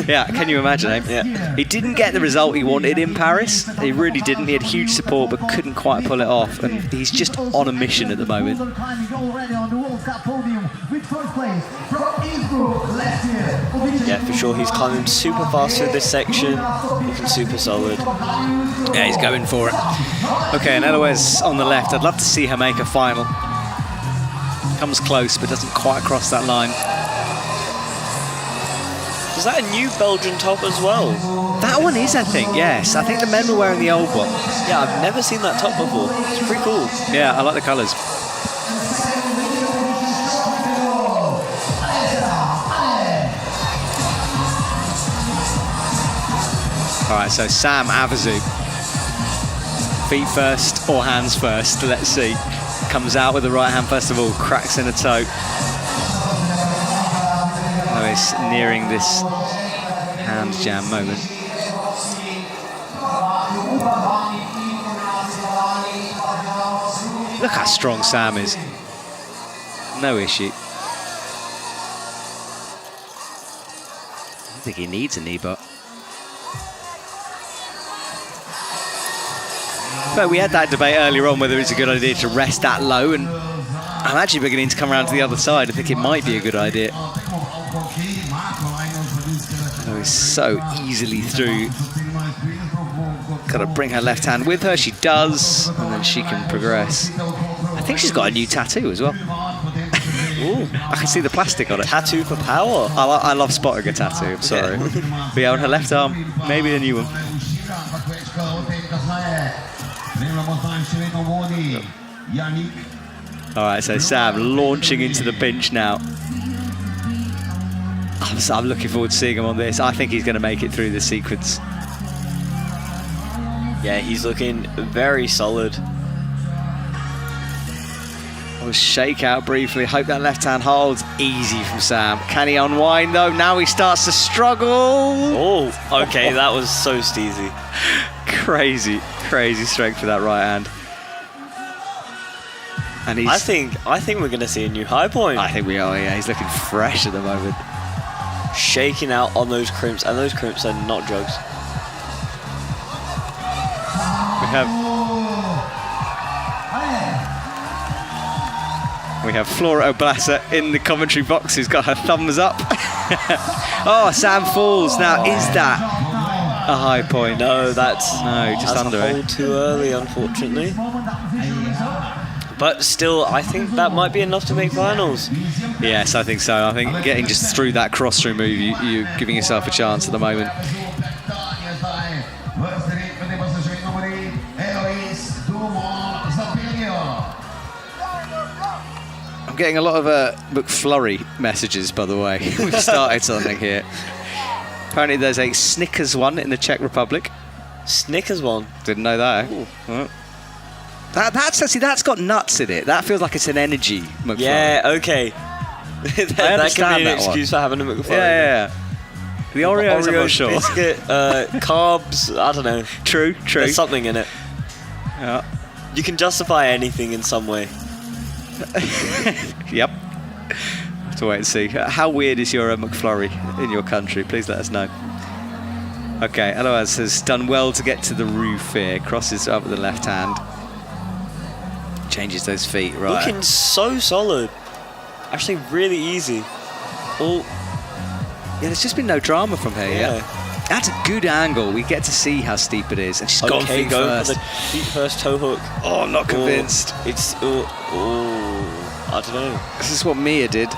Yeah, can you imagine, eh?
Yeah.
He didn't get the result he wanted in Paris. He really didn't. He had huge support, but couldn't quite pull it off. And he's just on a mission at the moment.
Yeah, for sure. He's climbing super fast through this section. Looking super solid.
Yeah, he's going for it. Okay, and Eloise on the left. I'd love to see her make a final. Comes close, but doesn't quite cross that line.
Is that a new Belgian top as well?
That one is, I think, yes. I think the men were wearing the old one.
Yeah, I've never seen that top before. It's pretty cool.
Yeah, I like the colours. All right, so Sam Avizu. Feet first or hands first, let's see. Comes out with the right hand first of all, cracks in a toe. Lois nearing this hand jam moment. Look how strong Sam is. No issue. I don't think he needs a knee bar. But we had that debate earlier on whether it's a good idea to rest that low, and I'm actually beginning to come around to the other side. I think it might be a good idea. Oh, he's so easily through. Got to bring her left hand with her. She does, and then she can progress. I think she's got a new tattoo as well. Ooh, I can see the plastic on it.
Tattoo for power.
I love spotting a tattoo, I'm sorry. But yeah, on her left arm, maybe a new one. All right, so Sam launching into the pinch now. I'm looking forward to seeing him on this. I think he's going to make it through this sequence.
Yeah, he's looking very solid.
We'll shake out briefly. Hope that left hand holds. Easy from Sam. Can he unwind though? Now he starts to struggle.
Oh, okay, that was so steezy.
Crazy strength for that right hand. And he's,
I think we're going to see a new high point.
I think we are, yeah. He's looking fresh at the moment.
Shaking out on those crimps, and those crimps are not drugs.
We have Flora Oblasa in the commentary box who's got her thumbs up. Oh, Sam falls. Now, is that a high point.
No, that's
just under
a
it.
hold too early, unfortunately. But still, I think that might be enough to make finals.
Yes, I think so. I think getting just through that cross-through move, you're giving yourself a chance at the moment. I'm getting a lot of McFlurry messages, by the way. We've started something here. Apparently there's a Snickers one in the Czech Republic.
Snickers one?
Didn't know that. Well, that's got nuts in it. That feels like it's an energy McFlurry.
Yeah, okay. that can be an excuse for having a McFlurry.
Yeah. The Oreos, I'm not sure.
Biscuit, carbs, I don't know.
True.
There's something in it.
Yeah.
You can justify anything in some way.
Yep. Have to wait and see. How weird is your McFlurry in your country? Please let us know. Okay, Eloise has done well to get to the roof here. Crosses up with the left hand. Changes those feet, right.
Looking so solid. Actually, really easy. Oh.
Yeah, there's just been no drama from here yet. That's a good angle. We get to see how steep it is. And she's gone feet first.
For the feet first toe hook.
Oh, I'm not convinced.
It's I don't know.
This is what Mia did.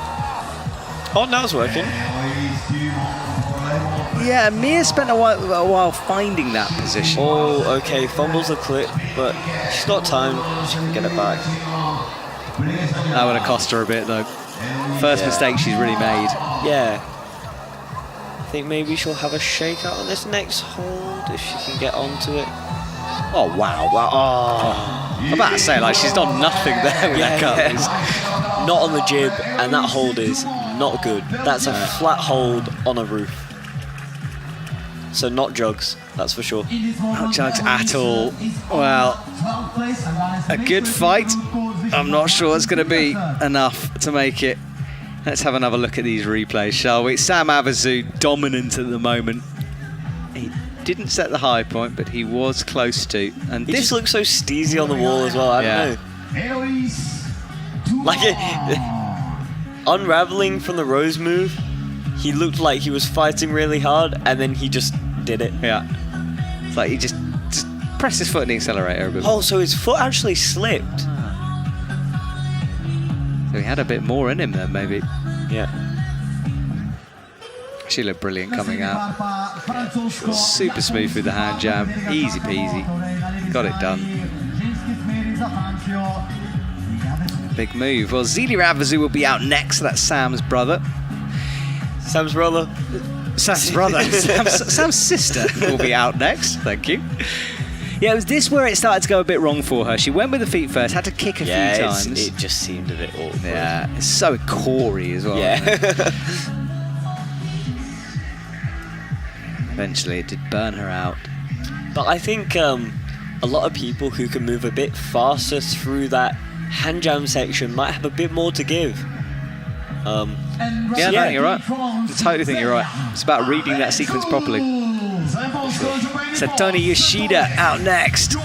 Oh, now it's working.
Yeah, Mia spent a while finding that position.
Oh, okay. Fumbles the clip, but she's got time. She can get it back.
That would have cost her a bit, though. First mistake she's really made.
Yeah. I think maybe she'll have a shakeout on this next hold if she can get onto it.
Oh, wow. Oh. I'm about to say, like, she's done nothing there with that cut.
Not on the jib, and that hold is not good. That's a flat hold on a roof. So not jugs, that's for sure.
Not jugs at all. Well, a good fight. I'm not sure it's going to be enough to make it. Let's have another look at these replays, shall we? Sam Avezou dominant at the moment. He didn't set the high point, but he was close to. And
he just looks so steezy on the wall as well. I don't know. Like unraveling from the Rose move, he looked like he was fighting really hard, and then he just did it.
Yeah. It's like he just pressed his foot in the accelerator a bit more.
Oh, so his foot actually slipped.
So he had a bit more in him then, maybe.
Yeah.
She looked brilliant coming out. Super smooth with the hand jam. Easy peasy. Got it done. Big move. Well, Zili Avezou will be out next. So that's Sam's brother.
Sam's brother.
Sam's brother. Sam's sister will be out next. Thank you. Yeah, it was this where it started to go a bit wrong for her. She went with the feet first, had to kick a few times.
It just seemed a bit awkward.
Yeah, it's so Corey as well.
Yeah.
Eventually, it did burn her out.
But I think a lot of people who can move a bit faster through that hand jam section might have a bit more to give.
No, you're right. I totally think you're right. It's about reading that sequence properly. So Tony Yoshida out next.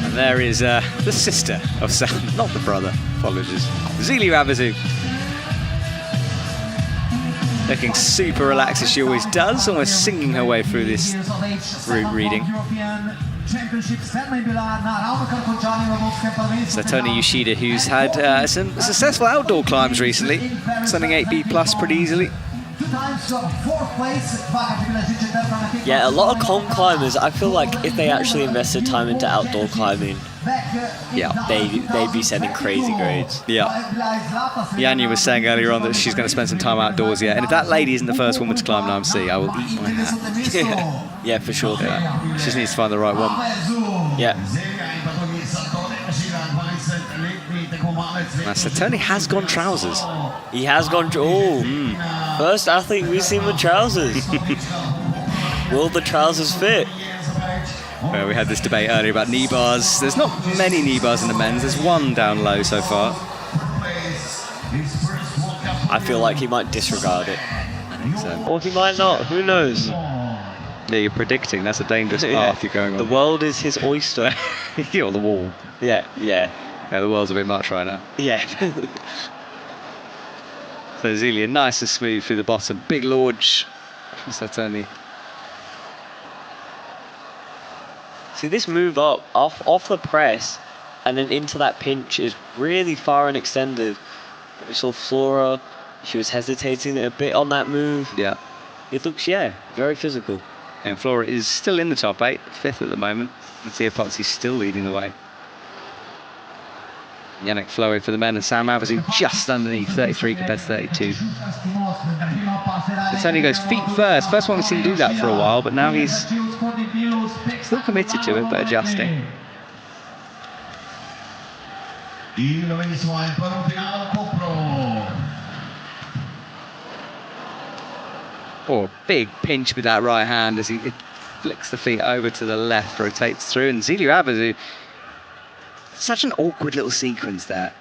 And there is the sister of Sam, not the brother. Apologies. Zili Avezou. Looking super relaxed as she always does, almost singing her way through this route reading. So Tony Yoshida, who's had some successful outdoor climbs recently, sending 8B plus pretty easily.
Yeah, a lot of comp climbers, I feel like if they actually invested time into outdoor climbing, they'd be sending crazy grades.
Yeah. Janja was saying earlier on that she's going to spend some time outdoors, and if that lady isn't the first woman to climb an IMC, I will eat my hat.
Yeah, for sure.
Yeah. She just needs to find the right one.
Yeah.
So Tony has gone trousers.
He has gone. First athlete we've seen with trousers. Will the trousers fit?
We had this debate earlier about knee bars. There's not many knee bars in the men's. There's one down low so far.
I feel like he might disregard it.
I think so.
Or he might not. Who knows?
Yeah, you're predicting. That's a dangerous path you're going on.
The world is his oyster.
Or the wall.
Yeah.
Yeah, the world's a bit much right now.
Yeah.
So Zelia nice and smooth through the bottom. Big launch from Satoni.
See, this move up, off the press, and then into that pinch is really far and extended. We saw Flora, she was hesitating a bit on that move.
Yeah.
It looks, yeah, very physical.
And Flora is still in the top 8, 5th at the moment. And Tia Potsy's still leading the way. Yannick Floe for the men and Sam Aversu just underneath, 33 compared to 32. Tony goes feet first. First one we've seen do that for a while, but now he's still committed to it, but adjusting. Oh, big pinch with that right hand as he flicks the feet over to the left, rotates through, and Zelia Aversu. Such an awkward little sequence there.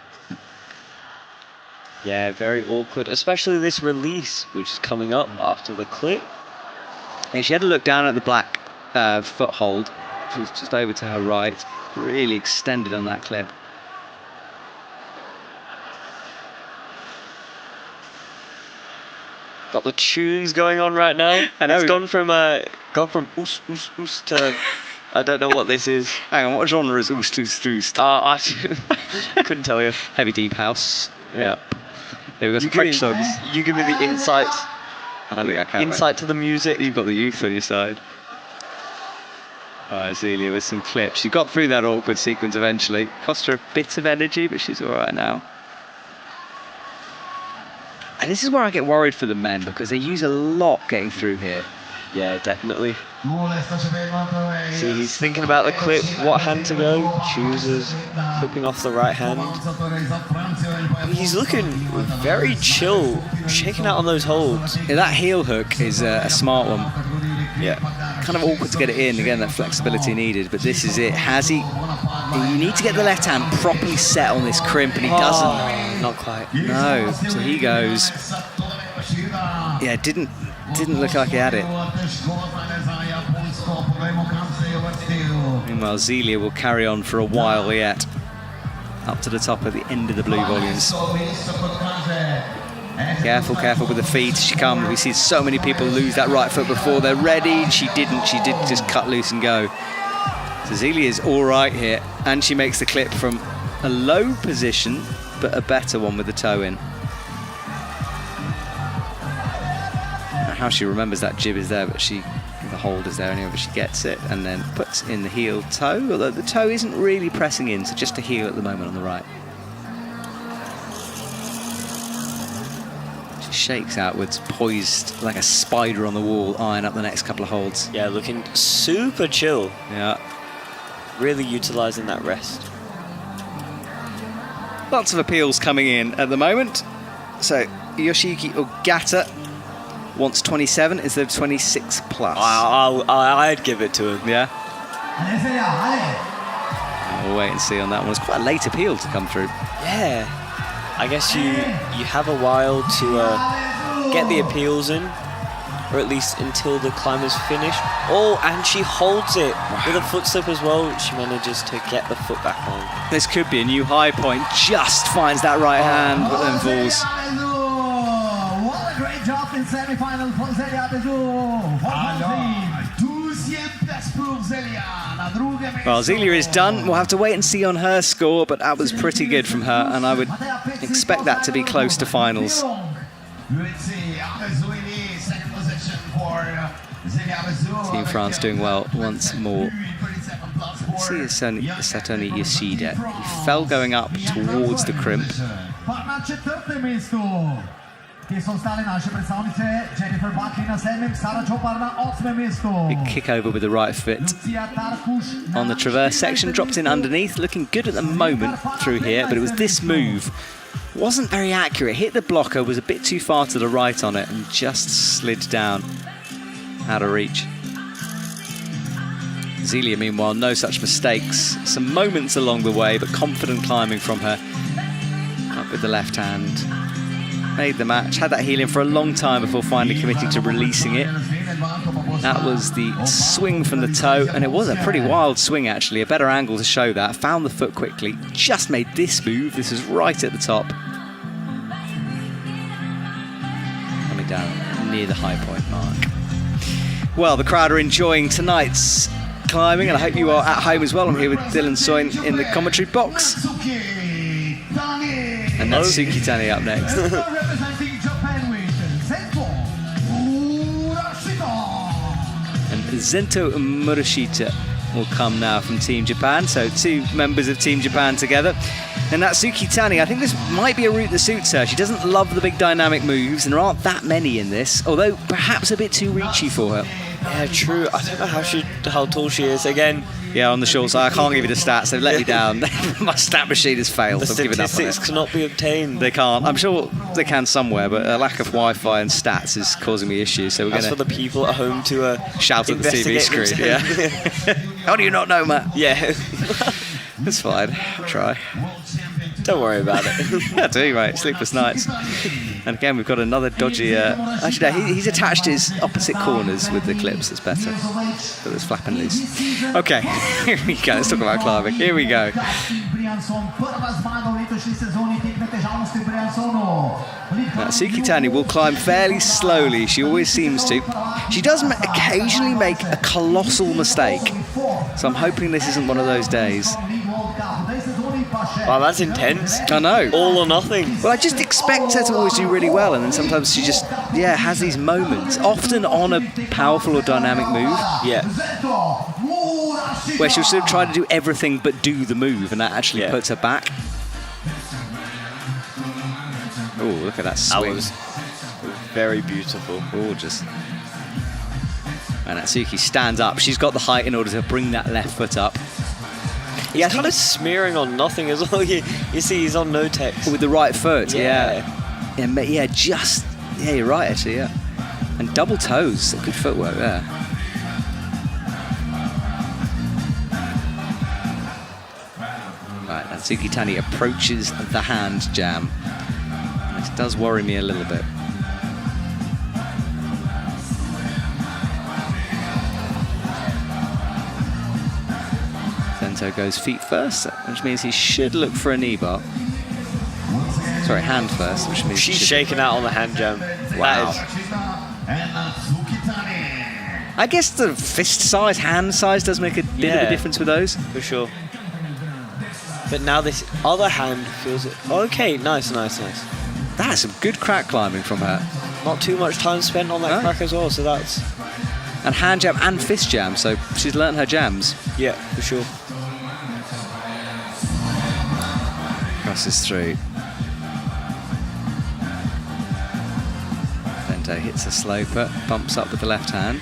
Yeah, very awkward, especially this release, which is coming up after the clip.
Yeah, she had to look down at the black foothold, which was just over to her right, really extended on that clip.
Got the tunes going on right now.
I know.
It's gone from oos oos oos to I don't know what this is.
Hang on, what genre is Oost Oost Oost?
I couldn't tell you.
Heavy deep house.
Yeah.
There we go, some French songs.
You give me the insight.
I don't think I can.
Insight to the music.
You've got the youth on your side. Alright, Zelia with some clips. She got through that awkward sequence eventually. Cost her a bit of energy, but she's alright now. And this is where I get worried for the men, because they use a lot getting through here.
Yeah, definitely. See, he's thinking about the clip, what hand to go, chooses, flipping off the right hand. He's looking very chill, shaking out on those holds.
Yeah, that heel hook is a smart one.
Yeah.
Kind of awkward to get it in, again, that flexibility needed, but this is it. Has he? You need to get the left hand properly set on this crimp, and he doesn't.
Not quite.
No, so he goes. Yeah, didn't look like he had it. Meanwhile, Zelia will carry on for a while yet. Up to the top at the end of the blue volumes. Careful with the feet as she comes. We see so many people lose that right foot before they're ready. She didn't. She did just cut loose and go. So Zelia is all right here, and she makes the clip from a low position, but a better one with the toe in. How she remembers that jib is there, but the hold is there anyway, but she gets it and then puts in the heel toe, although the toe isn't really pressing in, so just a heel at the moment on the right. She shakes outwards, poised like a spider on the wall, eyeing up the next couple of holds.
Yeah, looking super chill.
Yeah.
Really utilising that rest.
Lots of appeals coming in at the moment. So Yoshiki Ogata wants 27 instead of 26 plus.
I'd give it to him.
Yeah. We'll wait and see on that one. It's quite a late appeal to come through.
Yeah. I guess you have a while to get the appeals in, or at least until the climb is finished. Oh, and she holds it with a foot slip as well. She manages to get the foot back on.
This could be a new high point. Just finds that right hand, but then falls.
What a great job in semi-final for Zelia Aversu.
Well, Zelia is done. We'll have to wait and see on her score, but that was pretty good from her, and I would expect that to be close to finals. Team France doing well once more. Let's see Satomi Yoshida. He fell going up towards the crimp. Big kick over with the right foot on the traverse section, dropped in underneath, looking good at the moment through here, but it was this move. Wasn't very accurate, hit the blocker, was a bit too far to the right on it and just slid down out of reach. Zelia, meanwhile, no such mistakes. Some moments along the way, but confident climbing from her. Up with the left hand. Made the match, had that heel in for a long time before finally committing to releasing it. That was the swing from the toe, and it was a pretty wild swing actually, a better angle to show that. Found the foot quickly, just made this move. This is right at the top. down near the high point mark. Well, the crowd are enjoying tonight's climbing, and I hope you are at home as well. I'm here with Dylan Soin in the commentary box. And Natsuki Tani up next. And Zento Murashita will come now from Team Japan. So 2 members of Team Japan together. And Natsuki Tani, I think this might be a route that suits her. She doesn't love the big dynamic moves, and there aren't that many in this, although perhaps a bit too reachy for her.
Yeah, true. I don't know how tall she is. Again,
yeah, on the short side, I can't give you the stats. They've let me down. My stat machine has failed.
The
So I've given up on
statistics
it.
cannot be obtained.
They can't. I'm sure they can somewhere, but a lack of Wi-Fi and stats is causing me issues. So we're
That's
going
for the people at home to
shout at the TV
investigate
screen. Yeah.
themselves.
How do you not know, Matt?
Yeah.
It's fine. I'll try.
Don't worry about it.
I do, right? Sleepless nights. And again, we've got another dodgy. Actually, no, he's attached his opposite corners with the clips. That's better. So it's flapping loose. Okay, here we go. Let's talk about climbing. Here we go. Natsuki Tani will climb fairly slowly. She always seems to. She does occasionally make a colossal mistake. So I'm hoping this isn't one of those days.
Wow, that's intense.
I know.
All or nothing.
Well, I just expect her to always do really well, and then sometimes she just, has these moments, often on a powerful or dynamic move,
Yeah.
where she'll sort of try to do everything but do the move, and that actually puts her back. Oh, look at that swing.
That was very beautiful.
Gorgeous. And Natsuki stands up. She's got the height in order to bring that left foot up.
Yeah, kind of smearing on nothing as well. You see, he's on no text.
With the right foot,
Yeah,
you're right, actually, yeah. And double toes, good footwork there. Right, Natsuki Tani approaches the hand jam. This does worry me a little bit. Zento goes feet first, which means he should look for a knee bar. Sorry, hand first, which means
she's shaking out on the hand jam.
Wow. I guess the fist size, hand size does make a bit of a difference with those.
For sure. But now this other hand feels it. Okay, nice.
That's some good crack climbing from her.
Not too much time spent on that crack as well, so that's...
And hand jam and fist jam, so she's learned her jams.
Yeah, for sure.
Crosses through. Zento hits a sloper, bumps up with the left hand.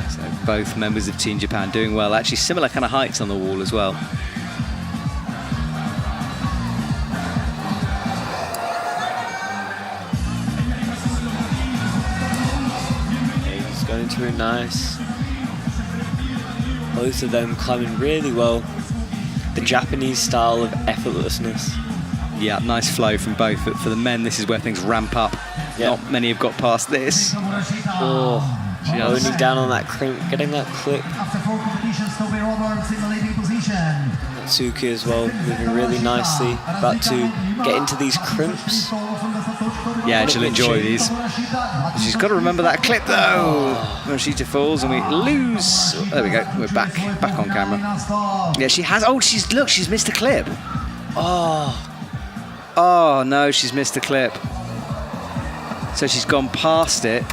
So both members of Team Japan doing well. Actually, similar kind of heights on the wall as well.
Very nice. Both of them climbing really well. The Japanese style of effortlessness.
Yeah, nice flow from both. But for the men, this is where things ramp up.
Yeah.
Not many have got past this.
Only down on that crimp, getting that clip.
After 4 competitions, Toby Roberts in the leading position.
Natsuki as well, moving really nicely. About to get into these crimps.
Yeah, she'll enjoy these. She's got to remember that clip though. Murashita falls and we lose. There we go. We're back on camera. Yeah, she has. Oh, she's missed a clip. Oh no, she's missed a clip. So she's gone past it.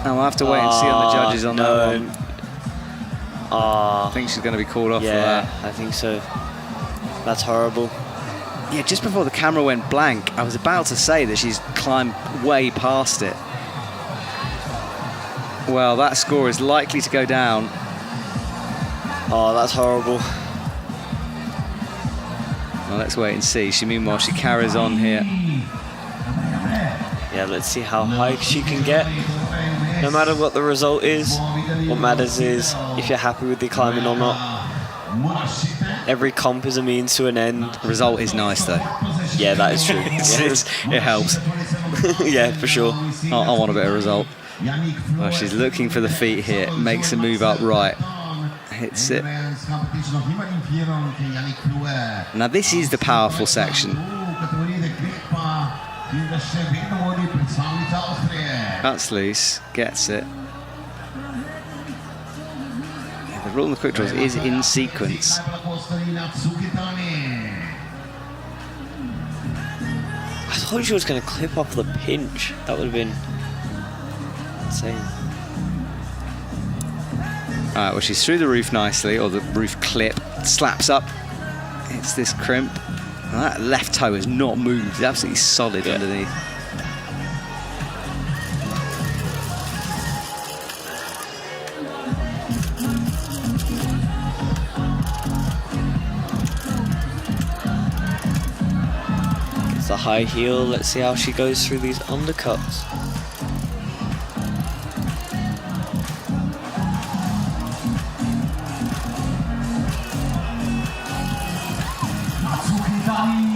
And we'll have to wait and see on the judges on that one. I think she's going to be called off for that.
I think so. That's horrible.
Yeah, just before the camera went blank, I was about to say that she's climbed way past it. Well, that score is likely to go down.
Oh, that's horrible.
Well, let's wait and see. Meanwhile, she carries on here.
Yeah, let's see how high she can get. No matter what the result is, what matters is if you're happy with the climbing or not. Every comp is a means to an end.
The result is nice, though.
Yeah, that is true.
It helps.
Yeah, for sure.
I want a bit of result. Well, she's looking for the feet here. Makes a move up right. hits it. Now this is the powerful section. Cuts loose, gets it. Yeah, the rule in the quick draws is in sequence.
I thought she was going to clip off the pinch. That would have been insane.
Alright, well, she's through the roof nicely, or the roof clip, slaps up, hits this crimp. And that left toe has not moved, it's absolutely solid underneath.
It's a high heel, let's see how she goes through these undercuts.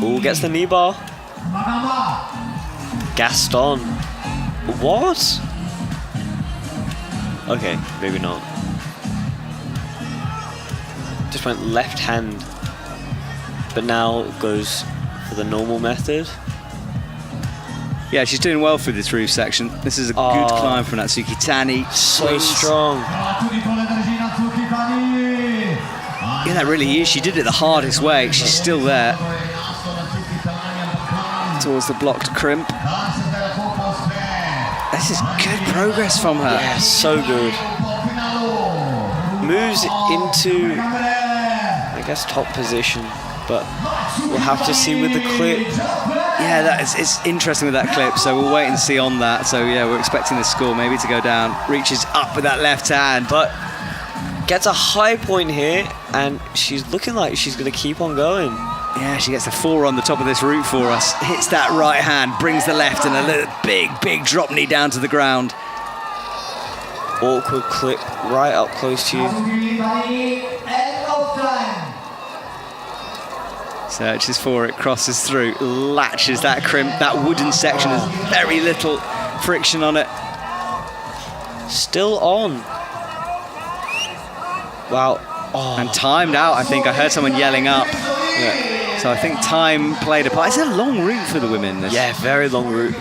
Ooh, gets the knee bar. Gaston. What? Okay, maybe not. Just went left hand, but now goes for the normal method.
Yeah, she's doing well through this roof section. This is a good climb from Natsuki Tani.
So strong.
Yeah, that really is. She did it the hardest way. She's still there. Towards the blocked crimp. This is good progress from her.
Yeah, so good. Moves into, I guess, top position, but we'll have to see with the clip.
Yeah, it's interesting with that clip, so we'll wait and see on that. So yeah, we're expecting the score maybe to go down. Reaches up with that left hand,
but gets a high point here, and she's looking like she's going to keep on going.
Yeah, she gets the 4 on the top of this route for us. Hits that right hand, brings the left, and a little big drop knee down to the ground.
Awkward clip right up close to you.
Searches for it, crosses through, latches that crimp. That wooden section has very little friction on it.
Still on. Wow. Oh.
And timed out, I think. I heard someone yelling up. Yeah. So I think time played a part. It's a long route for the women. This.
Yeah, very long route.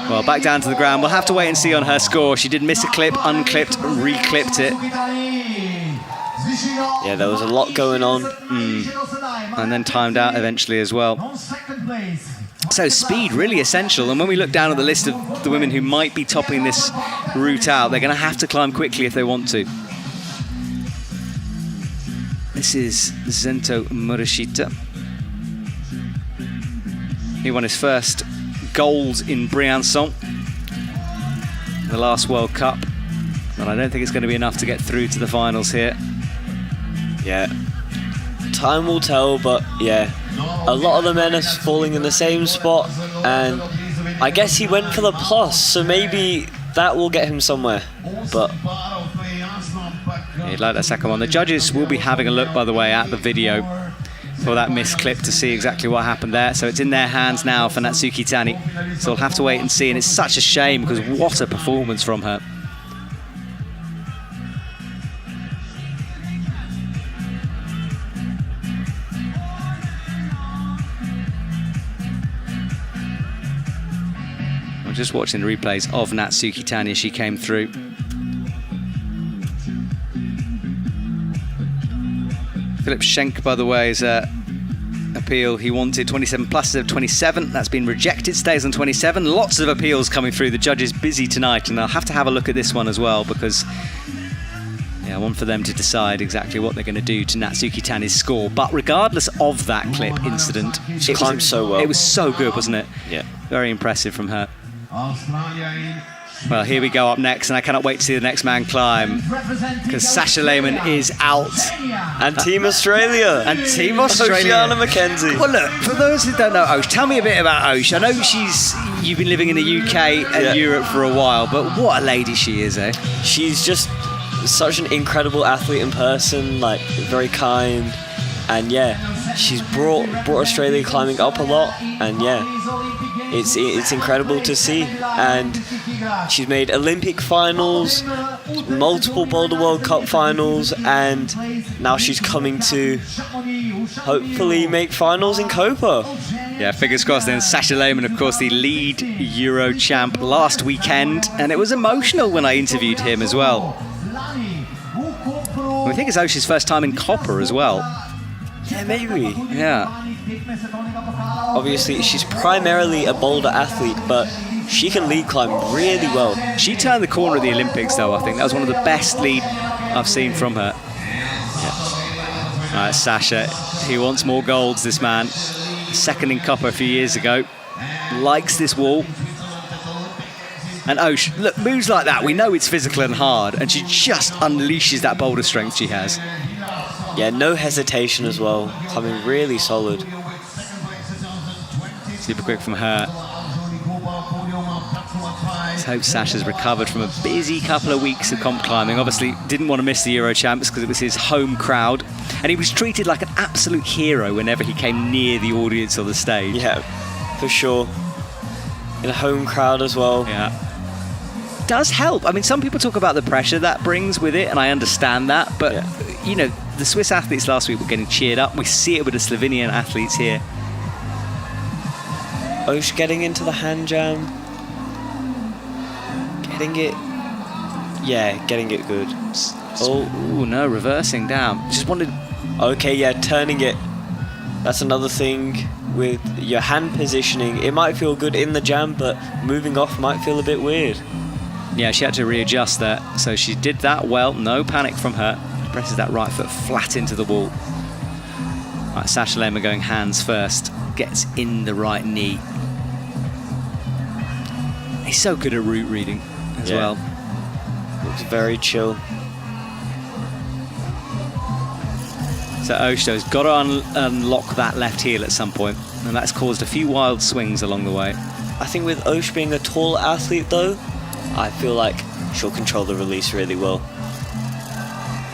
Well, back down to the ground. We'll have to wait and see on her score. She did miss a clip, unclipped, re-clipped it.
Yeah, there was a lot going on.
And then timed out eventually as well. So speed really essential, and when we look down at the list of the women who might be topping this route out, they're going to have to climb quickly if they want to. This is Zento Murashita. He won his first gold in Briançon, the last World Cup, and I don't think it's going to be enough to get through to the finals here.
Yeah, time will tell, but yeah, a lot of the men are falling in the same spot, and I guess he went for the plus, so maybe that will get him somewhere, but
he'd like that second one. The judges will be having a look, by the way, at the video for that missed clip to see exactly what happened there. So it's in their hands now for Natsuki Tani. So we'll have to wait and see, and it's such a shame because what a performance from her. I'm just watching the replays of Natsuki Tani as she came through. Philip Schenk, by the way, is appeal. He wanted 27 plus instead of 27. That's been rejected. Stays on 27. Lots of appeals coming through. The judges busy tonight, and they'll have to have a look at this one as well because, yeah, I want for them to decide exactly what they're going to do to Natsuki Tani's score. But regardless of that clip incident,
she climbed so well.
It was so good, wasn't it?
Yeah.
Very impressive from her. Well, here we go up next, and I cannot wait to see the next man climb because Sasha Lehmann is out.
And Team Australia.
And Team Australia.
Oceana McKenzie.
Well, look, for those who don't know Osh, tell me a bit about Osh. I know you've been living in the UK and Europe for a while, but what a lady she is, eh?
She's just such an incredible athlete in person, like very kind, and yeah, she's brought Australia climbing up a lot, and yeah, It's incredible to see, and she's made Olympic finals, multiple Boulder World Cup finals, and now she's coming to hopefully make finals in Koper.
Yeah, fingers crossed. Then Sasha Lehmann, of course, the lead Euro champ last weekend, and it was emotional when I interviewed him as well. I think it's Osh's first time in Koper as well.
Yeah, maybe.
Yeah.
Obviously, she's primarily a boulder athlete, but she can lead climb really well.
She turned the corner at the Olympics, though, I think. That was one of the best lead I've seen from her. Yeah. All right, Sasha, he wants more golds, this man. Second in Koper a few years ago. Likes this wall. And Osh, look, moves like that, we know it's physical and hard, and she just unleashes that boulder strength she has.
Yeah, no hesitation as well. Coming really solid.
Super quick from her. Let's hope Sasha's recovered from a busy couple of weeks of comp climbing. Obviously, didn't want to miss the Euro Champs because it was his home crowd. And he was treated like an absolute hero whenever he came near the audience or the stage.
Yeah, for sure. In a home crowd as well.
Yeah. Does help. I mean, some people talk about the pressure that brings with it, and I understand that. But, you know, the Swiss athletes last week were getting cheered up. We see it with the Slovenian athletes here.
Osh getting into the hand jam. Getting it. Yeah, getting it good.
Oh, no, reversing down. Just wanted...
Okay, yeah, turning it. That's another thing with your hand positioning. It might feel good in the jam, but moving off might feel a bit weird.
Yeah, she had to readjust there. So she did that well. No panic from her. Presses that right foot flat into the wall. Right, Sasha Lehmann going hands first. Gets in the right knee. He's so good at route reading as well.
Looks very chill.
So Oshto's got to unlock that left heel at some point, and that's caused a few wild swings along the way.
I think with Osh being a tall athlete though, I feel like she'll control the release really well.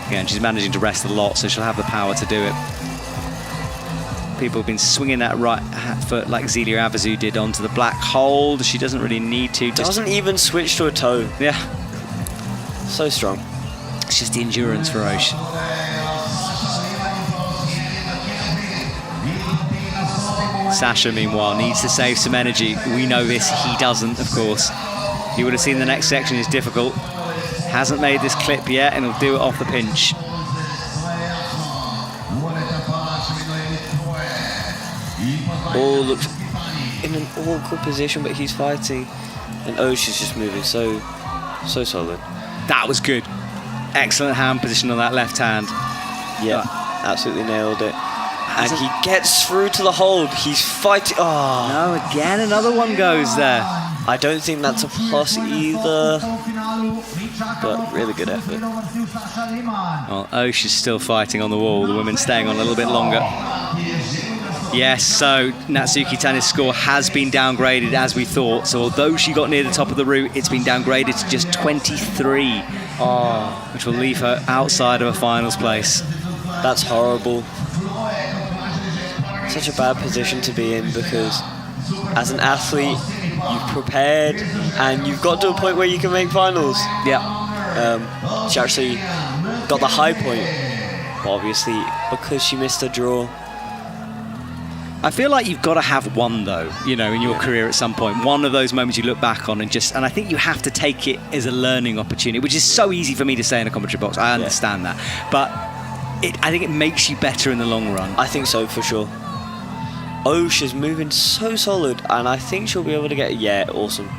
Yeah, and she's managing to rest a lot, so she'll have the power to do it. People have been swinging that right foot like Zelia Avazu did onto the black hold. She doesn't really need to.
Doesn't even switch to a toe.
Yeah.
So strong.
It's just the endurance for Osh. Sasha, meanwhile, needs to save some energy. We know this, he doesn't, of course. You would have seen the next section is difficult. Hasn't made this clip yet, and he'll do it off the pinch.
Oh, looks in an awkward position, but he's fighting. And Osh is just moving so solid.
That was good. Excellent hand position on that left hand.
Yeah, absolutely nailed it. And he gets through to the hold. He's fighting. Oh.
No, again, another one goes there.
I don't think that's a plus either. But really good effort.
Well, Osh is still fighting on the wall. The women staying on a little bit longer. Yes, so Natsuki Tani's score has been downgraded as we thought. So although she got near the top of the route, it's been downgraded to just 23. Which will leave her outside of a finals place.
That's horrible. Such a bad position to be in, because as an athlete, you've prepared and you've got to a point where you can make finals.
Yeah.
She actually got the high point, but obviously because she missed a draw.
I feel like you've got to have one, though, you know, in your career at some point. One of those moments you look back on and I think you have to take it as a learning opportunity, which is so easy for me to say in a commentary box. I understand that. But I think it makes you better in the long run.
I think so, for sure. Osh is moving so solid, and I think she'll be able to get... Yeah, awesome.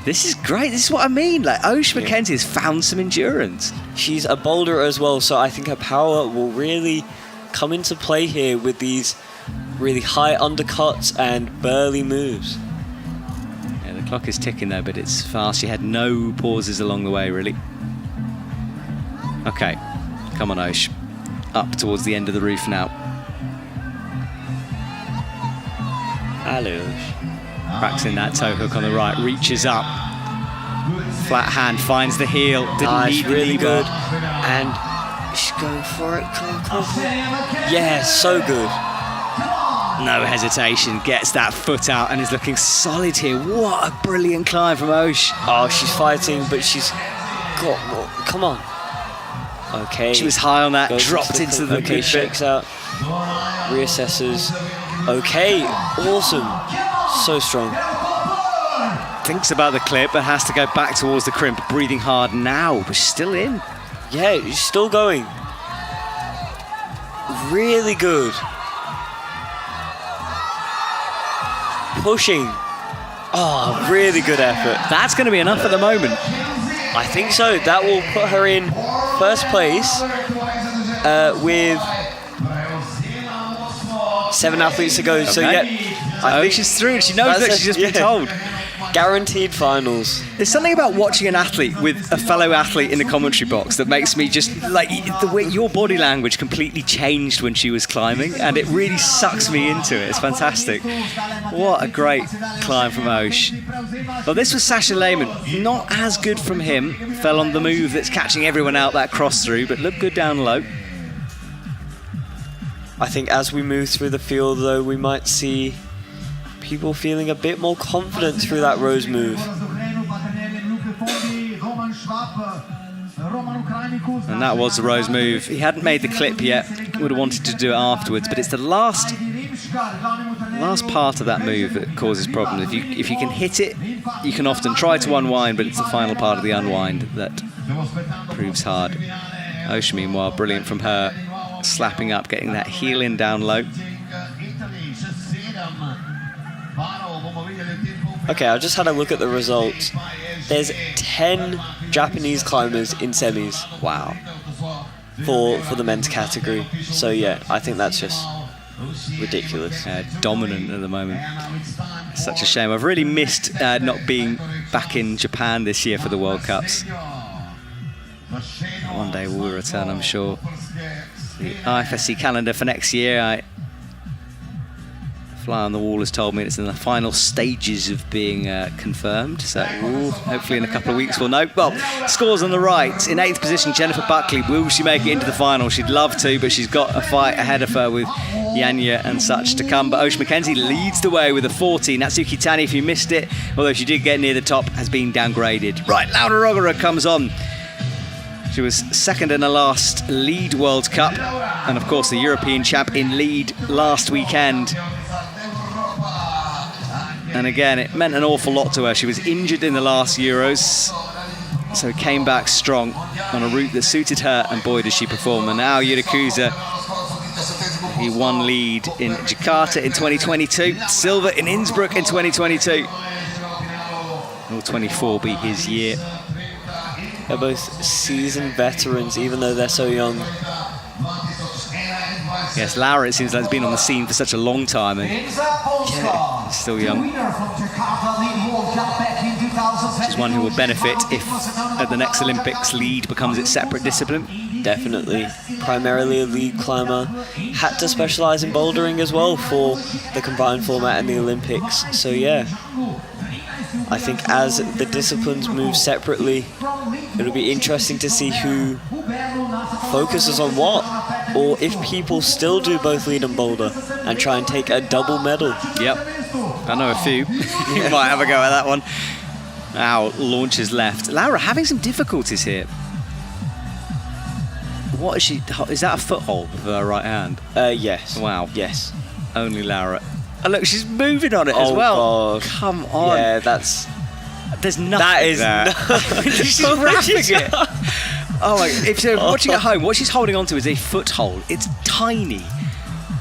This is great. This is what I mean. Like, Osh McKenzie has found some endurance.
She's a boulder as well, so I think her power will really come into play here with these really high undercuts and burly moves.
Yeah, the clock is ticking though, but it's fast. She had no pauses along the way, really. Okay, come on, Osh. Up towards the end of the roof now.
Hello.
Practicing that toe hook on the right, reaches up. Flat hand, finds the heel. Didn't need the
really
knee
good.
bar.
And she's going for it. Come on. Yeah, so good.
No hesitation, gets that foot out and is looking solid here. What a brilliant climb from Osh.
Oh, she's fighting, but she's got more. Come on. Okay.
She was high on that,
Goes
dropped into the
okay,
good
shakes
bit.
out, reassesses. Okay, awesome. So strong.
Thinks about the clip, but has to go back towards the crimp, breathing hard now, but she's still in.
Yeah, she's still going. Really good. Pushing. Oh, really good effort.
That's going to be enough at the moment.
I think so. That will put her in first place with 7 athletes to go. So yeah, I think
she's through. She knows that she's just been told.
Guaranteed finals.
There's something about watching an athlete with a fellow athlete in the commentary box that makes me just like the way your body language completely changed when she was climbing, and it really sucks me into it. It's fantastic. What a great climb from Osh. Well, this was Sasha Lehmann. Not as good from him. Fell on the move that's catching everyone out, that cross through, but looked good down low.
I think as we move through the field, though, we might see people feeling a bit more confident through that Rose move.
And that was the Rose move. He hadn't made the clip yet, would have wanted to do it afterwards, but it's the last part of that move that causes problems. If you can hit it, you can often try to unwind, but it's the final part of the unwind that proves hard. Osh, meanwhile, brilliant from her, slapping up, getting that heel in down low.
Okay, I just had a look at the results. There's 10 Japanese climbers in semis.
Wow.
For the men's category. So yeah, I think that's just ridiculous.
Dominant at the moment. Such a shame. I've really missed not being back in Japan this year for the World Cups. One day we'll return, I'm sure. The IFSC calendar for next year, Fly on the Wall has told me it's in the final stages of being confirmed, so hopefully in a couple of weeks we'll know. Well, scores on the right. In 8th position, Jennifer Buckley. Will she make it into the final? She'd love to, but she's got a fight ahead of her with Janja and such to come. But Osh McKenzie leads the way with a 40. Natsuki Tani, if you missed it, although she did get near the top, has been downgraded. Right, Laura Rogera comes on. She was second in the last Lead World Cup, and of course the European champ in Lead last weekend. And again, it meant an awful lot to her. She was injured in the last Euros, so came back strong on a route that suited her, and boy, does she perform. And now Yurakuza, he won Lead in Jakarta in 2022, silver in Innsbruck in 2022. Will 24 be his year?
They're both seasoned veterans, even though they're so young.
Yes, Laura, it seems like, has been on the scene for such a long time, and yeah, still young. She's one who will benefit if at the next Olympics Lead becomes its separate discipline.
Definitely. Primarily a lead climber. Had to specialise in bouldering as well for the combined format in the Olympics. So yeah, I think as the disciplines move separately, it'll be interesting to see who focuses on what, or if people still do both lead and boulder and try and take a double medal.
Yep, I know a few. You might have a go at that one. Now launches left. Laura having some difficulties here. What is she? Is that a foothold with her right hand?
Yes.
Wow.
Yes.
Only Laura. And look, she's moving on it as well.
God.
Come on.
Yeah, that's...
There's nothing
that is
there. She's wrapping it. Oh my! If you're watching at home, what she's holding onto is a foothold. It's tiny.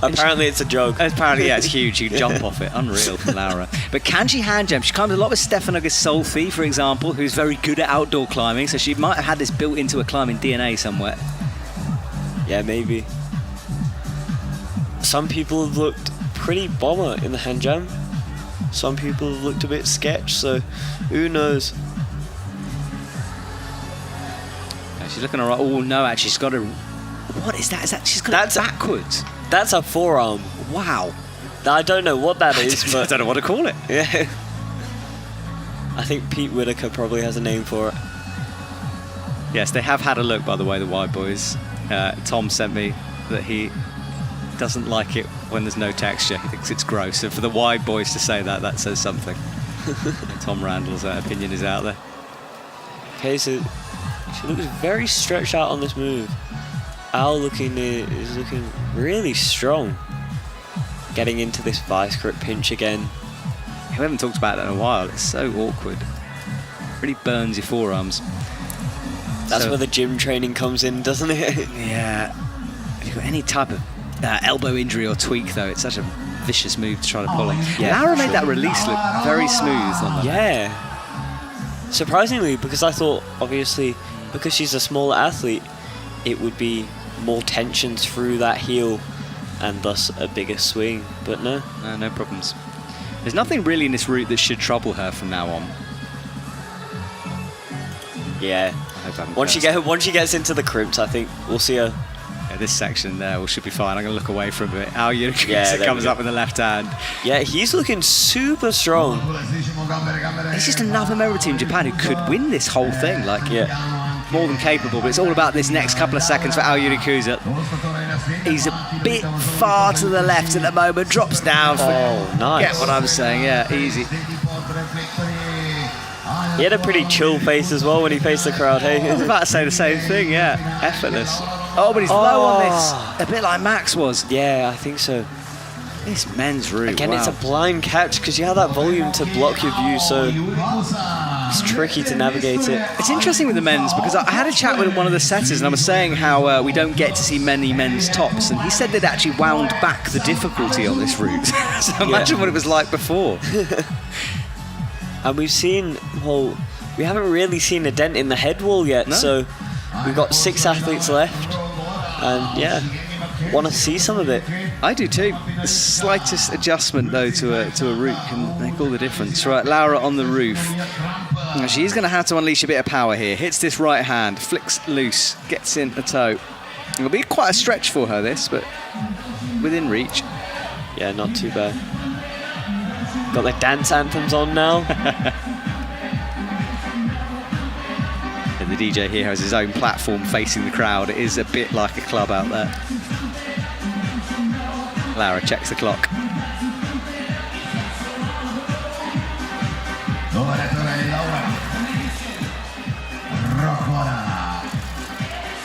Apparently it's a joke.
Apparently, yeah, it's huge. You can jump off it. Unreal from Laura. But can she hand jump? She climbs a lot with Stefano Ghisolfi, for example, who's very good at outdoor climbing. So she might have had this built into her climbing DNA somewhere.
Yeah, maybe. Some people have looked pretty bomber in the hand jam. Some people have looked a bit sketch, so who knows?
She's looking alright. Oh no, actually, she's got a. What is that? Is that she's got it backwards?
That's a forearm.
Wow.
I don't know what that is,
I
but
don't know what to call it.
yeah. I think Pete Whitaker probably has a name for it.
Yes, they have had a look, by the way, the White Boys. Tom sent me that he doesn't like it when there's no texture. He thinks it's gross. So for the wide boys to say that, that says something. Tom Randall's opinion is out there.
Okay, so she looks very stretched out on this move. Al is looking really strong. Getting into this vice grip pinch again.
We haven't talked about that in a while. It's so awkward. Really burns your forearms.
That's where the gym training comes in, doesn't it?
Yeah. If you've got any type of elbow injury or tweak, though, it's such a vicious move to try to pull on.
Yeah,
Laura made that release look very smooth on that.
Yeah. Surprisingly, because I thought, obviously, because she's a smaller athlete, it would be more tension through that heel and thus a bigger swing. But no.
No problems. There's nothing really in this route that should trouble her from now on.
Yeah. Once she gets into the crimps, I think we'll see her.
Yeah, this section there should be fine. I'm going to look away from it. Al Yurikusa comes up with the left hand.
Yeah, he's looking super strong.
He's just another member of Team Japan who could win this whole thing. Like, more than capable, but it's all about this next couple of seconds for Al Yurikusa. He's a bit far to the left at the moment, drops down.
Nice.
Get what I'm saying, yeah, easy.
He had a pretty chill face as well when he faced the crowd, hey?
I was about to say the same thing, yeah. Effortless. Oh, but he's low on this. A bit like Max was.
Yeah, I think so.
This men's route,
again, it's a blind catch because you have that volume to block your view, so it's tricky to navigate it.
It's interesting with the men's because I had a chat with one of the setters and I was saying how we don't get to see many men's tops, and he said they'd actually wound back the difficulty on this route. So imagine what it was like before.
And we've seen, well, we haven't really seen a dent in the head wall yet, so we've got 6 athletes left, and yeah, want to see some of it.
I do too. The slightest adjustment though to a route can make all the difference. Right, Laura on the roof. Now, she's going to have to unleash a bit of power here. Hits this right hand, flicks loose, gets in a toe. It'll be quite a stretch for her this, but within reach.
Yeah, not too bad. Got their dance anthems on now.
And the DJ here has his own platform facing the crowd. It is a bit like a club out there. Laura checks the clock.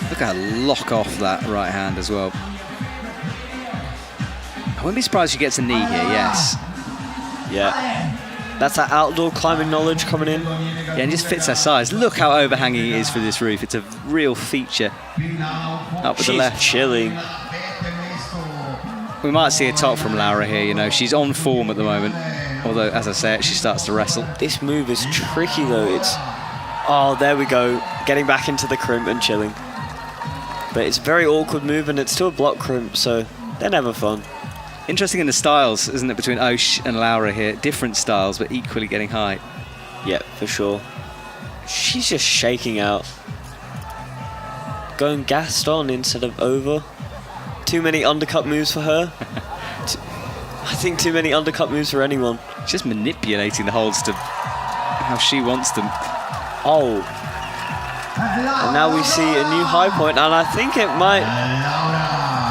Look at her lock off that right hand as well. I wouldn't be surprised if she gets a knee here, yes.
Yeah. That's that outdoor climbing knowledge coming in.
Yeah, and just fits her size. Look how overhanging it is for this roof. It's a real feature. Up with the left.
Chilling.
We might see a top from Laura here, you know. She's on form at the moment. Although, as I say it, she starts to wrestle.
This move is tricky, though. It's... Oh, there we go. Getting back into the crimp and chilling. But it's a very awkward move, and it's still a block crimp, so they're never fun.
Interesting in the styles, isn't it, between Osh and Laura here? Different styles, but equally getting high.
Yeah, for sure. She's just shaking out. Going gassed on instead of over. Too many undercut moves for her. I think too many undercut moves for anyone.
She's just manipulating the holds to how she wants them.
Oh. And now we see a new high point, and I think it might...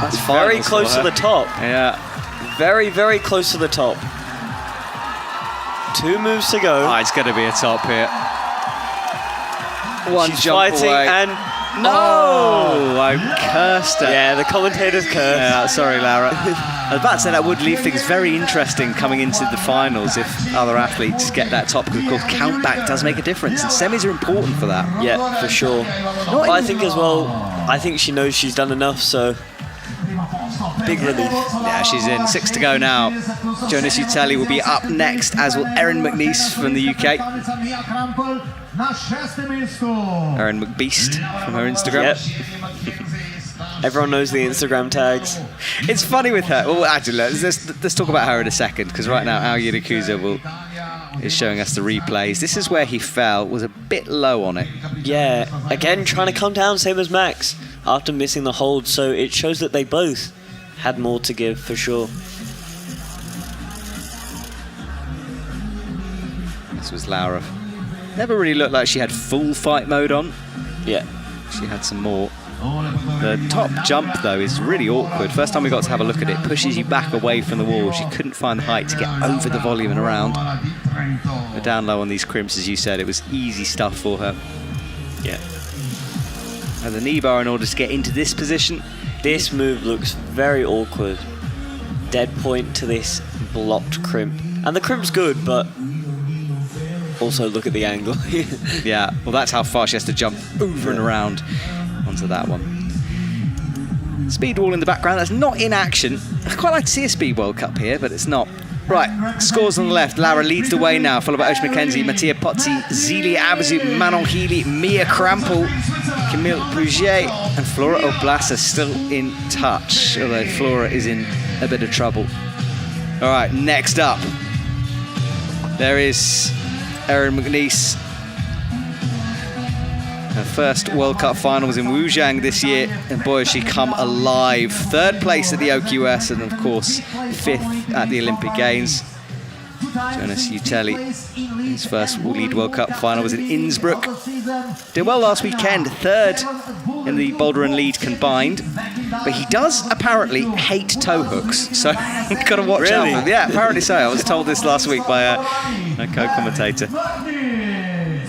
That's very close to the top.
Yeah.
Very, very close to the top. 2 moves to go.
Oh, it's going to be a top here. One
She's
jump
fighting
away.
And...
No! Oh, I cursed her.
Yeah, the commentator's cursed.
Yeah, sorry, Laura. I was about to say that would leave things very interesting coming into the finals if other athletes get that top, because of course countback does make a difference, and semis are important for that.
Yeah, for sure. But I think as well, I think she knows she's done enough, so big relief.
Yeah, she's in. 6 to go now. Jonas Utelli will be up next, as will Erin McNeice from the UK. Erin McBeast from her Instagram.
Yep. Everyone knows the Instagram tags.
It's funny with her. Well, actually, let's talk about her in a second, because right now Al Yurikusa is showing us the replays. This is where he fell, was a bit low on it.
Yeah, again, trying to come down, same as Max, after missing the hold, so it shows that they both had more to give, for sure.
This was Laura. Never really looked like she had full fight mode on.
Yeah.
She had some more The top jump, though, is really awkward. First time we got to have a look at it, pushes you back away from the wall. She couldn't find the height to get over the volume and around. But down low on these crimps, as you said, it was easy stuff for her.
Yeah.
And the knee bar in order to get into this position.
This move looks very awkward. Dead point to this blocked crimp. And the crimp's good, but also look at the angle.
Yeah, well, that's how far she has to jump over and around onto that one. Speed wall in the background, that's not in action. I'd quite like to see a Speed World Cup here, but it's not. Right, scores on the left. Lara leads the way now, followed by Osh McKenzie, Mattia Pozzi, Zelia Abazu, Manon Healy, Mia Krampel, Camille Brugier, and Flora Oblas are still in touch, although Flora is in a bit of trouble. All right, next up, there is Erin McNeice. Her first World Cup final was in Wujiang this year, and boy, has she come alive. Third place at the OQS, and of course, fifth at the Olympic Games. Jonas Utelli, his first lead World Cup final was in Innsbruck. Did well last weekend, third in the boulder and lead combined. But he does apparently hate toe hooks, so you've got to watch out for him. Yeah, apparently so. I was told this last week by a co-commentator.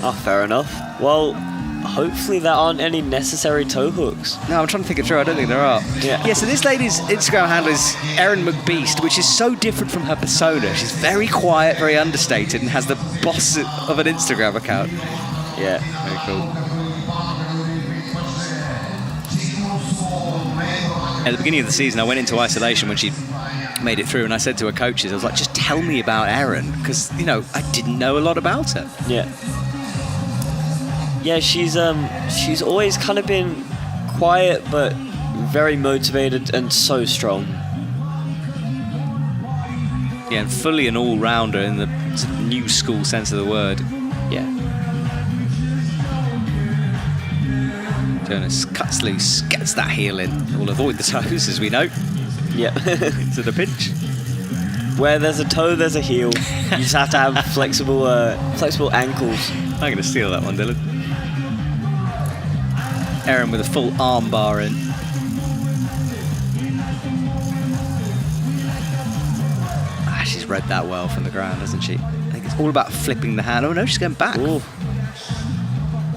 Oh, fair enough. Well, hopefully there aren't any necessary toe hooks.
No, I'm trying to think it through. I don't think there are.
Yeah.
So this lady's Instagram handle is Erin McBeast, which is so different from her persona. She's very quiet, very understated, and has the boss of an Instagram account.
Yeah.
Very cool. At the beginning of the season, I went into isolation when she made it through, and I said to her coaches, I was like, just tell me about Erin, because, you know, I didn't know a lot about her.
Yeah. Yeah, she's always kind of been quiet but very motivated and so strong.
Yeah, and fully an all-rounder in the sort of new school sense of the word.
Yeah.
Jonas cuts loose, gets that heel in. We'll avoid the toes, as we know.
Yeah.
To the pinch.
Where there's a toe, there's a heel. You just have to have flexible ankles.
I'm going to steal that one, Dylan. Erin with a full arm bar in. She's read that well from the ground, hasn't she? I think it's all about flipping the hand. Oh no, she's going back.
Ooh.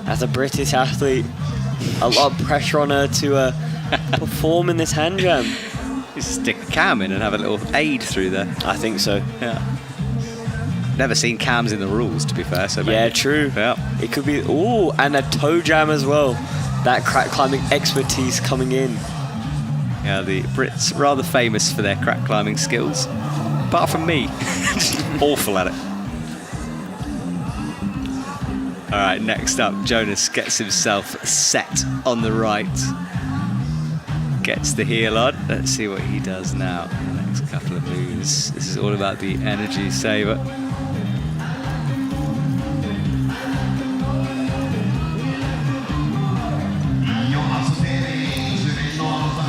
As a British athlete, a lot of pressure on her to perform in this hand jam.
Just stick the cam in and have a little aid through there.
I think so.
Yeah. Never seen cams in the rules, to be fair. So maybe.
Yeah, true.
Yeah.
It could be. Ooh, and a toe jam as well. That crack climbing expertise coming in.
Yeah, the Brits rather famous for their crack climbing skills. Apart from me, just awful at it. All right, next up, Jonas gets himself set on the right. Gets the heel on. Let's see what he does now in the next couple of moves. This is all about the energy saver.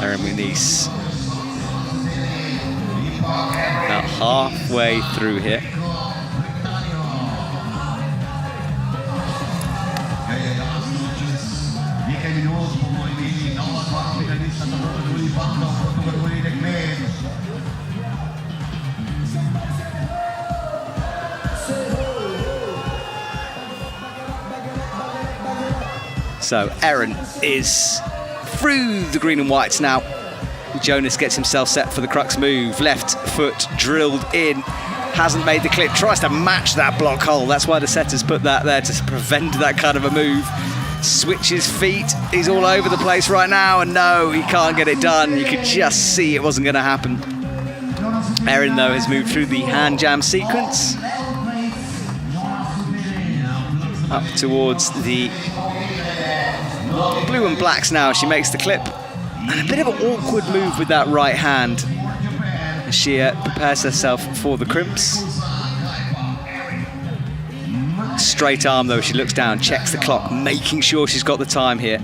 Erin McNeice about halfway through here. So Erin is through the green and whites now. Jonas gets himself set for the crux move. Left foot drilled in. Hasn't made the clip. Tries to match that block hole. That's why the setters put that there, to prevent that kind of a move. Switches feet. He's all over the place right now. And no, he can't get it done. You could just see it wasn't going to happen. Erin, though, has moved through the hand jam sequence. Up towards the blue and blacks now. She makes the clip. And a bit of an awkward move with that right hand as she prepares herself for the crimps. Straight arm though, she looks down, checks the clock, making sure she's got the time here.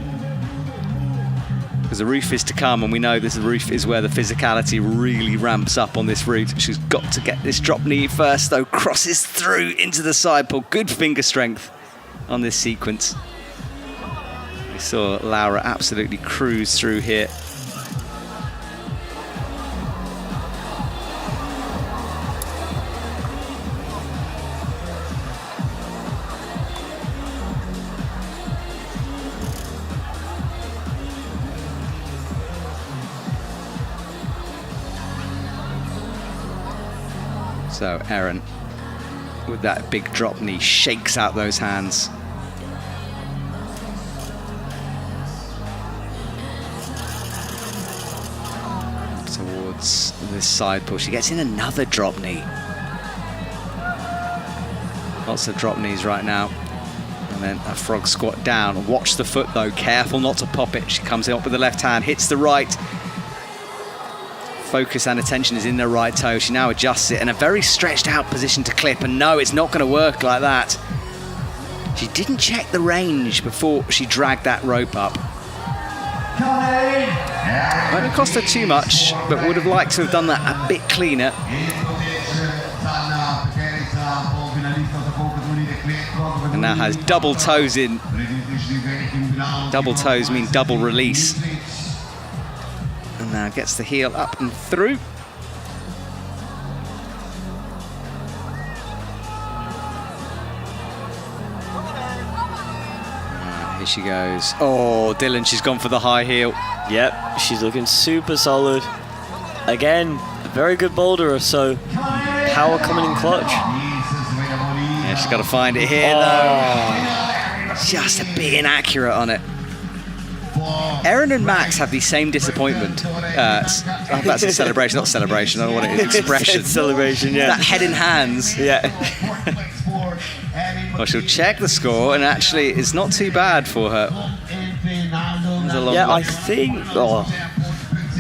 Because the roof is to come, and we know this roof is where the physicality really ramps up on this route. She's got to get this drop knee first though, crosses through into the side pull. Good finger strength on this sequence. You saw Laura absolutely cruise through here. So Erin, with that big drop knee, shakes out those hands. Towards this side pull. She gets in another drop knee. Lots of drop knees right now. And then a frog squat down. Watch the foot though, careful not to pop it. She comes in up with the left hand, hits the right. Focus and attention is in the right toe. She now adjusts it in a very stretched out position to clip, and no, it's not going to work like that. She didn't check the range before she dragged that rope up. Might have cost her too much, but would have liked to have done that a bit cleaner. And now has double toes in. Double toes mean double release. And now gets the heel up and through. Here she goes. Oh, Dylan, she's gone for the high heel.
Yep, she's looking super solid. Again, a very good boulderer, so power coming in clutch.
Yeah, she's got to find it here, though. Just a bit inaccurate on it. Erin and Max have the same disappointment. That's a celebration, not celebration. I don't know what it is. Expression.
Celebration, yeah.
That head in hands.
Yeah.
Well, she'll check the score, and actually, it's not too bad for her.
Yeah, I think. Oh,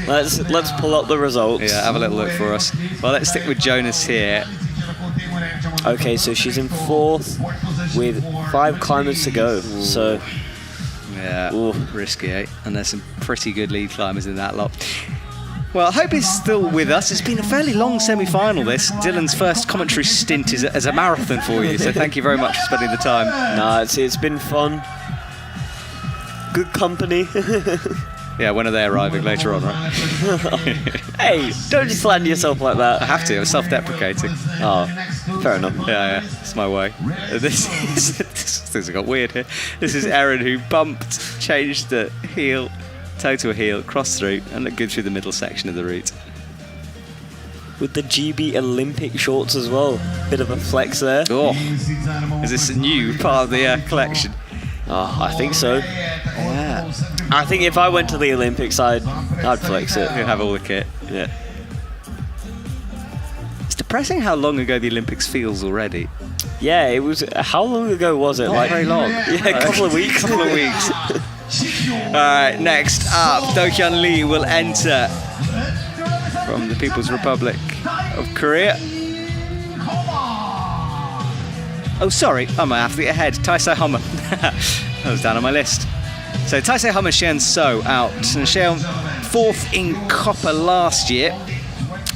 let's pull up the results.
Yeah, have a little look for us. Well, let's stick with Jonas here.
Okay, so she's in 4th with 5 climbers to go. So.
Yeah, risky, eh? And there's some pretty good lead climbers in that lot. Well, I hope he's still with us. It's been a fairly long semi-final, this. Dylan's first commentary stint is as a marathon for you, so thank you very much for spending the time.
No, it's been fun. Good company.
Yeah, when are they arriving later on, right?
Hey, don't just slander yourself like that.
I have to, I'm self-deprecating.
Oh, fair enough.
Yeah, it's my way. Things got weird here. This is Erin, who bumped, changed the heel, toe to a heel, crossed through, and looked good through the middle section of the route.
With the GB Olympic shorts as well. Bit of a flex there.
Oh, is this a new part of the collection?
Oh, I think so.
Yeah.
I think if I went to the Olympics, I'd flex it.
You'd have all the kit.
Yeah.
It's depressing how long ago the Olympics feels already.
Yeah, it was. How long ago was it?
Not very long.
Yeah, a couple of weeks.
All right, next up, Do-Hyun Lee will enter from the People's Republic of Korea. Oh, sorry, I'm an athlete ahead. Taisei Hummer. That was down on my list. So Taisei Hummer, Shen So out. And Shen 4th in Koper last year,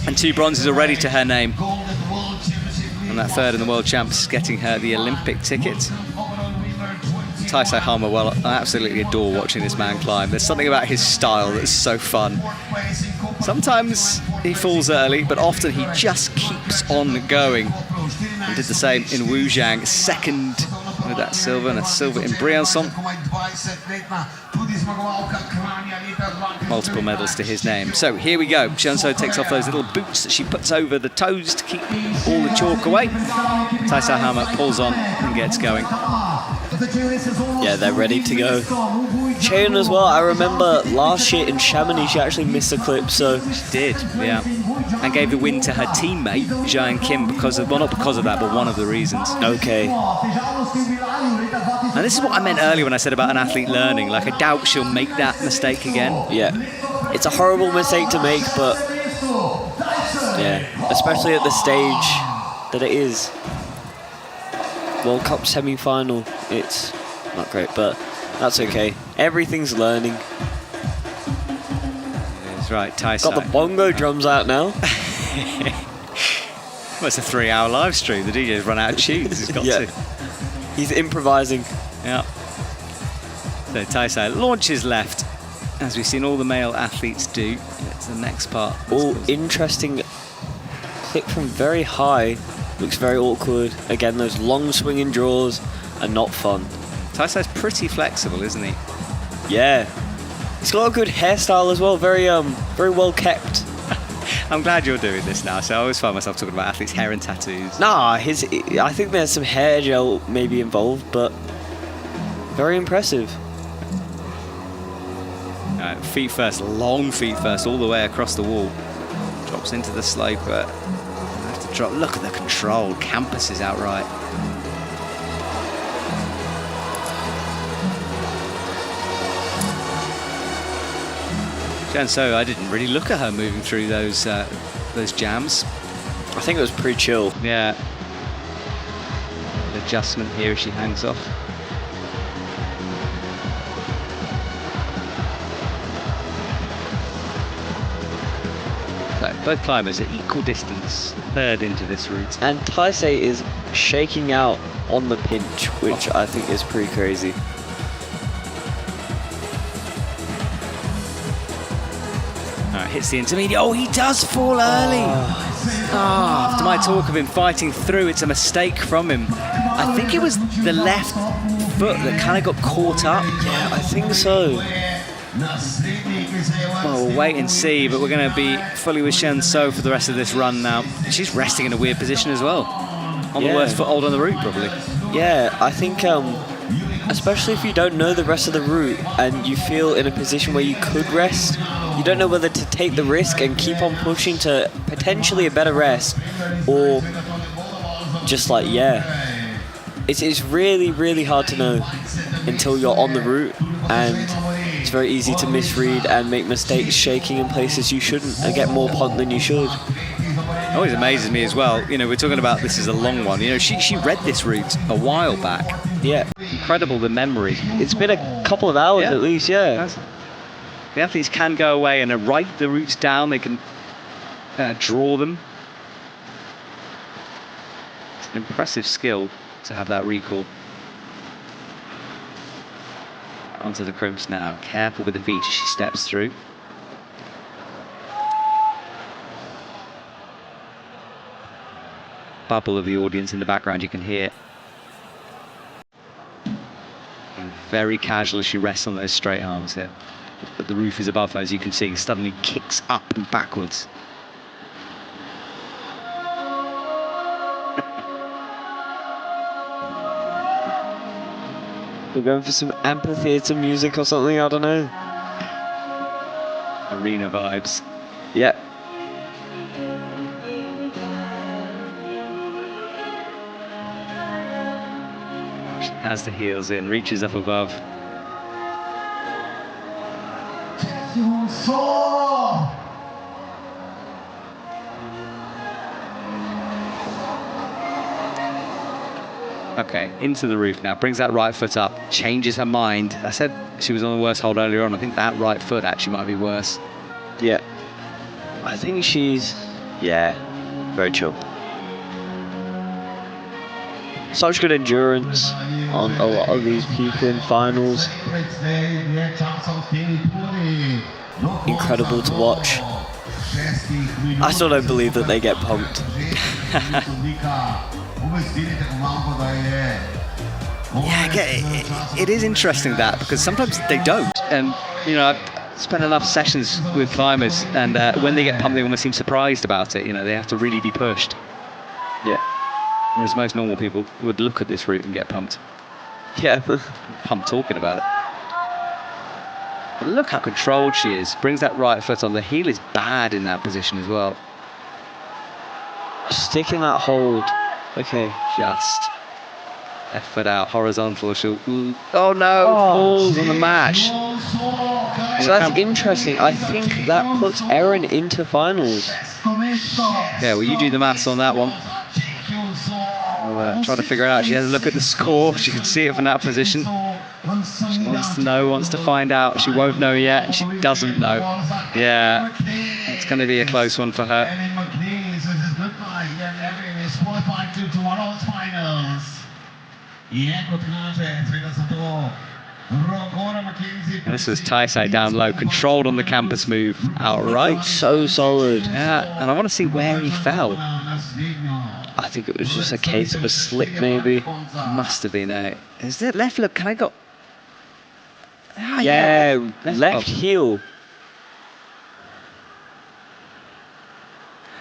and 2 bronzes already to her name. And that 3rd in the World Champs is getting her the Olympic ticket. Taisei Hummer, well, I absolutely adore watching this man climb. There's something about his style that's so fun. Sometimes he falls early, but often he just keeps on going. And did the same in Wuzhang, 2nd with that silver, and a silver in Briançon. Multiple medals to his name. So here we go. Jeonso takes off those little boots that she puts over the toes to keep all the chalk away. Taisei Hummer pulls on and gets going.
Yeah, they're ready to go. Cheon as well. I remember last year in Chamonix, she actually missed a clip, so
she did, yeah, and gave the win to her teammate Jae Kim because of, well, not because of that, but one of the reasons.
Okay.
And this is what I meant earlier when I said about an athlete learning. Like, I doubt she'll make that mistake again.
Yeah, it's a horrible mistake to make, but yeah, especially at the stage that it is. World Cup semi-final, it's not great, but that's okay. Everything's learning.
That's right, Taisei.
Got the bongo drums out now.
Well, it's a 3-hour live stream. The DJ's run out of tunes. He's got to.
He's improvising.
Yeah. So Taisei launches left, as we've seen all the male athletes do. It's the next part.
Oh, interesting clip from very high. Looks very awkward. Again, those long swinging draws are not fun.
Taisei's pretty flexible, isn't he?
Yeah. He's got a good hairstyle as well. Very well kept.
I'm glad you're doing this now. So I always find myself talking about athletes' hair and tattoos.
Nah, I think there's some hair gel maybe involved, but very impressive.
Feet first, long feet first, all the way across the wall. Drops into the slope, but have to drop. Look at the control. Campuses outright. So I didn't really look at her moving through those jams.
I think it was pretty chill.
Yeah. An adjustment here as she hangs off. So both climbers at equal distance, third into this route.
And Taisei is shaking out on the pinch, which I think is pretty crazy.
Hits the intermediate. Oh, he does fall early. After my talk of him fighting through, it's a mistake from him. I think it was the left foot that kind of got caught up.
Yeah, I think so.
Well, we'll wait and see, but we're going to be fully with Shen So for the rest of this run now. She's resting in a weird position as well. On the worst foothold on the route, probably.
Yeah, I think, especially if you don't know the rest of the route and you feel in a position where you could rest, you don't know whether to take the risk and keep on pushing to potentially a better rest, or just like, it's really, really hard to know until you're on the route, and it's very easy to misread and make mistakes shaking in places you shouldn't and get more punt than you should.
It always amazes me as well. You know, we're talking about this is a long one. You know, she read this route a while back.
Yeah.
Incredible, the memory.
It's been a couple of hours at least, yeah.
The athletes can go away and write the routes down. They can draw them. It's an impressive skill to have that recall. Onto the crimps now. Careful with the feet as she steps through. Bubble of the audience in the background you can hear. And very casual as she rests on those straight arms here. But the roof is above her, as you can see, suddenly kicks up and backwards.
We're going for some amphitheatre music or something, I don't know.
Arena vibes.
Yeah.
She has the heels in, reaches up above. Okay, into the roof now, brings that right foot up, changes her mind. I said she was on the worst hold earlier on. I think that right foot actually might be worse.
Yeah. I think she's, very chill. Such good endurance on a lot of these people in finals. Incredible to watch. I still don't believe that they get pumped.
Yeah, it is interesting that, because sometimes they don't. You know, I've spent enough sessions with climbers, and when they get pumped, they almost seem surprised about it. You know, they have to really be pushed.
Yeah.
Whereas most normal people would look at this route and get pumped.
Yeah.
Pumped talking about it. But look how controlled she is. Brings that right foot on. The heel is bad in that position as well.
Sticking that hold. Okay.
Just left foot out, horizontal. Oh no, falls on the match.
So that's interesting. I think that puts Erin into finals.
Yeah, well, you do the maths on that one. I'll try to figure it out. She has a look at the score. She can see it from that position. She wants to know, wants to find out. She won't know yet. She doesn't know. Yeah, it's going to be a close one for her. And this was Taisei down low, controlled on the campus move outright.
So solid.
Yeah, and I want to see where he fell.
I think it was just a case of a slip, maybe.
Must have been a. Is it left look? Can I go? Ah,
Yeah, left
up.
heel.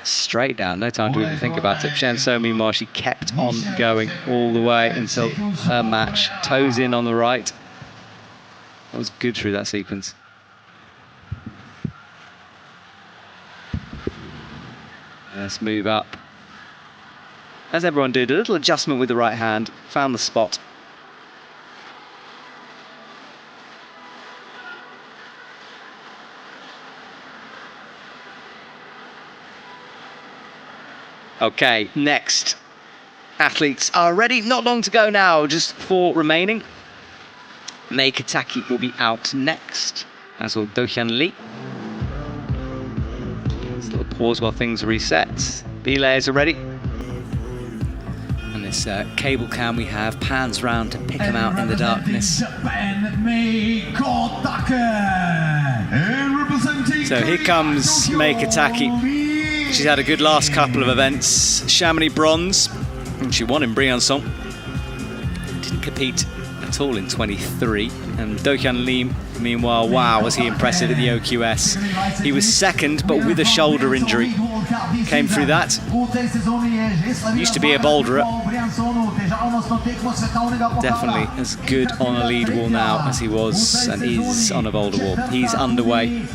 Straight down, no time to even think about it. Shanso, meanwhile, she kept on going all the way until her match. Toes in on the right. That was good through that sequence. Let's move up. As everyone did, a little adjustment with the right hand, found the spot. Okay, next. Athletes are ready, not long to go now, just 4 remaining. Mei Kataki will be out next, as will Do-Hyun Lee. Just a little pause while things reset. B-layers are ready. And this cable cam we have pans round to pick them out in the darkness. So here comes Mei Kataki. She's had a good last couple of events. Chamonix bronze, and she won in Briançon. Didn't compete at all in 23. And Do-Hyun Lee, meanwhile, wow, was he impressive at the OQS. He was second, but with a shoulder injury. Came through that. Used to be a boulderer. Definitely as good on a lead wall now as he was and is on a boulder wall. He's underway.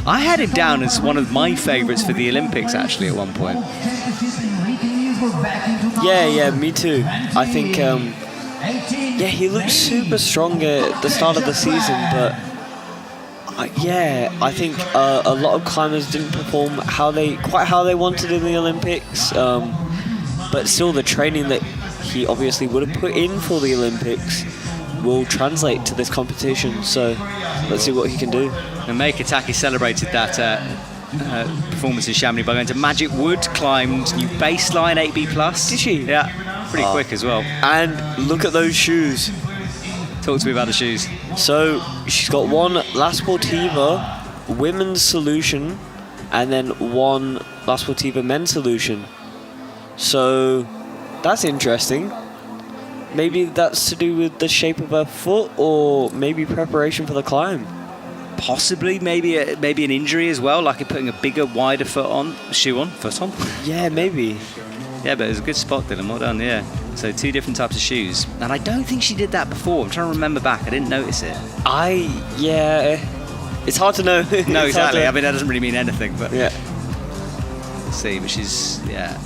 I had him down as one of my favourites for the Olympics, actually, at one point.
Yeah, me too. I think, yeah, he looked super strong at the start of the season, but I think a lot of climbers didn't perform quite how they wanted in the Olympics. But still, the training that he obviously would have put in for the Olympics will translate to this competition. So let's see what he can do.
And Mei Kataki celebrated that performance in Chamonix by going to Magic Wood, climbed new baseline 8B+.
Did she?
Yeah, pretty quick as well.
And look at those shoes.
Talk to me about the shoes.
So she's got one La Sportiva women's solution and then one La Sportiva men's solution. So that's interesting. Maybe that's to do with the shape of her foot, or maybe preparation for the climb.
Possibly, maybe an injury as well, like putting a bigger, wider foot on.
Yeah, maybe.
Yeah, but it was a good spot, Dylan. Well done, yeah. So 2 different types of shoes. And I don't think she did that before. I'm trying to remember back. I didn't notice it.
Yeah. It's hard to know.
No, exactly. I mean, that doesn't really mean anything, but...
Yeah.
Let's see, but she's, yeah...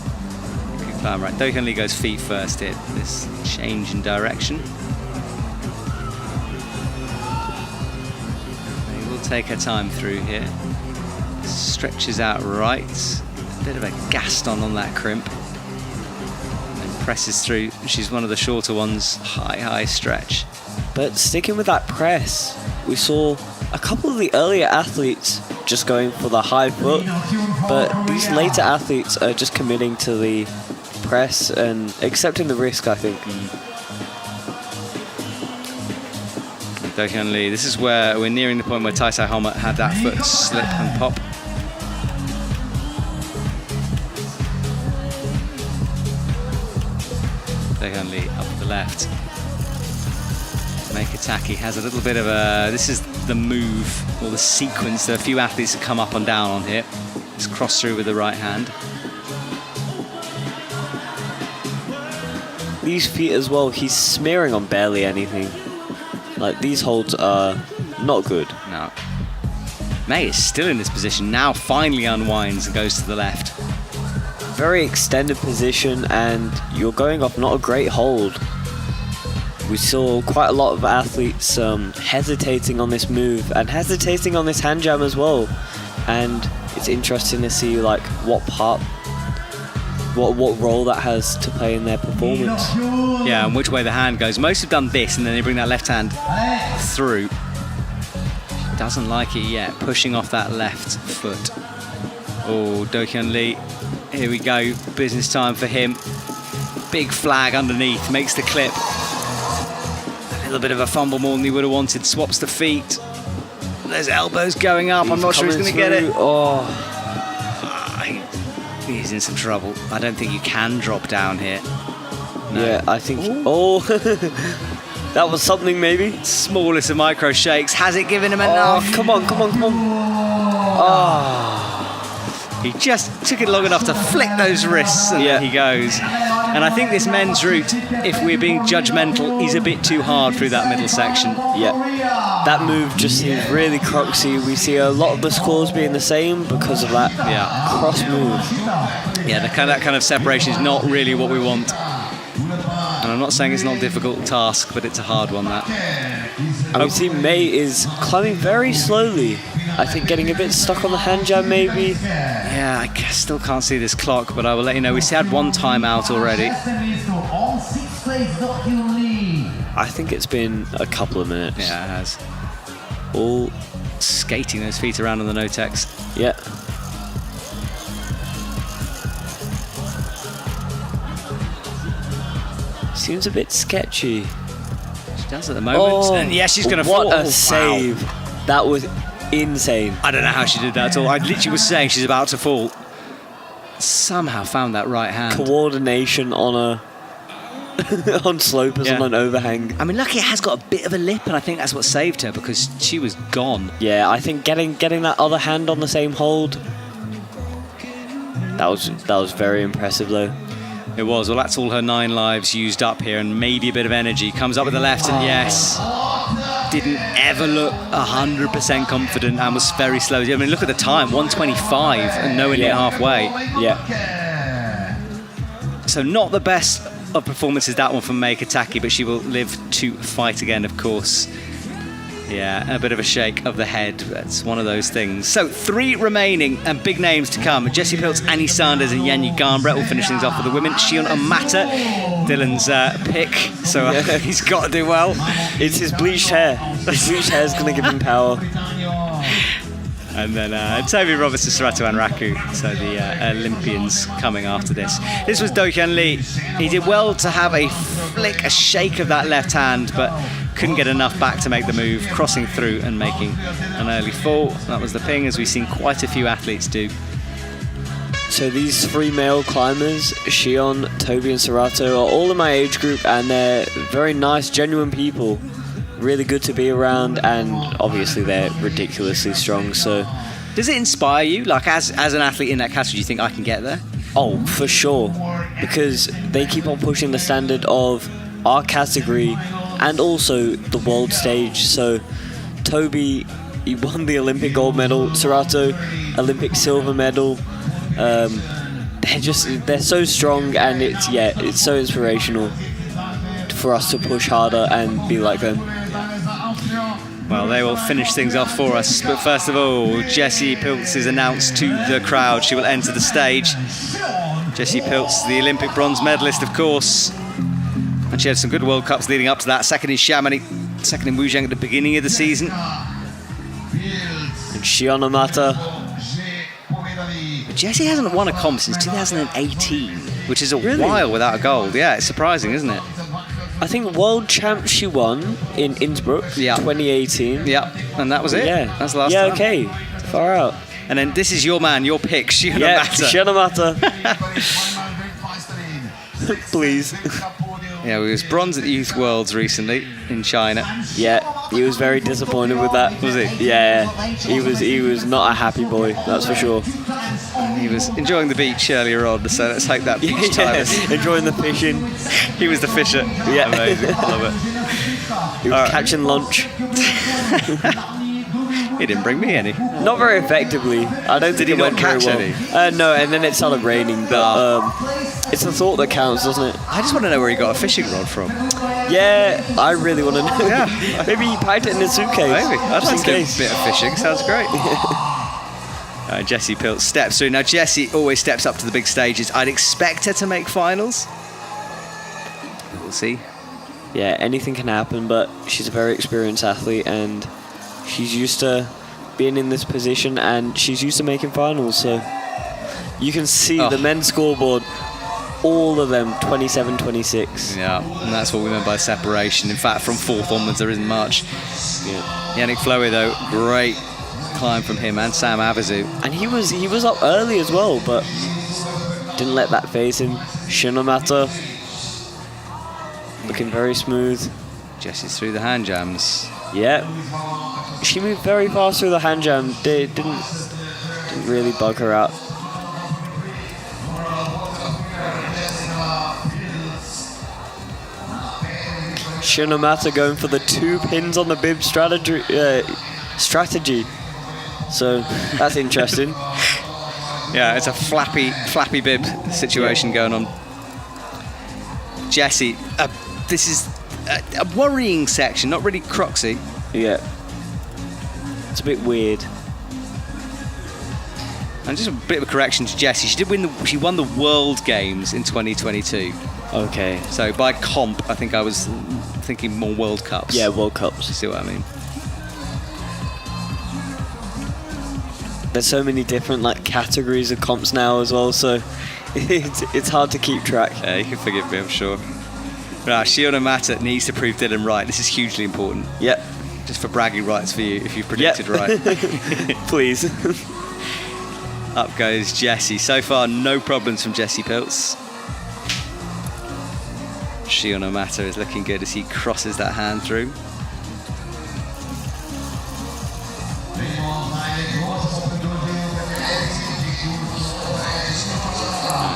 Good climb, right. Do-Hyun Lee goes feet first here. This change in direction. They will take her time through here. Stretches out right. A bit of a Gaston on that crimp. Presses through. She's one of the shorter ones. High stretch.
But sticking with that press, we saw a couple of the earlier athletes just going for the high foot, but these later athletes are just committing to the press and accepting the risk, I think.
Do-Hyun Lee, this is where we're nearing the point where Taisei Holmer had that foot slip and pop. Do-Hyun Lee up the left. Mei Kataki has a little bit of a... This is the move, or the sequence. There are a few athletes that come up and down on here. Just cross through with the right hand.
These feet as well, he's smearing on barely anything. Like, these holds are not good.
No. Mei is still in this position, now finally unwinds and goes to the left.
Very extended position, and you're going off not a great hold. We saw quite a lot of athletes hesitating on this move and hesitating on this hand jam as well. And it's interesting to see like what role that has to play in their performance.
Yeah, and which way the hand goes. Most have done this, and then they bring that left hand through. Doesn't like it yet, pushing off that left foot. Oh, Do-Hyun Lee. Here we go, business time for him. Big flag underneath, makes the clip. A little bit of a fumble more than he would have wanted. Swaps the feet. There's elbows going up. I'm not sure he's going to get it.
Oh.
He's in some trouble. I don't think you can drop down here. No.
Yeah, I think... Oh, that was something maybe.
Smallest of micro shakes. Has it given him enough?
Oh, come on. Oh.
He just took it long enough to flick those wrists and he goes. And I think this men's route, if we're being judgmental, is a bit too hard through that middle section.
Yeah, that move just seems really cruxy. We see a lot of the scores being the same because of that cross move.
Yeah, that kind of separation is not really what we want. And I'm not saying it's not a difficult task, but it's a hard one, that.
And we see May is climbing very slowly. I think getting a bit stuck on the hand jab, maybe.
Yeah, I still can't see this clock, but I will let you know. We had one timeout already.
I think it's been a couple of minutes.
Yeah, it has.
All
skating those feet around on the no-tex.
Yeah. Seems a bit sketchy.
She does at the moment. And yeah, she's going to fall.
What a save. That was insane.
I don't know how she did that at all. I literally was saying she's about to fall. Somehow found that right hand.
Coordination on a on slopers on an overhang.
I mean, lucky it has got a bit of a lip, and I think that's what saved her because she was gone.
Yeah, I think getting that other hand on the same hold. That was very impressive though.
It was. Well, that's all her 9 lives used up here, and maybe a bit of energy. Comes up with the left, and yes, didn't ever look 100% confident and was very slow. I mean, look at the time, 1:25 and nowhere near halfway.
Yeah.
So not the best of performances, that one from May Kataki, but she will live to fight again, of course. Yeah, a bit of a shake of the head. That's one of those things. So 3 remaining and big names to come. Jessie Pilz, Annie Sanders and Janja Garnbret will finish things off for the women. Shion Amata, Dylan's pick. So he's got to do well.
It's his bleached hair. His bleached hair is going to give him power.
And then Toby Roberts and Serato Anraku, so the Olympians coming after this. This was Do-Hyun Lee. He did well to have a flick, a shake of that left hand, but couldn't get enough back to make the move, crossing through and making an early fall. That was the ping, as we've seen quite a few athletes do.
So these 3 male climbers, Shion, Toby and Serato, are all in my age group, and they're very nice, genuine people. Really good to be around, and obviously they're ridiculously strong. So,
does it inspire you? Like as an athlete in that category, do you think I can get there?
Oh, for sure, because they keep on pushing the standard of our category and also the world stage. So Toby, he won the Olympic gold medal. Serato, Olympic silver medal. They're so strong, and it's so inspirational for us to push harder and be like them.
Well, they will finish things off for us. But first of all, Jessie Pilz is announced to the crowd. She will enter the stage. Jessie Pilz, the Olympic bronze medalist, of course. And she had some good World Cups leading up to that. Second in Chamonix, second in Wuzheng at the beginning of the season.
And Shion Amata.
Jessie hasn't won a comp since 2018, which is a while without a gold. Yeah, it's surprising, isn't it?
I think World Champ she won in Innsbruck, 2018.
Yeah, and that was it.
Yeah,
that's the last
time.
time.
Okay, far out.
And then this is your man, your pick, Shion Amata.
Shion Amata. Please.
Yeah, he was bronze at the Youth Worlds recently in China.
Yeah, he was very disappointed with that.
Was he?
Yeah, he was not a happy boy, that's for sure.
He was enjoying the beach earlier on, so let's hope that beach time is...
enjoying the fishing.
He was the fisher.
Yeah.
Amazing, love it.
He was catching lunch.
He didn't bring me any.
Not very effectively. I don't think
he
it went
not catch
very well. No, and then it started raining, but it's the thought that counts, doesn't it?
I just want to know where he got a fishing rod from.
Yeah, I really want to know.
Yeah.
Maybe he packed it in his suitcase.
Maybe. I'd like
in case.
a bit of fishing. Sounds great. Jessie Pilz steps through. Now, Jessie always steps up to the big stages. I'd expect her to make finals. We'll see.
Yeah, anything can happen, but she's a very experienced athlete, and she's used to being in this position, and she's used to making finals, so you can see the men's scoreboard. all of them 27-26.
Yeah, and that's what we meant by separation. In fact, from 4th onwards, there isn't much.
Yeah.
Yannick Floe, though, great climb from him and Sam Avizu.
And he was up early as well, but didn't let that phase him. Shinomata looking very smooth.
Jessie's through the hand jams.
Yeah. She moved very fast through the hand jam. Didn't really bug her out. Shinomata going for the 2 pins on the bib strategy. So that's interesting.
Yeah, it's a flappy bib situation going on. Jessie, this is a worrying section, not really croxy.
Yeah. It's a bit weird.
And just a bit of a correction to Jessie. She won the World Games in 2022.
Okay.
So by comp, I think I was thinking more World Cups.
Yeah, World Cups.
You see what I mean?
There's so many different categories of comps now as well, so it's hard to keep track.
Yeah, you can forgive me, I'm sure. Right, Shinomata needs to prove Dylan right. This is hugely important.
Yep.
Just for bragging rights for you, if you predicted right.
Please.
Up goes Jessie. So far, no problems from Jessie Piltz. Shinomata is looking good as he crosses that hand through.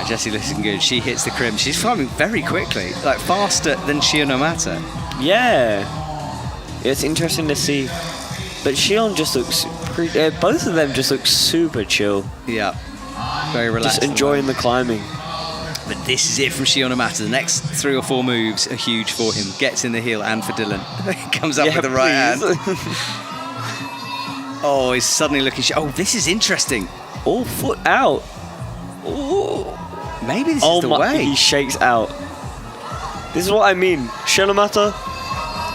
Jessie looking good. She hits the crimp. She's climbing very quickly, faster than Shinomata.
Yeah. It's interesting to see. But Shion just looks both of them just look super chill.
Yeah. Very relaxed.
Just enjoying the climbing.
But this is it from Shinomata. The next 3 or 4 moves are huge for him. Gets in the heel and for Dylan. Comes up with the right hand. Oh, he's suddenly looking... Oh, this is interesting.
Oh, foot out. Oh.
Maybe this is the way.
He shakes out. This is what I mean. Shinomata,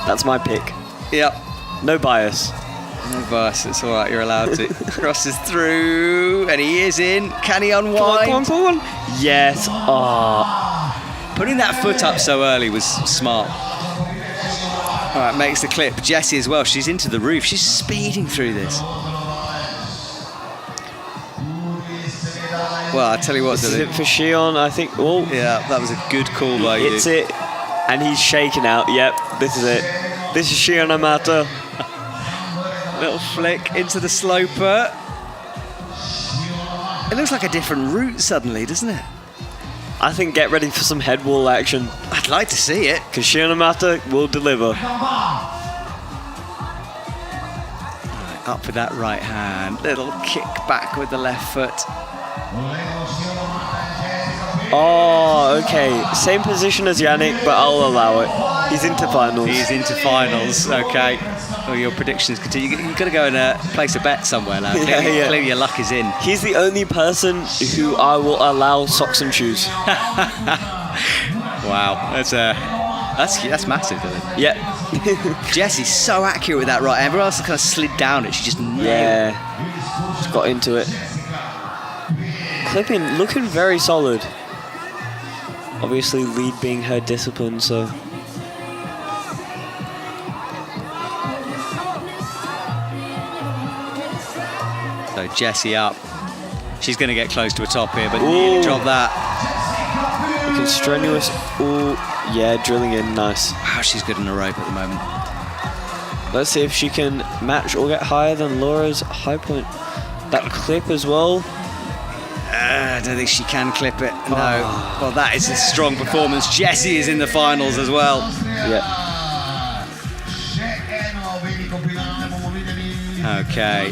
that's my pick.
Yep.
No bias.
No bias, it's all right, you're allowed to. Crosses through, and he is in. Can he unwind?
Come on. Yes. Oh.
Putting that foot up so early was smart. All right, makes the clip. Jessie as well, she's into the roof. She's speeding through this. Well, I tell you what,
this is it for Shion, I think. Oh,
yeah, that was a good call by you.
It's it, and he's shaking out. Yep, this is it. This is Shinomata.
Little flick into the sloper. It looks like a different route suddenly, doesn't it?
I think get ready for some head wall action.
I'd like to see it.
Because Shinomata will deliver.
Up with that right hand. Little kick back with the left foot.
Oh, okay. Same position as Yannick, but I'll allow it. He's into finals.
He's into finals, okay. Well, your predictions continue. You've got to go and place a bet somewhere now. Clearly your luck is in.
He's the only person who I will allow socks and shoes.
Wow, that's massive, isn't it?
Yeah.
Jessie's so accurate with that right. Everyone else has kind of slid down it. She just nailed it.
Yeah. Just got into it. Clipping, looking very solid. Obviously, lead being her discipline, so.
So Jessie up. She's going to get close to a top here, but nearly drop that.
Looking strenuous. Ooh, yeah, drilling in, nice.
Wow, she's good in a rope at the moment.
Let's see if she can match or get higher than Laura's high point. That clip as well.
I don't think she can clip it. No. Oh. Well, that is a strong performance. Jessie is in the finals as well.
Yeah.
Okay.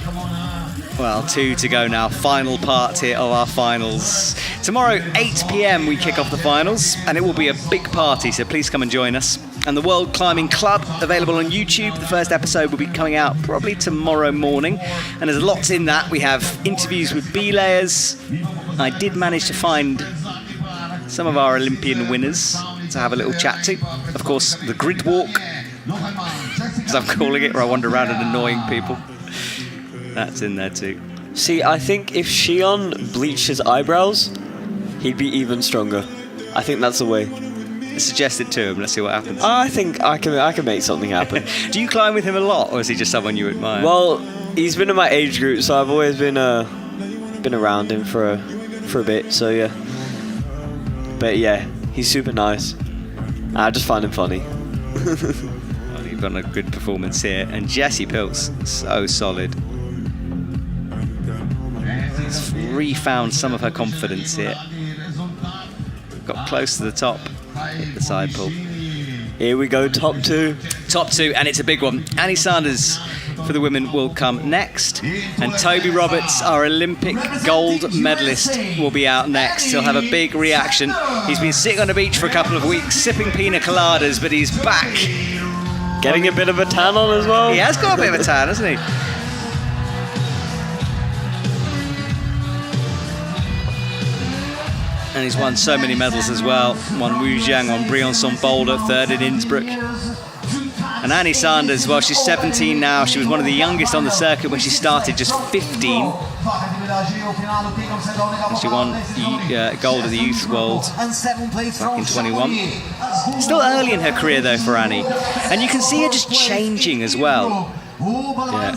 Well, 2 to go now. Final part here of our finals. Tomorrow, 8 p.m, we kick off the finals, and it will be a big party, so please come and join us. And the World Climbing Club, available on YouTube. The first episode will be coming out probably tomorrow morning. And there's lots in that. We have interviews with B-layers. I did manage to find some of our Olympian winners to have a little chat to. Of course, the grid walk, as I'm calling it, where I wander around and annoying people. That's in there too.
See, I think if Shion bleached his eyebrows, he'd be even stronger. I think that's the way.
Suggest it to him. Let's see what happens.
I think I can make something happen.
Do you climb with him a lot, or is he just someone you admire?
Well, he's been in my age group, so I've always been around him for a bit. So yeah, but yeah, he's super nice. I just find him funny.
Well, you've got a good performance here, and Jessie Pilz, so solid. She's refound some of her confidence here. Got close to the top. Hit the side pull.
Here we go, top two.
Top two, and it's a big one. Annie Sanders for the women will come next, and Toby Roberts, our Olympic gold medalist, will be out next. He'll have a big reaction. He's been sitting on the beach for a couple of weeks, sipping pina coladas, but he's back.
Getting a bit of a tan on as well.
He has got a bit of a tan, hasn't he? And he's won so many medals as well. Won Wujiang on Briançon Boulder, third in Innsbruck. And Annie Sanders, well, she's 17 now. She was one of the youngest on the circuit when she started, just 15. She won gold at the Youth World back in 21. Still early in her career, though, for Annie. And you can see her just changing as well. Yeah.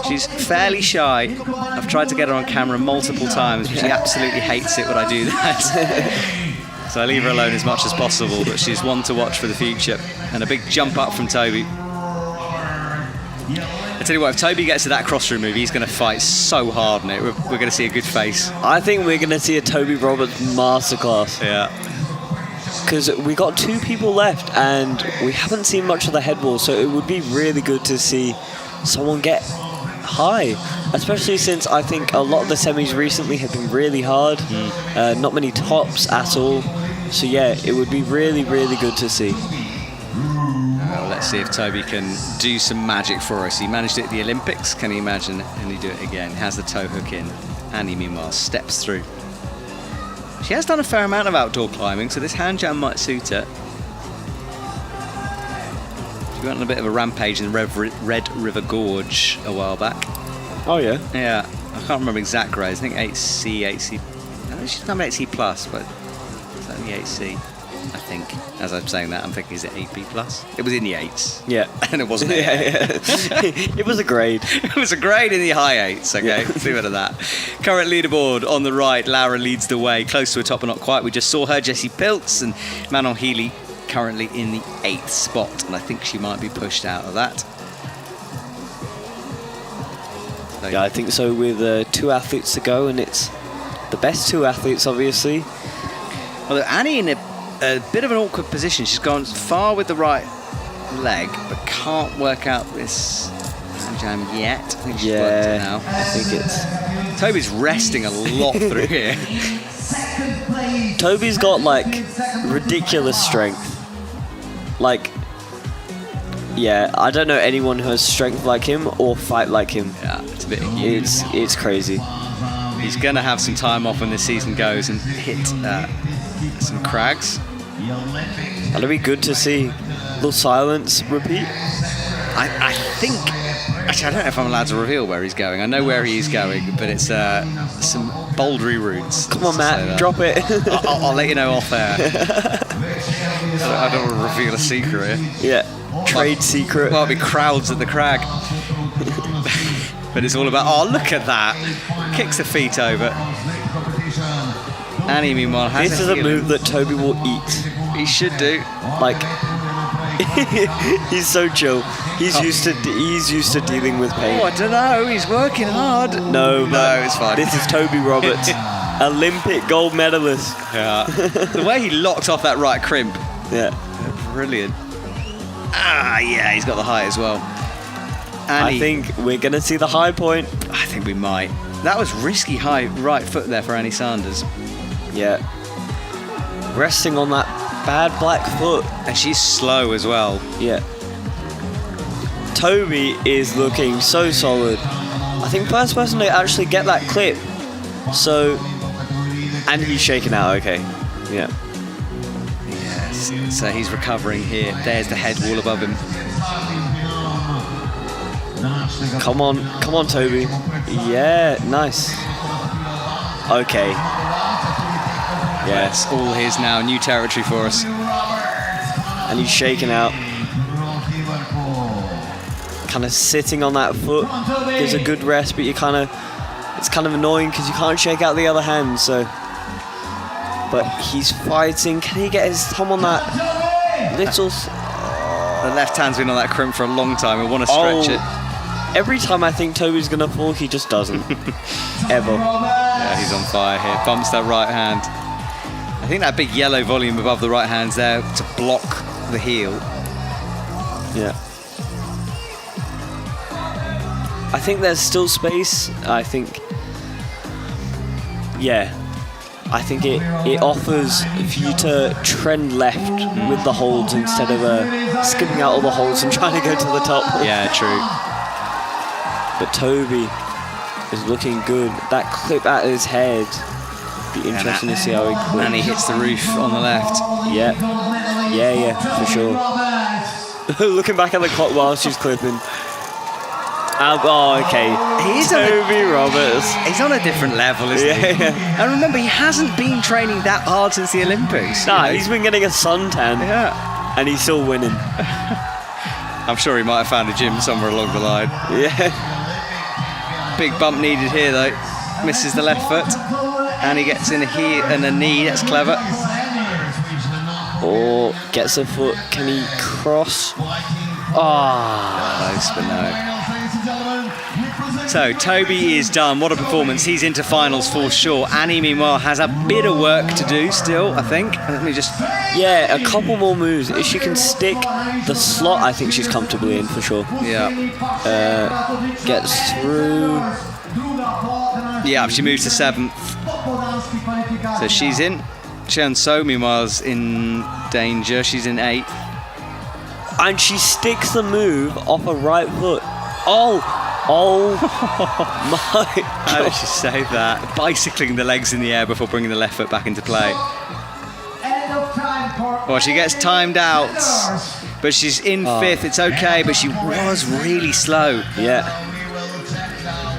She's fairly shy. I've tried to get her on camera multiple times, but she absolutely hates it when I do that. So I leave her alone as much as possible, but she's one to watch for the future. And a big jump up from Toby. I tell you what, if Toby gets to that crossroom move, he's going to fight so hard on it. We're going to see a good face.
I think we're going to see a Toby Roberts masterclass.
Yeah.
Because we got two people left and we haven't seen much of the head wall, so it would be really good to see someone get high, especially since I think a lot of the semis recently have been really hard. Not many tops at all. So yeah, it would be really, really good to see.
Well, let's see if Toby can do some magic for us. He managed it at the Olympics. Can he imagine? Can he do it again? Has the toe hook in. Annie, meanwhile, steps through. She has done a fair amount of outdoor climbing, so this hand jam might suit her. She went on a bit of a rampage in the Red River Gorge a while back.
Oh yeah?
Yeah, I can't remember exact grades. I think 8C. I think she's done 8C+, but it's only 8C. I think. As I'm saying that, I'm thinking, is it 8B+? It was in the 8s.
Yeah.
And it wasn't 8.
It was a grade.
It was a grade in the high 8s, okay? Yeah. See what of that. Current leaderboard on the right, Laura leads the way, close to a top but not quite. We just saw her, Jessie Pilz, and Manon Healy currently in the 8th spot, and I think she might be pushed out of that. So,
yeah, I think so, with 2 athletes to go, and it's the best 2 athletes, obviously.
Although Annie in a bit of an awkward position. She's gone far with the right leg, but can't work out this hand jam yet. I think she's worked it now.
I think it's...
Toby's resting a lot through here.
Toby's got, like, ridiculous strength. Like, yeah, I don't know anyone who has strength like him or fight like him.
Yeah, it's a bit...
It's crazy.
He's going to have some time off when this season goes and hit some crags.
That'll be good to see. A little silence repeat.
I think... Actually, I don't know if I'm allowed to reveal where he's going. I know where he's going, but it's some bouldery routes.
Come on, Matt, drop it.
I'll let you know off air. I don't want to reveal a secret here.
Yeah, trade secret.
Well, it'll be crowds at the crag. But it's all about, oh, look at that. Kicks the feet over. Annie, meanwhile, has
This is a move that Toby will eat.
He should do.
Like, he's so chill. He's used to dealing with pain.
Oh, I don't know. He's working hard.
No,
it's fine.
This is Toby Roberts, Olympic gold medalist.
Yeah. The way he locked off that right crimp.
Yeah.
Brilliant. Ah, yeah, he's got the height as well. Annie,
I think we're going to see the high point.
I think we might. That was risky high right foot there for Annie Sanders.
Yeah. Resting on that bad black foot.
And she's slow as well.
Yeah. Toby is looking so solid. I think first person to actually get that clip. So, and he's shaking out, okay. Yeah.
Yes. So he's recovering here. There's the head wall above him.
Come on, Toby. Yeah, nice. Okay.
Yes, all his now. New territory for us.
And he's shaking out. Kind of sitting on that foot gives a good rest, but it's kind of annoying because you can't shake out the other hand. So, but he's fighting. Can he get his thumb on that little?
The left hand's been on that crimp for a long time. We want to stretch it.
Every time I think Toby's gonna fall, he just doesn't. Ever.
Yeah, he's on fire here. Bumps that right hand. I think that big yellow volume above the right hand's there to block the heel.
Yeah. I think there's still space. I think it offers for you to trend left with the holds instead of skipping out all the holds and trying to go to the top.
Yeah, true.
But Toby is looking good. That clip at his head. Be interesting to see how he clips.
And he hits the roof on the left.
Yeah, for sure. Looking back at the clock while she's clipping. Okay.
He's
Toby Roberts.
He's on a different level, isn't he?
Yeah.
And remember, he hasn't been training that hard since the Olympics.
Nah, he's been getting a suntan.
Yeah.
And he's still winning.
I'm sure he might have found a gym somewhere along the line.
Yeah.
Big bump needed here, though. Misses the left foot. And he gets in a knee. That's clever.
Or gets a foot. Can he cross?
Close, but no. So Toby is done. What a performance. He's into finals for sure. Annie, meanwhile, has a bit of work to do still, I think. Let me just...
Yeah, a couple more moves. If she can stick the slot, I think she's comfortably in for sure.
Yeah.
Gets through.
Yeah, she moves to 7th. So she's in. Cheon So, meanwhile, is in danger. She's in 8th.
And she sticks the move off a right foot. Oh my God.
How did she save that? Bicycling the legs in the air before bringing the left foot back into play. Well, she gets timed out, but she's in 5th. It's okay, but she was really slow.
Yeah,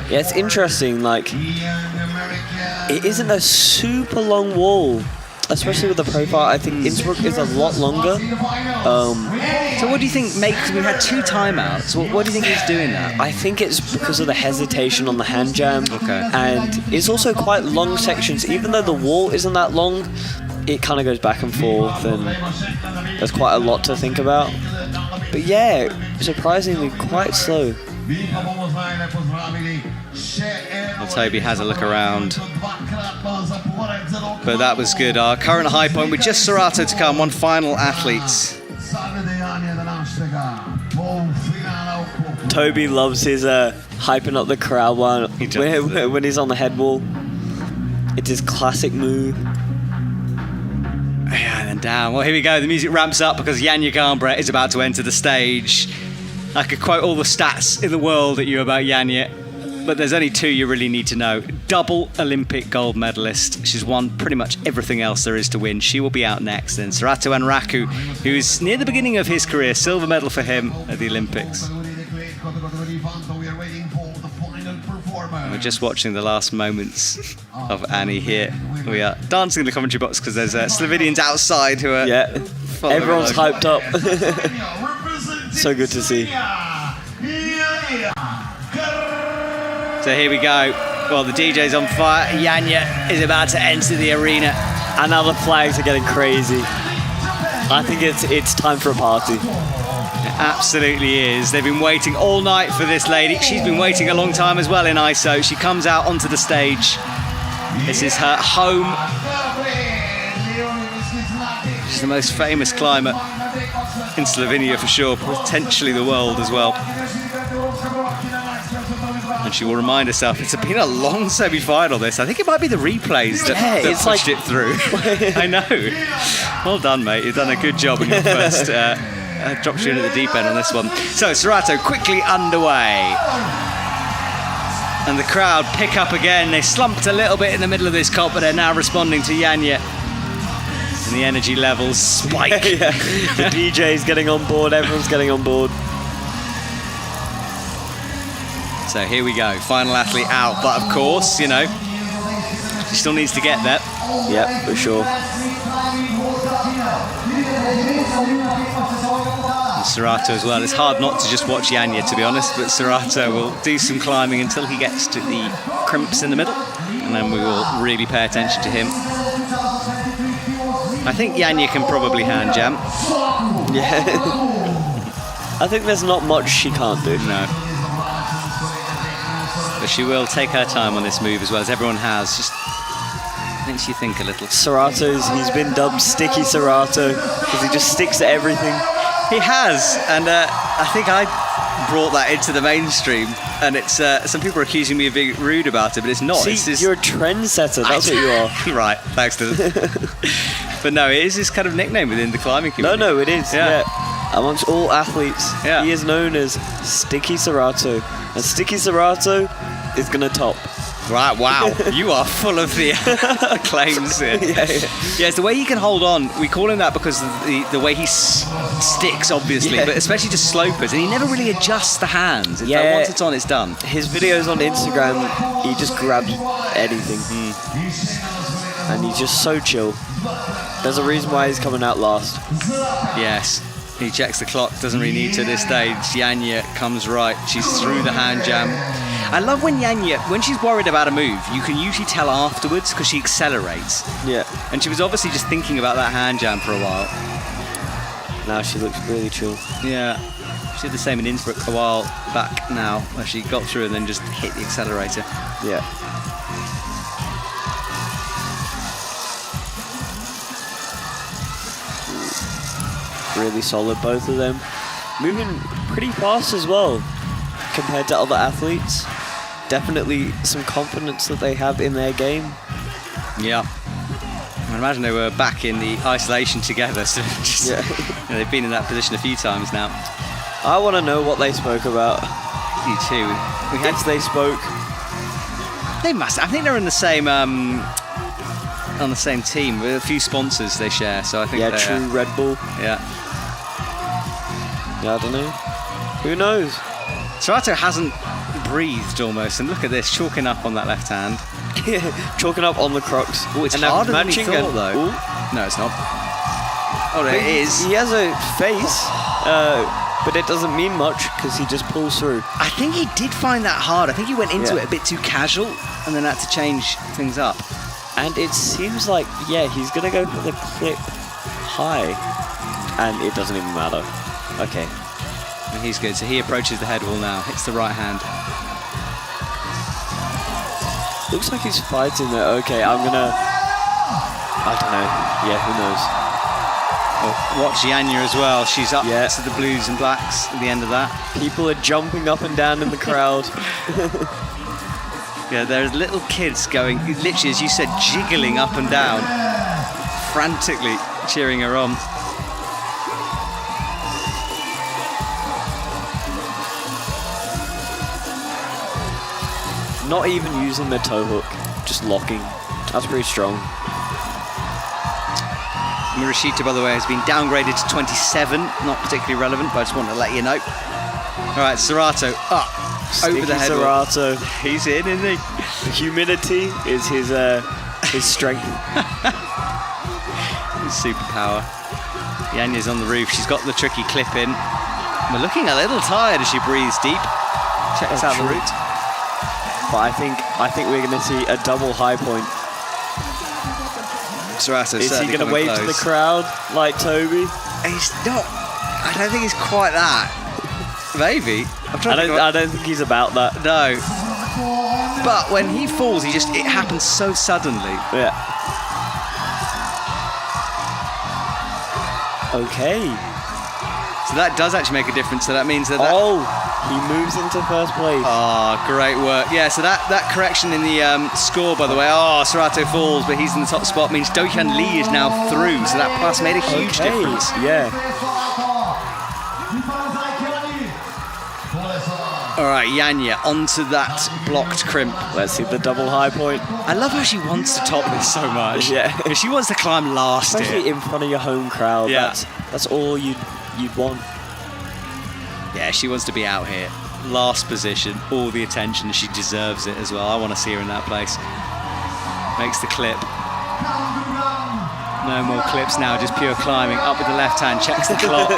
it's interesting. Like, it isn't a super long wall, especially with the profile. I think Innsbruck is a lot longer.
So what do you think makes... We had 2 timeouts. What do you think is doing that?
I think it's because of the hesitation on the hand jam.
Okay.
And it's also quite long sections. Even though the wall isn't that long, it kind of goes back and forth, and there's quite a lot to think about. But yeah, surprisingly quite slow.
Well, Toby has a look around. But that was good. Our current high point with just Sorato to come. One final athlete.
Toby loves his hyping up the crowd when he's on the head wall. It's his classic move.
Yeah, and then down. Well, here we go. The music ramps up because Janja Garnbret is about to enter the stage. I could quote all the stats in the world at you about Janja, but there's only 2 you really need to know. Double Olympic gold medalist. She's won pretty much everything else there is to win. She will be out next. Then Sorato Anraku, who's near the beginning of his career. Silver medal for him at the Olympics. And we're just watching the last moments of Annie here. We are dancing in the commentary box because there's Slovenians outside who are...
Yeah, everyone's hyped up. So good to see.
So here we go. Well, the DJ's on fire. Janja is about to enter the arena.
And now the flags are getting crazy. I think it's time for a party.
It absolutely is. They've been waiting all night for this lady. She's been waiting a long time as well in ISO. She comes out onto the stage. This is her home. She's the most famous climber in Slovenia for sure, potentially the world as well. And she will remind herself, it's been a long semi-final this. I think it might be the replays that pushed it through. I know. Well done, mate. You've done a good job in your first... dropped you in at the deep end on this one. So Sorato quickly underway. And the crowd pick up again. They slumped a little bit in the middle of this comp, but they're now responding to Janja. And the energy levels spike.
Yeah. The DJ's getting on board. Everyone's getting on board.
So here we go, final athlete out. But of course, you know, she still needs to get there.
Yeah, for sure.
And Serato as well. It's hard not to just watch Janja, to be honest, but Serato will do some climbing until he gets to the crimps in the middle, and then we will really pay attention to him. I think Janja can probably hand jam.
Yeah. I think there's not much she can't do.
No. But she will take her time on this move as well, as everyone has. Just makes you think a little.
He's been dubbed Sticky Serato because he just sticks to everything.
He has, and I think I brought that into the mainstream, and it's some people are accusing me of being rude about it, but it's not.
See,
it's
you're a trendsetter, that's what you are.
Right, thanks to But no, it is his kind of nickname within the climbing community.
No, it is, yeah. Amongst all athletes,
Yeah.
he is known as Sticky Serato, and Sticky Serato is going to top.
Right, wow, you are full of the claims here.
Yeah.
Yeah, it's the way he can hold on. We call him that because of the way he sticks, obviously,
Yeah.
but especially to slopers, and he never really adjusts the hands. It's like once it's on, it's done.
His videos on Instagram, he just grabs anything. And he's just so chill. There's a reason why he's coming out last.
Yes, he checks the clock, doesn't really need to at this stage. Janja comes right, she's through the hand jam. I love when Janja, when she's worried about a move, you can usually tell afterwards because she accelerates.
Yeah.
And she was obviously just thinking about that hand jam for a while.
Now she looks really chill.
Yeah, she did the same in Innsbruck a while back now, where she got through and then just hit the accelerator.
Yeah. Really solid, both of them. Moving pretty fast as well compared to other athletes. Definitely some confidence that they have in their game.
Yeah. I imagine they were back in the isolation together, so just,
Yeah.
you know, they've been in that position a few times now.
I want to know what they spoke about.
You too.
If they spoke.
They must. I think they're in the same on the same team with a few sponsors they share. So I think.
Yeah,
they're,
true Red Bull.
Yeah.
Yeah, I don't know. Who knows?
Serato hasn't breathed almost, and look at this, chalking up on that left hand.
Chalking up on the Crocs.
Oh, it's
And now
harder than he
matching
thought,
and-
though.
Ooh.
No, it's not. Oh, no, it is.
He has a face, but it doesn't mean much because he just pulls through.
I think he did find that hard. I think he went into
Yeah.
it a bit too casual, and then had to change things up.
And it seems like, yeah, he's going to go for the clip high. And it doesn't even matter. Okay.
And he's good. So he approaches the head wall now. Hits the right hand.
Looks like he's fighting there. Okay, I'm going to... I don't know. Yeah, who knows?
Watch Janja as well. She's up
Yeah.
to the blues and blacks at the end of that.
People are jumping up and down in the crowd.
Yeah, there's little kids going, literally, as you said, jiggling up and down, frantically cheering her on.
Not even using the toe hook, just locking. That's pretty strong.
Murashita, by the way, has been downgraded to 27. Not particularly relevant, but I just wanted to let you know. All right, Serato up, over the head.
Serato.
He's in, isn't he?
Humidity is his strength.
His superpower. Janja's on the roof. She's got the tricky clip in. We're looking a little tired as she breathes deep. Checks out the route.
But I think we're going to see a double high point.
Serato
Is he going to wave to the crowd like Toby?
He's not. I don't think he's quite that. Maybe.
I don't think he's about that.
No. But when he falls, it happens so suddenly.
Yeah. Okay.
So that does actually make a difference. So that means that.
Oh, he moves into first place.
Oh, great work. Yeah, so that correction in the score, by the way, Serato falls, but he's in the top spot, means Do-Hyun Lee is now through, so that plus made a huge difference.
Yeah.
All right, Janja, onto that blocked crimp.
Let's see the double high point.
I love how she wants to top this so much.
Yeah.
She wants to climb last
Especially
here.
in front of your home crowd.
Yeah.
That's all you'd want.
Yeah, she wants to be out here. last position, all the attention. She deserves it as well. I want to see her in that place. Makes the clip. No more clips now, just pure climbing. Up with the left hand, checks the clock.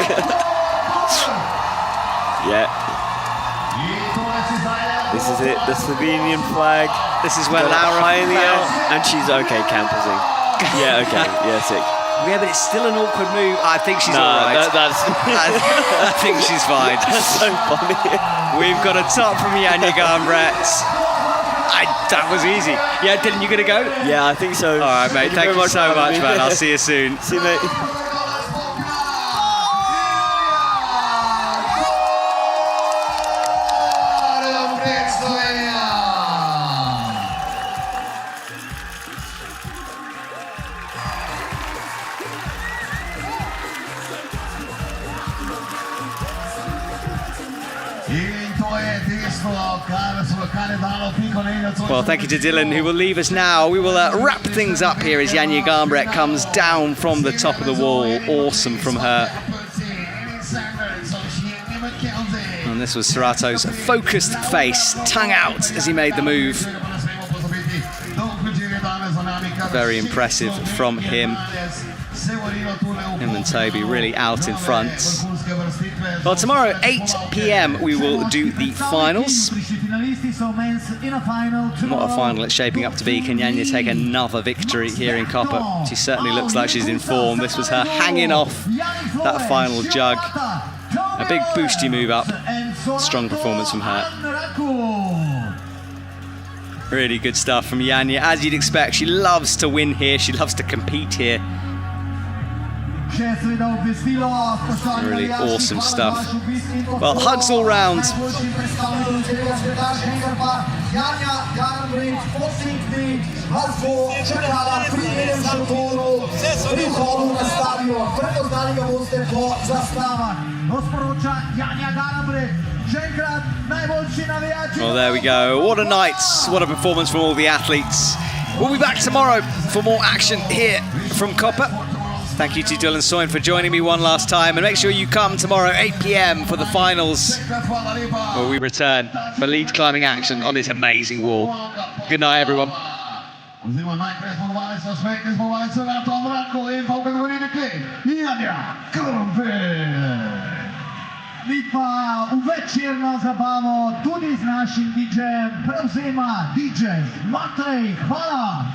Yeah. This is it, the Slovenian flag.
This is where
Got it
Laura
high in the
fell.
air, and she's okay campusing. Yeah, okay, yeah, sick.
Yeah, but it's still an awkward move. I think she's
No,
all right.
that's
I think she's fine.
that's so funny.
We've got a top from Janja Garnbret. That was easy. Yeah, Dylan, you gonna go?
Yeah, I think so.
All right, mate. Thank you so much, man. I'll see you soon.
See you, mate.
Well, thank you to Dylan, who will leave us now. We will wrap things up here as Janja Garnbret comes down from the top of the wall. Awesome from her. And this was Serrato's focused face, tongue out as he made the move. Very impressive from him. Him and Toby really out in front. Well, tomorrow, 8 p.m, we will do the finals. What a final it's shaping up to be. Can Janja take another victory here in Koper? She certainly looks like she's in form. This was her hanging off that final jug. A big boosty move up. Strong performance from her. Really good stuff from Janja. As you'd expect, she loves to win here. She loves to compete here. Really awesome stuff. Well, hugs all round. Well, there we go. What a night. What a performance from all the athletes. We'll be back tomorrow for more action here from Koper. Thank you to Dylan Soyn for joining me one last time, and make sure you come tomorrow 8 p.m. for the finals, where we return for lead climbing action on this amazing wall. Good night, everyone.
Litva večerno zabavo tudi z našim DJ-jem prevzema DJ Matej. Hvala.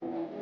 Thank